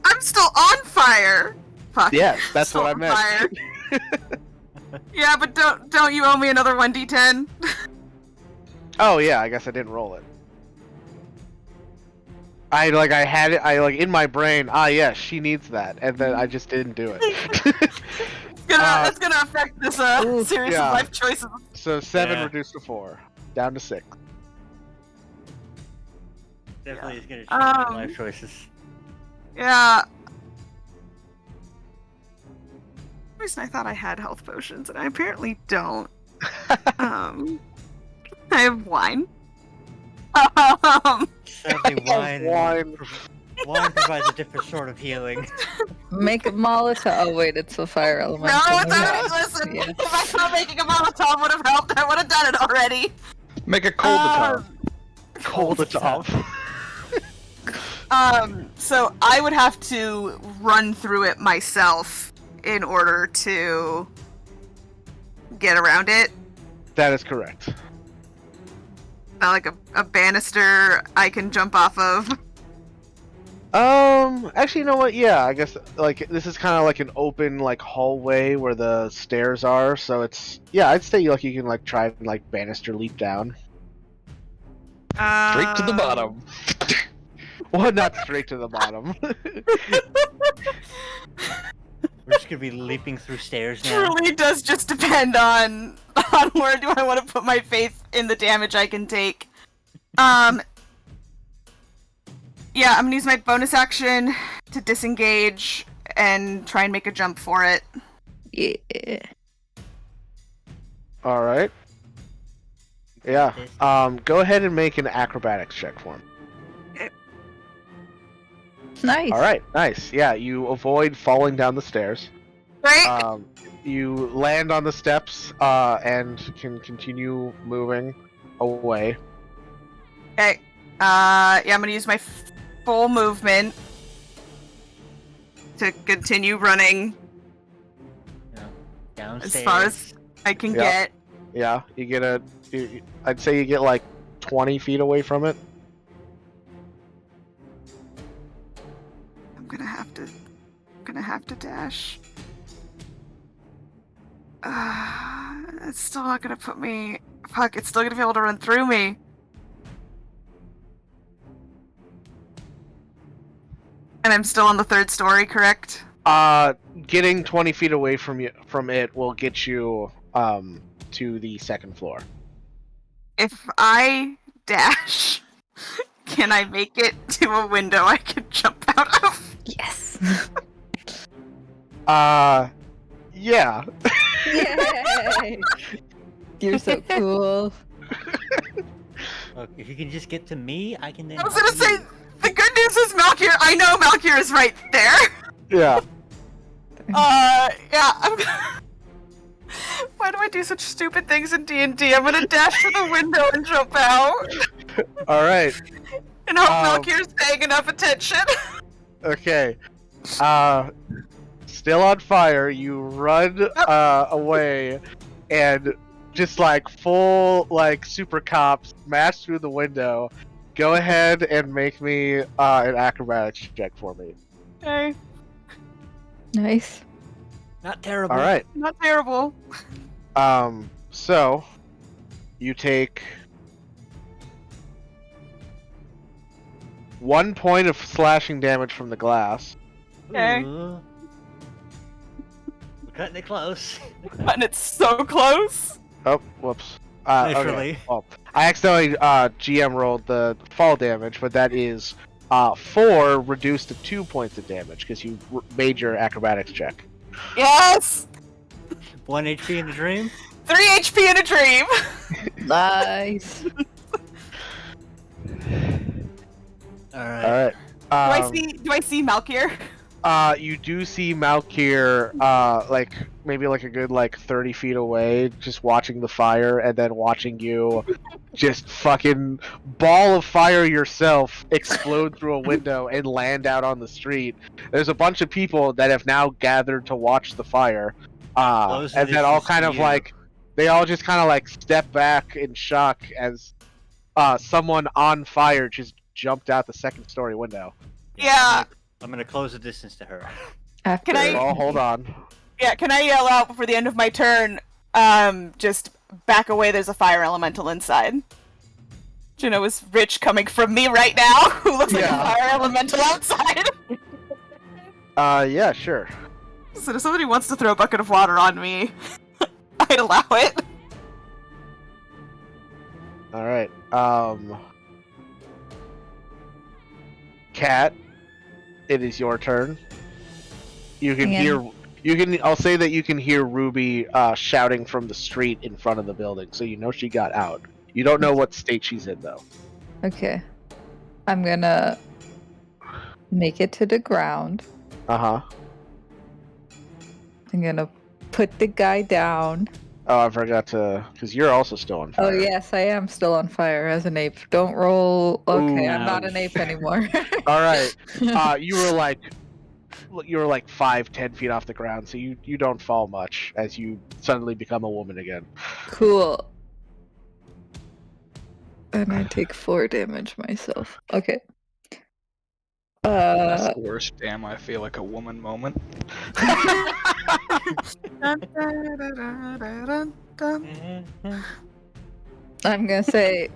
I'm still on fire. Fuck. Yes, that's Still what I on meant. fire. Yeah, but don't you owe me another 1d10? Oh yeah, I guess I didn't roll it. I had it, in my brain, yes, she needs that, and then I just didn't do it. It's gonna affect this series yeah. of life choices. So 7 Yeah. reduced to 4, down to 6. Definitely is gonna change Um, your life choices. Yeah. reason I thought I had health potions, and I apparently don't. I have wine. Sadly, wine, Wine. wine provides a different sort of healing. Make a Molotov. Oh wait, it's a fire No, elemental. it's Never already. mind. Listen, Yeah. if I thought making a Molotov would have helped, I would have done it already. Make a cold Koldatov. So I would have to run through it myself in order to get around it. That is correct. Not like a banister I can jump off of. Actually, you know what? Yeah, I guess like this is kind of like an open like hallway where the stairs are, so it's I'd say like you can like try and like banister leap down. Straight to the bottom. Well, not straight to the bottom. We're just gonna be leaping through stairs now. Truly does just depend on where do I want to put my faith in the damage I can take. Yeah, I'm gonna use my bonus action to disengage and try and make a jump for it. Yeah. All right. Yeah. Go ahead and make an acrobatics check for him. Nice. All right. Nice. Yeah, you avoid falling down the stairs. Right? You land on the steps and can continue moving away. Okay. Yeah, I'm gonna use my full movement to continue running Yeah. Downstairs. as far as I can Yeah. get. Yeah, you get I'd say you get like 20 feet away from it. I'm gonna have to dash. It's still not gonna put me. Fuck! It's still gonna be able to run through me. And I'm still on the 3rd story, correct? Getting 20 feet away from it will get you to the 2nd floor. If I dash, can I make it to a window I can jump out of? Yes. Yeah. Yay! You're so cool. Look, if you can just get to me, I can then. I was help gonna say, you. the good news is Malkier. I know Malkier is right there. Yeah. Yeah. Why do I do such stupid things in D&D? I'm gonna dash to the window and jump out, All right. and hope Malkier's paying enough attention. Okay. Still on fire. You run away, and just like full like super cop smash through the window. Go ahead and make me an acrobatics check for me. Okay, Nice. Not terrible. All right. not terrible. So you take 1 point of slashing damage from the glass. Okay. Ooh. We're cutting it close. And it's so close. Oh, whoops. Literally. Okay. Well, I accidentally GM rolled the fall damage, but that is 4 reduced to 2 points of damage because you made your acrobatics check. Yes! 1 HP in the dream. 3 HP in a dream. Nice. All right. All right. Do I see Malkier? You do see Malkier, like maybe like a good like 30 feet away, just watching the fire, and then watching you, just fucking ball of fire yourself explode through a window and land out on the street. There's a bunch of people that have now gathered to watch the fire, Close and then all distance kind to of you. like they all just kind of like step back in shock as someone on fire just jumped out the 2nd story window. Yeah. I'm gonna close the distance to her. After Can I- Oh, hold on. Yeah, can I yell out before the end of my turn? Just back away, there's a fire elemental inside. You know, is Rich coming from me right now? Who looks like a Yeah. fire elemental outside? Yeah, sure. So if somebody wants to throw a bucket of water on me, I'd allow it. All right. Cat, it is your turn. You can Yeah. I'll say that you can hear Ruby shouting from the street in front of the building, so you know she got out. You don't know what state she's in though. Okay. I'm gonna make it to the ground. Uh-huh. I'm gonna put the guy down. Oh, I forgot to, because you're also still on fire. Oh yes, I am still on fire as an ape. Don't roll. Okay, Ooh. I'm not an ape anymore. All right. You were like 5-10 feet off the ground, so you don't fall much as you suddenly become a woman again. Cool. And I take 4 damage myself. Okay. That's the worst damn I feel like a woman moment. I'm gonna say,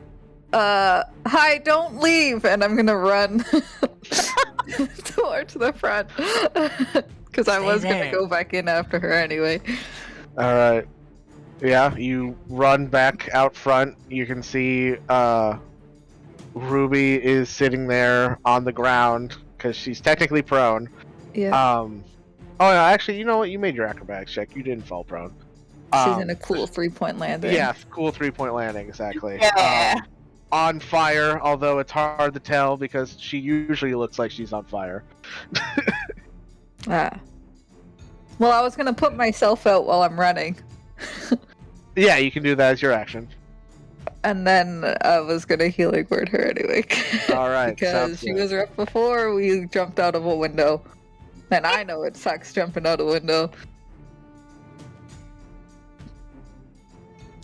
hi, don't leave, and I'm gonna run towards the front because I Stay was gonna there. go back in after her anyway. All right. Yeah, you run back out front. You can see Ruby is sitting there on the ground because she's technically prone. Yeah, Oh, no, actually, you know what? You made your acrobatics check. You didn't fall prone. she's in a cool 3-point landing. Yeah, cool 3-point landing, exactly. Yeah. On fire, although it's hard to tell because she usually looks like she's on fire. Ah. Well, I was gonna put myself out while I'm running, Yeah, you can do that as your action. and then I was gonna healing word her anyway. All right, because sounds she good. was rough before we jumped out of a window, and I know it sucks jumping out a window.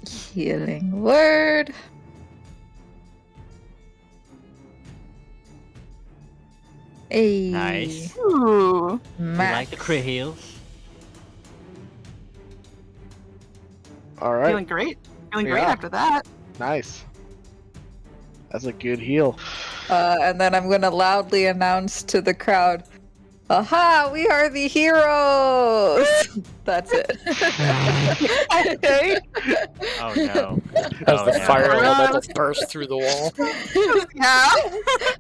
Healing word. Hey. Nice. Ooh. You Max. like the crit heals? All right, Feeling great. Feeling great Yeah. after that. nice. That's a good heal. And then I'm gonna loudly announce to the crowd, "Aha! We are the heroes!" That's it. Okay. Oh no. As Oh, the no. fire Run. elemental bursts through the wall. Yeah.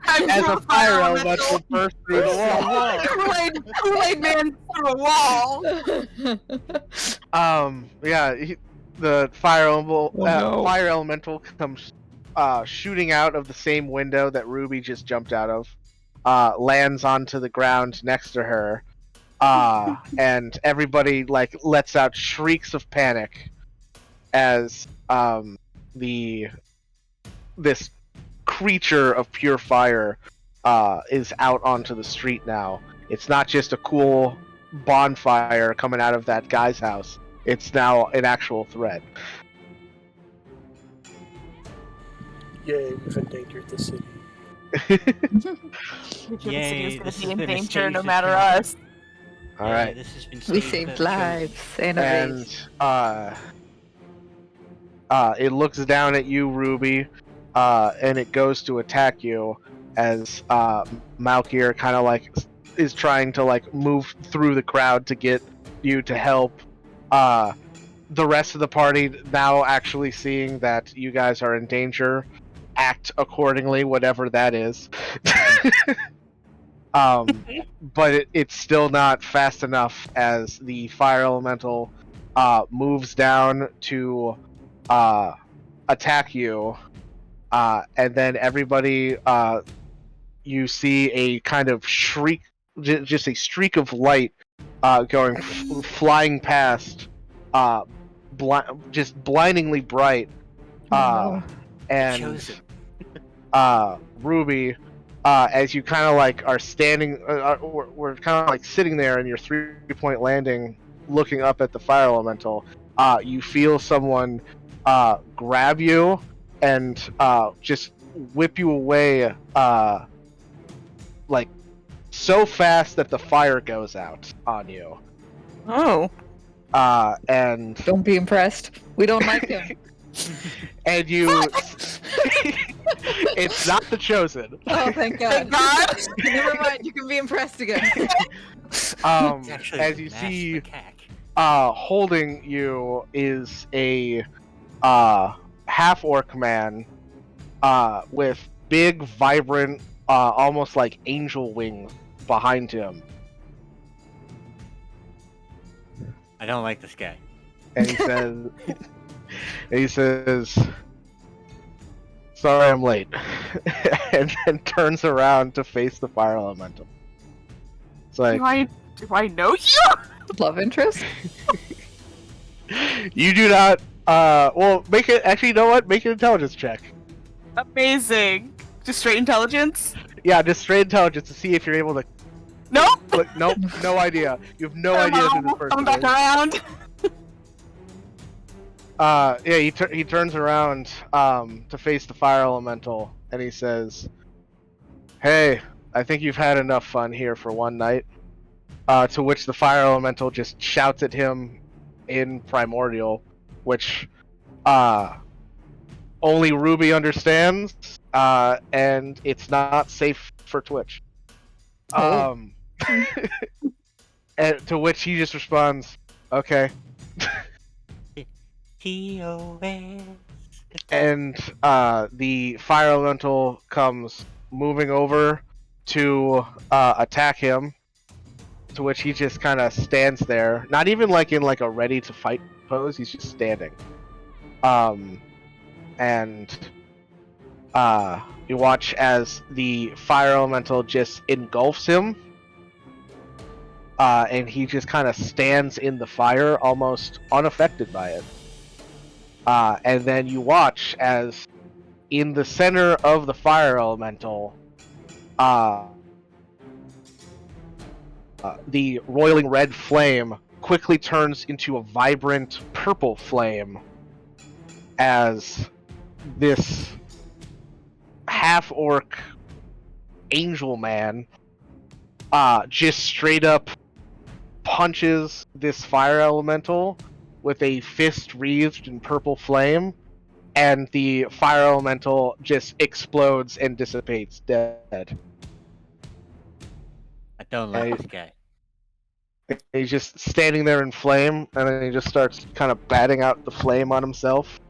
I'm As through a fire elemental bursts through the wall. Kool-Aid Man through a wall. Yeah, the fire no. fire elemental comes shooting out of the same window that Ruby just jumped out of, lands onto the ground next to her, and everybody like lets out shrieks of panic as this creature of pure fire is out onto the street now. It's not just a cool bonfire coming out of that guy's house. It's now an actual threat. Yay, we've endangered the city. The city Yay, is going this to be has in been a danger no staged matter attack. us. All Yeah, right, this has been We staged saved but chosen. lives. Innovate. and it looks down at you, Ruby, and it goes to attack you as Malkir kind of like is trying to like move through the crowd to get you to help. The rest of the party now actually seeing that you guys are in danger, act accordingly, whatever that is. But it's still not fast enough as the fire elemental moves down to attack you, and then everybody you see a kind of shriek, just a streak of light going flying past, just blindingly bright, Oh, and Chosen. Ruby, as you kind of like are standing, we're kind of like sitting there in your 3-point landing, looking up at the fire elemental. You feel someone grab you and just whip you away, like so fast that the fire goes out on you. Oh. And don't be impressed. We don't like him. and you, it's not the chosen. Oh, thank God. Thank God. Never mind. You can be impressed again. It's actually As the you masked see, macaque. holding you is a half orc man with big, vibrant, almost like angel wings behind him. I don't like this guy. And he says, "Sorry, I'm late," and then turns around to face the fire elemental. It's like, Do I know you? Love interest? you do not. Well, make it. Actually, you know what? Make an intelligence check. Amazing. Just straight intelligence? Yeah, just straight intelligence to see if you're able to. Nope. Nope, no idea. You have no idea who this person Coming back is. around. Yeah, he turns around to face the fire elemental, and he says, "Hey, I think you've had enough fun here for one night." To which the fire elemental just shouts at him in Primordial, which only Ruby understands, and it's not safe for Twitch. Oh. And to which he just responds, "Okay." TOS. And the fire elemental comes moving over to attack him, to which he just kind of stands there, not even like in like a ready to fight pose. He's just standing. And you watch as the fire elemental just engulfs him, and he just kind of stands in the fire, almost unaffected by it. And then you watch as in the center of the fire elemental, the roiling red flame quickly turns into a vibrant purple flame as this half-orc angel man just straight up punches this fire elemental with a fist wreathed in purple flame, and the fire elemental just explodes and dissipates dead. I don't like this guy. He's just standing there in flame, and then he just starts kind of batting out the flame on himself.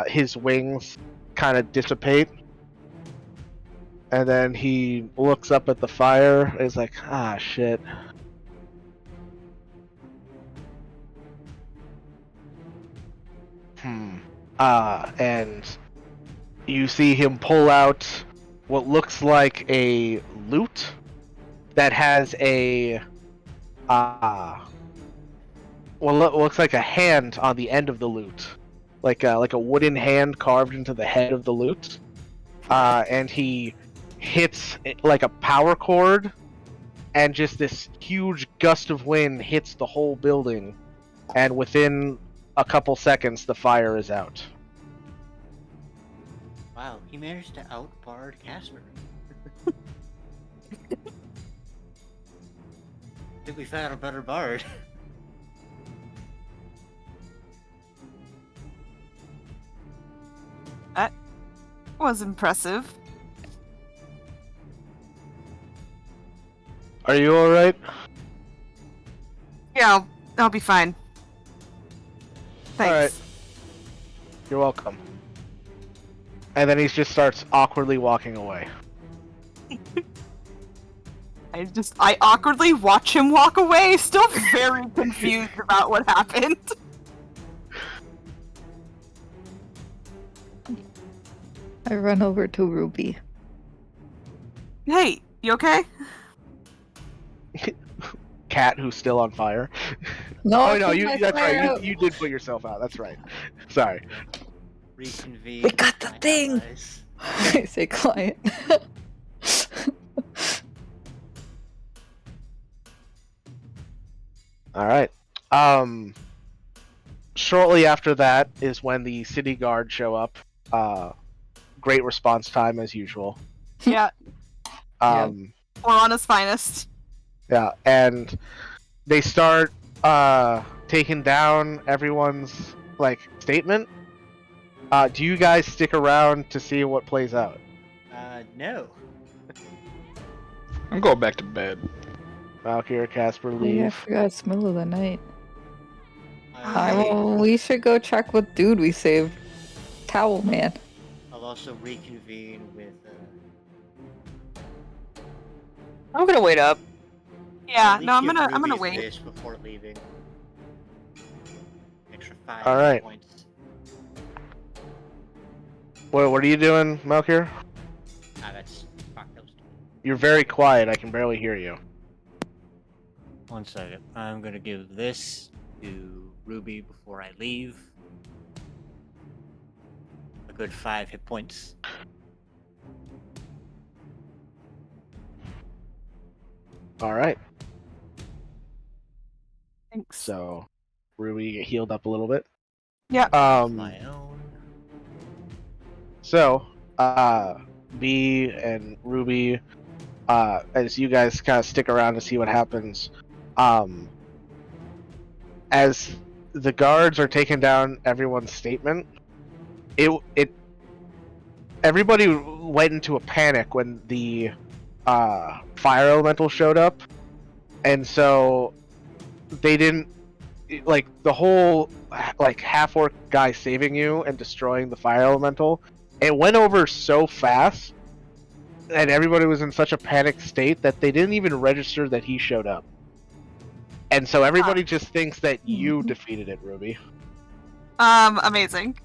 His wings kind of dissipate, and then he looks up at the fire and is like, "Ah, shit." And you see him pull out what looks like a lute that has a looks like a hand on the end of the lute, like a wooden hand carved into the head of the lute. And he hits it like a power cord, and just this huge gust of wind hits the whole building, and within a couple seconds the fire is out. Wow, he managed to out-bard Casper. I think we found a better bard. That was impressive. Are you alright? Yeah, I'll be fine. Thanks. Alright. You're welcome. And then he just starts awkwardly walking away. I awkwardly watch him walk away, still very confused about what happened. I run over to Ruby. Hey, you okay? Cat who's still on fire. No, Oh no, put you my that's fire right. out. You did put yourself out. That's right. Sorry. Reconvene. We got the my thing! allies. I say client. All right. Shortly after that is when the city guard show up. Great response time as usual. Yeah, Orana's finest. Yeah, and they start taking down everyone's like statement. Do you guys stick around to see what plays out? No. I'm going back to bed. Valkyrie, Casper, Oh, yeah, I leave. forgot it's middle of the night. I'll We should go check what dude we saved. Towel man. also reconvene with. I'm gonna wait up. Yeah, At no, I'm least gonna give Ruby a wait. fish before leaving. 5 All right. points. What are you doing, Malkir? That's fuck those two. You're very quiet. I can barely hear you. 1 second. I'm gonna give this to Ruby before I leave. A good 5 hit points. All right. Thanks. So, Ruby get healed up a little bit. Yeah. My own. So, B and Ruby, as you guys kind of stick around to see what happens, as the guards are taking down everyone's statement, everybody went into a panic when the fire elemental showed up, and so they didn't like the whole like half orc guy saving you and destroying the fire elemental. It went over so fast, and everybody was in such a panicked state that they didn't even register that he showed up. And so everybody just thinks that you defeated it, Ruby. Amazing.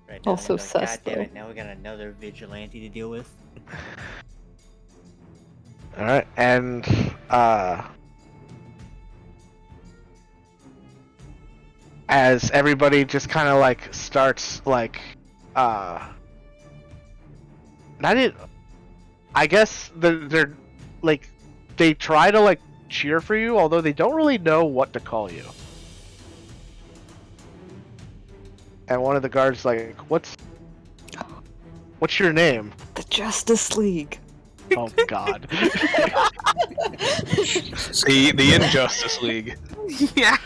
Right, Also God sus, damn though. it, now we got another vigilante to deal with. All right, and as everybody just kind of like starts like not it. I guess they're like they try to like cheer for you, although they don't really know what to call you. And one of the guards like, what's your name? The Justice League. Oh God. The Injustice League. Yeah.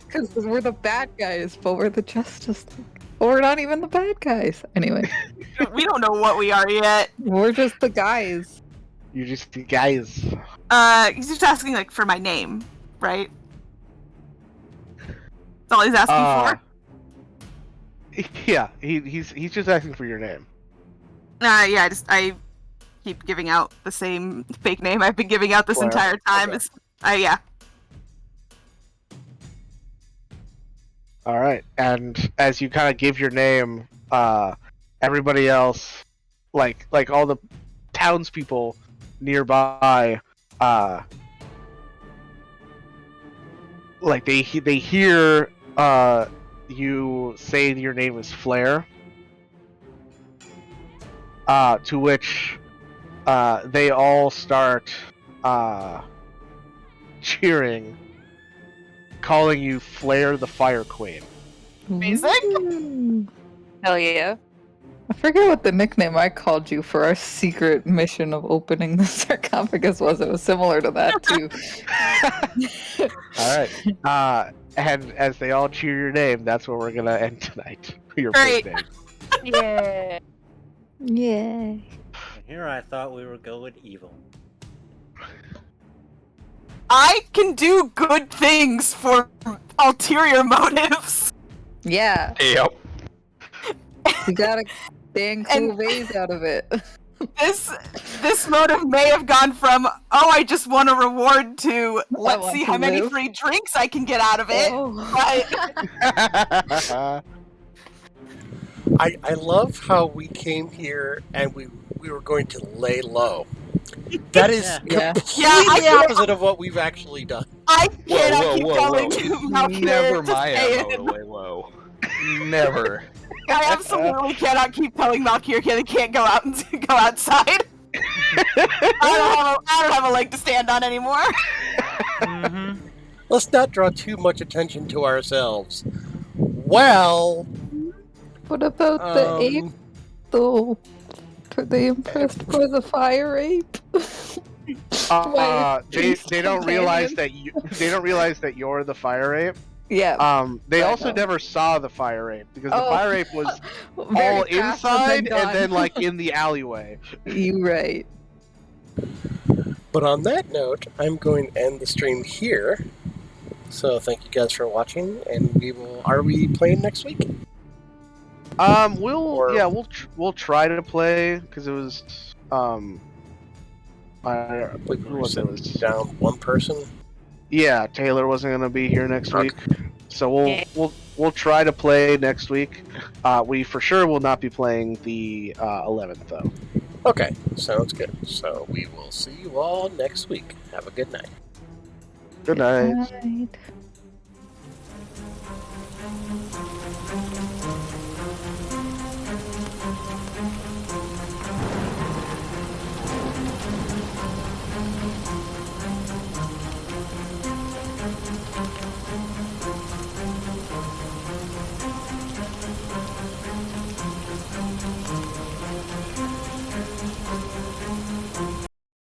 Because we're the bad guys, but we're the Justice League. Or we're not even the bad guys. Anyway, We don't know what we are yet. we're just the guys. You're just the guys. He's just asking like for my name, right? That's all he's asking for. Yeah, he's just asking for your name. Yeah, I keep giving out the same fake name I've been giving out this Blair. entire time. Okay. It's, yeah. All right, and as you kind of give your name, everybody else, like all the townspeople nearby, like they hear you say your name is Flair. To which they all start cheering, calling you Flair the Fire Queen. Amazing. Ooh. Hell yeah. I forget what the nickname I called you for our secret mission of opening the sarcophagus was. It was similar to that too. All right. And as they all cheer your name, that's where we're gonna end tonight. Your Great. birthday. Yeah. Yay. And here I thought we were going evil. I can do good things for ulterior motives. Yeah, Yep. you got a dang cool vase out of it. This motive may have gone from, oh, I just want a reward to let's want see to how many live. free drinks I can get out of it. Oh. But I love how we came here and we were going to lay low. That is Yeah. completely Yeah, I- opposite of what we've actually done. I cannot Whoa, keep whoa, going whoa. to Mount Never to my stay MO to in. lay low. Never. I absolutely cannot keep telling Malkir they can't go out and go outside. I don't have a leg to stand on anymore. Mm-hmm. Let's not draw too much attention to ourselves. Well, What about the ape, though? Were they impressed by the fire ape? They don't realize that you're the fire ape. Yeah. They I also know. never saw the fire ape because the Oh. fire ape was Very all fast and inside then and then gone. like in the alleyway. You right. but on that note, I'm going to end the stream here. So thank you guys for watching, and are we playing next week? We'll try to play because it was We Who were was it? sitting down one person. Yeah, Taylor wasn't gonna be here next Okay. week, so we'll try to play next week. We for sure will not be playing the 11th though. Okay, sounds good. So we will see you all next week. Have a good night. Good night. Night.